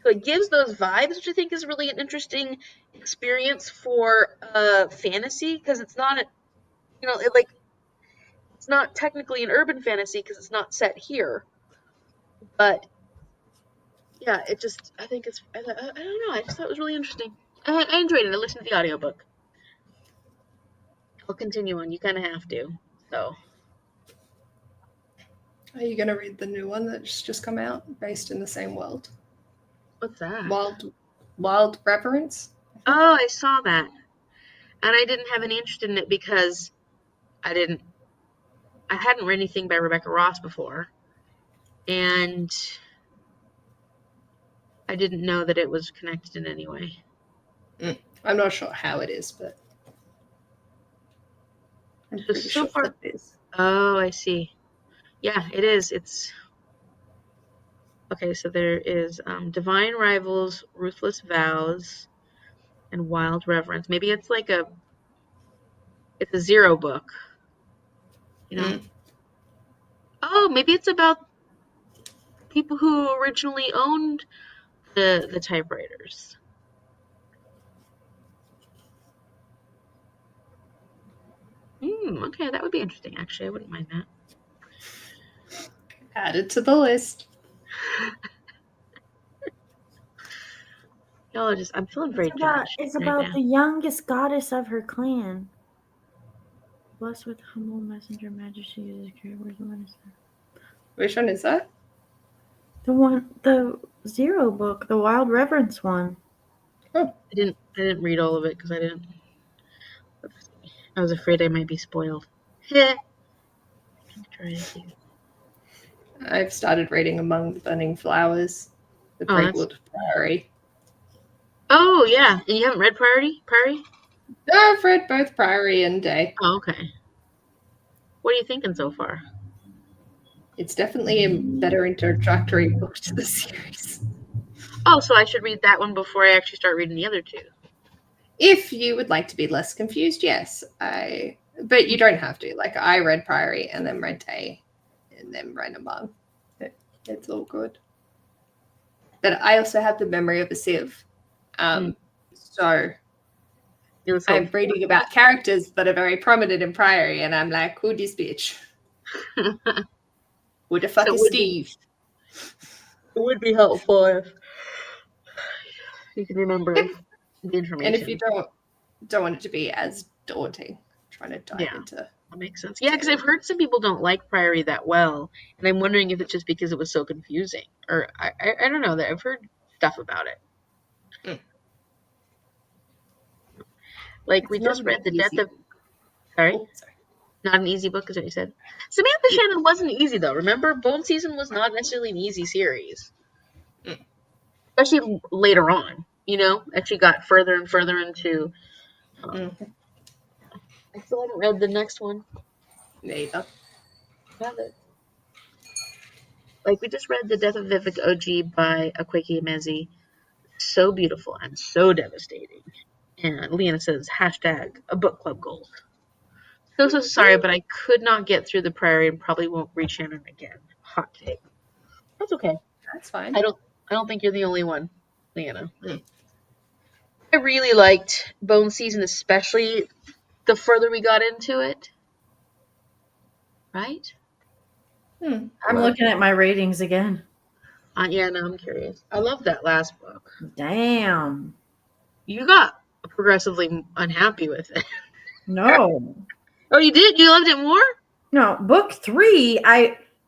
So it gives those vibes, which I think is really an interesting experience for fantasy, because it's not it's not technically an urban fantasy because it's not set here, but yeah, I think I don't know, I just thought it was really interesting. I enjoyed it. I listened to the audiobook. I'll continue on. You kind of have to. So, Are you going to read the new one that's just come out, based in the same world? what's that? Wild Reverence? Oh, I saw that. And I didn't have any interest in it because I hadn't read anything by Rebecca Ross before. And I didn't know that it was connected in any way. I'm not sure how it is, but I'm pretty sure that it is. Oh, I see. Yeah, it is. It's okay. So there is Divine Rivals, Ruthless Vows, and Wild Reverence. Maybe it's it's a zero book. Oh, maybe it's about people who originally owned the typewriters. Okay, that would be interesting. Actually, I wouldn't mind that. Added to the list. Y'all I'm feeling very judged. It's right about now. the youngest goddess of her clan. Blessed with humble messenger majesty uses care. Where's the one? Which one is that? The zero book, the Wild Reverence one. Oh, I didn't read all of it because I was afraid I might be spoiled. I've started reading Among the Burning Flowers, the prequel to Priory. Oh yeah, and you haven't read Priory? I've read both Priory and Day. Oh, okay. What are you thinking so far? It's definitely a better introductory book to the series. Oh, so I should read that one before I actually start reading the other two. If you would like to be less confused, yes. But you don't have to. Like, I read Priory and then read Day and then read Among. It's all good. But I also have the memory of a sieve. So I'm reading about characters that are very prominent in Priory, and I'm like, who this bitch? Who the fuck is Steve? It would be helpful if you can remember the information. And if you don't want it to be as daunting, trying to dive into. That makes sense. Yeah, because I've heard some people don't like Priory that well, and I'm wondering if it's just because it was so confusing, or I don't know. That I've heard stuff about it. Like, we just read The Death of... Sorry? Not an easy book, is what you said? Samantha Shannon wasn't easy, though. Remember? Bone Season was not necessarily an easy series. Especially later on, Actually got further and further into... I still haven't read the next one. Neither. Like, we just read The Death of Vivek OG by Akwaeke Emezi. So beautiful and so devastating. And Leanna says, #a book club goal. So sorry, but I could not get through the Priory and probably won't read Shannon again. Hot take. That's okay. That's fine. I don't think you're the only one, Leanna. I really liked Bone Season, especially the further we got into it. Right? I'm looking at my ratings again. Yeah, no, I'm curious. I love that last book. Damn. You got progressively unhappy with it. No. Oh, you did? You loved it more? No, book 3,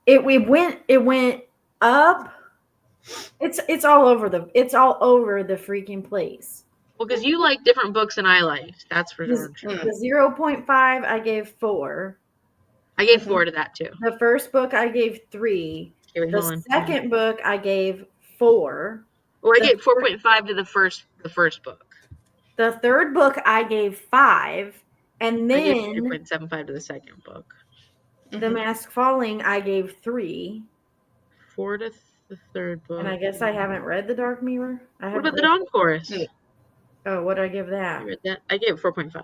it went up. It's all over the freaking place. Well, because you like different books than I liked. That's for sure. The 0.5 I gave 4. I gave 4 to that too. The first book I gave 3. The second book I gave 4. Well, I gave 4.5 to the first book. The third book I gave 5, and then I gave 3.75 to the second book. The Mask Falling I gave 3. 4 to the third book. And I guess I haven't read The Dark Mirror. What about The Dawn Chorus? Oh, what did I give that? You read that? I gave it 4.5.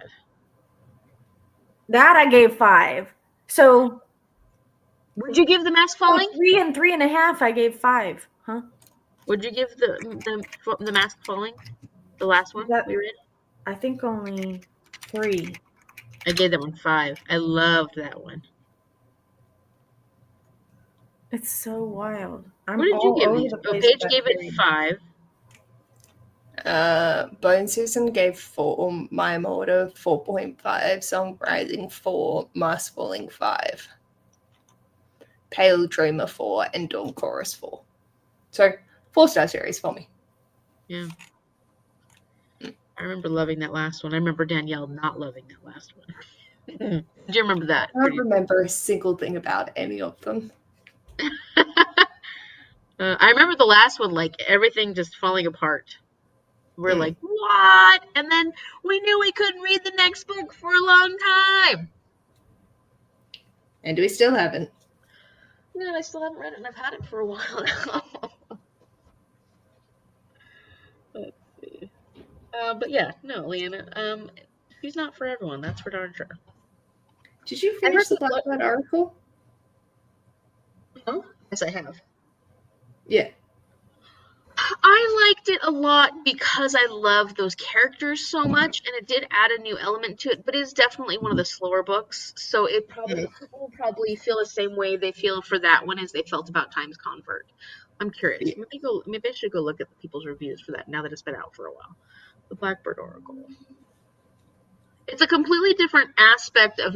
That I gave 5. So Would you give The Mask Falling? 3 and 3.5. I gave 5. Huh? Would you give the Mask Falling? The last one we read? I think only 3. I gave that one 5. I loved that one. It's so wild. What did you give these? Paige gave it 5. Bone Season gave 4, Mime Order 4.5, Song Rising 4, Mask Falling 5, Pale Dreamer 4, and Dawn Chorus 4. So 4-star series for me. Yeah. I remember loving that last one. I remember Danielle not loving that last one. Do you remember that? I don't remember a single thing about any of them. I remember the last one, like everything just falling apart. We're like, what? And then we knew we couldn't read the next book for a long time. And we still haven't. No, I still haven't read it, and I've had it for a while now. Let's see. But yeah, no, Leanna, she's not for everyone. That's for darn sure. Did you finish the Blackbird Oracle? Oh, yes, I have. Yeah. I liked it a lot because I love those characters so much, and it did add a new element to it, but it is definitely one of the slower books, so it probably people will probably feel the same way they feel for that one as they felt about Time's Convert. I'm curious. Yeah. Maybe I should go look at the people's reviews for that now that it's been out for a while. The Blackbird Oracle. It's a completely different aspect of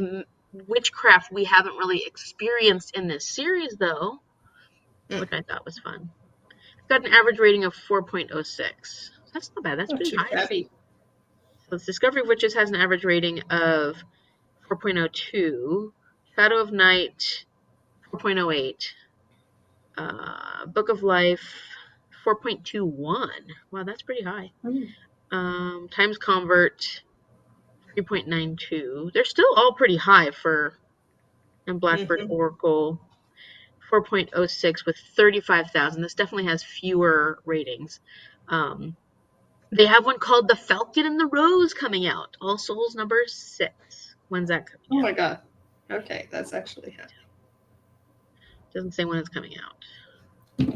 witchcraft we haven't really experienced in this series, though, which I thought was fun. Got an average rating of 4.06. That's not bad. That's Not pretty too high. shabby. So Discovery of Witches has an average rating of 4.02. Shadow of Night, 4.08. Book of Life, 4.21. Wow, that's pretty high. Times Convert, 3.92. They're still all pretty high for and Blackbird Oracle, 4.06 with 35,000. This definitely has fewer ratings. They have one called The Falcon and the Rose coming out. All Souls number 6. When's that coming out? Oh my god. Okay, that's actually happening. Doesn't say when it's coming out.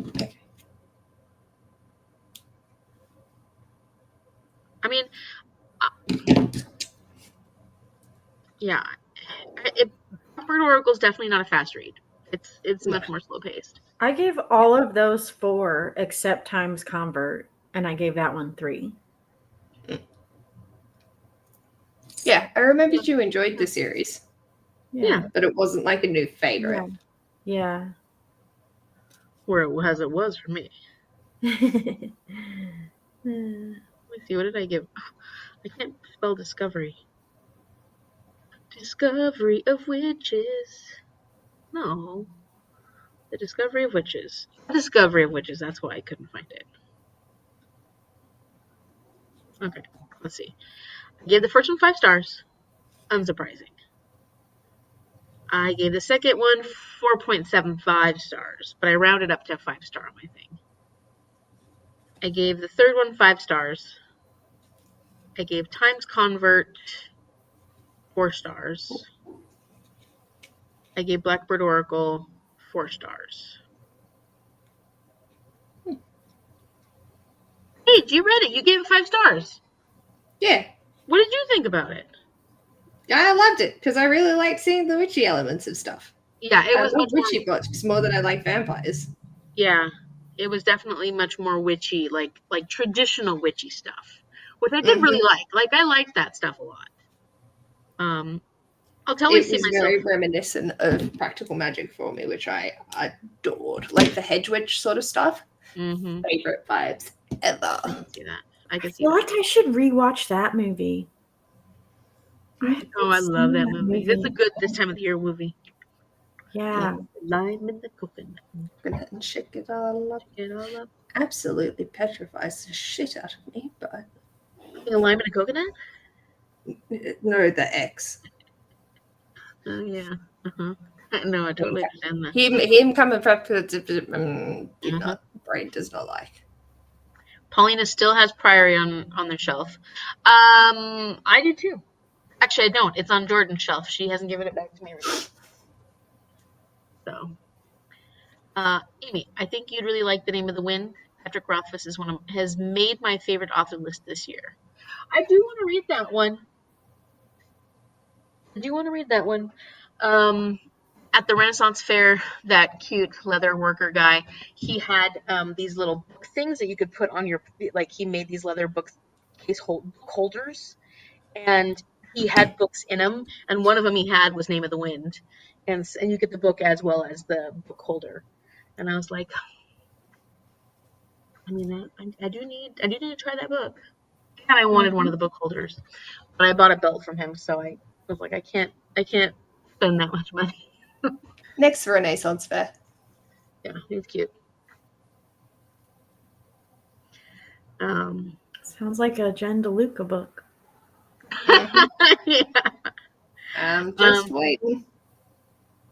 Okay. I mean, yeah. Blackbird Oracle is definitely not a fast read. It's much more slow paced. I gave all of those 4 except Times Convert, and I gave that one 3. Yeah, I remembered you enjoyed the series. Yeah. But it wasn't like a new favorite. Yeah. Where it was for me. Let me see, what did I give? I can't spell Discovery. Discovery of Witches. No. The Discovery of Witches. Discovery of Witches, that's why I couldn't find it. Okay, let's see. I gave the first one 5 stars. Unsurprising. I gave the second one 4.75 stars, but I rounded up to a 5-star on my thing. I gave the third one 5 stars. I gave Times Convert 4 stars. I gave Blackbird Oracle 4 stars. Hey, you read it. You gave it 5 stars. Yeah. What did you think about it? I loved it because I really liked seeing the witchy elements of stuff. Yeah, it I was love much more, witchy books more than I like vampires. yeah, it was definitely much more witchy, like traditional witchy stuff, which I did really like. Like, I liked that stuff a lot. I'll totally see It was myself. very reminiscent of Practical Magic for me, which I adored. Like the hedge witch sort of stuff. Favorite vibes ever. I can see that. I can see I feel that. like I should rewatch that movie. Oh, I love that movie. It's a good this time of the year movie. Yeah. Lime in the coconut. And shake it all up. Shake it all up. Absolutely petrifies the shit out of me, but A lime in a coconut? no, the X. Oh yeah. No, I totally understand that. Him coming from brain does not like. Paulina still has Priory on their shelf. I do too. Actually, I don't. It's on Jordan's shelf. She hasn't given it back to me. So, Amy, I think you'd really like The Name of the Wind. Patrick Rothfuss has made my favorite author list this year. I do want to read that one. At the Renaissance Fair, that cute leather worker guy, he had these little book things that you could put on your, like he made these leather book holders, and he had books in them, and one of them he had was Name of the Wind, and you get the book as well as the book holder, and I was like, I mean, I do need to try that book, and I wanted one of the book holders, but I bought a belt from him, so I was like, I can't spend that much money. Next Renaissance Fair. Yeah, he's cute. Sounds like a Jen DeLuca book. Yeah. I'm just waiting.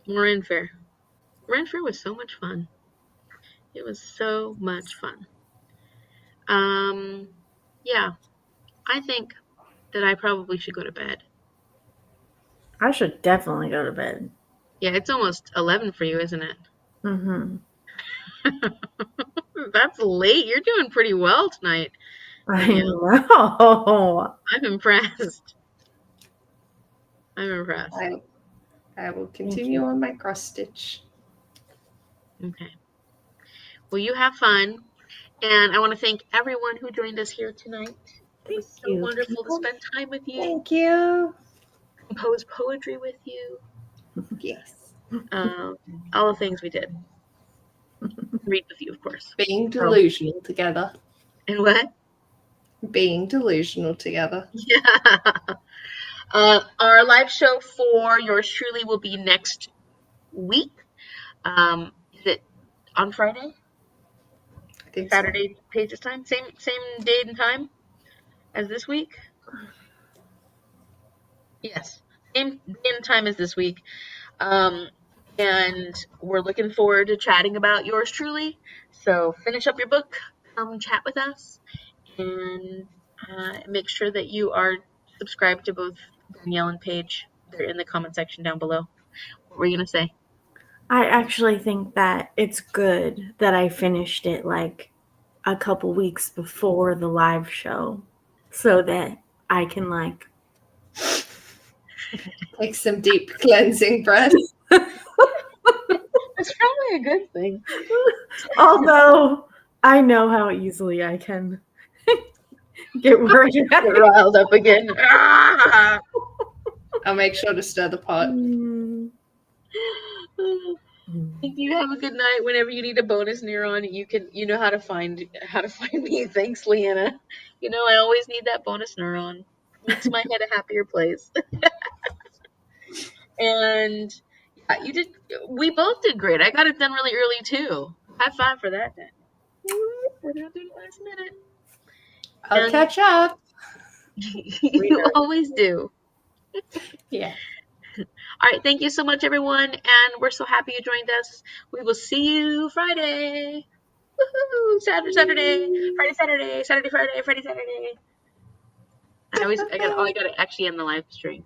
Marin Fair. Marin Fair was so much fun. It was so much fun. Yeah, I think that I probably should go to bed. I should definitely go to bed. Yeah, it's almost 11 for you, isn't it? Mm-hmm. That's late. You're doing pretty well tonight. I Danielle. know. I'm impressed. I will continue on my cross stitch. Okay. Well, you have fun. And I want to thank everyone who joined us here tonight. It was so wonderful to spend time with you. Thank you. Compose poetry with you. Yes. All the things we did. Read with you, of course. Being delusional together. And what? Being delusional together. Yeah. Our live show for yours truly will be next week. Is it on Friday? I think Saturday, Paige's time? Same date and time as this week? Yes. Same day and time as this week. And we're looking forward to chatting about yours truly. So finish up your book, come chat with us, and make sure that you are subscribed to both Danielle and Paige. They're in the comment section down below. What were you going to say? I actually think that it's good that I finished it like a couple weeks before the live show so that I can like take some deep cleansing breaths. It's probably a good thing. Although I know how easily I can get worked Get riled up again. I'll make sure to stir the pot. If you have a good night, whenever you need a bonus neuron, you know how to find me. Thanks, Leanna. You know I always need that bonus neuron. Makes my head a happier place. And yeah, you did. We both did great. I got it done really early too. High five for that. Then we're gonna do the last minute. I'll catch up. You always do. Yeah. All right. Thank you so much, everyone. And we're so happy you joined us. We will see you Friday. Woohoo! Saturday. Friday, Saturday. Saturday, Friday. Friday, Saturday. I got to actually end the live stream.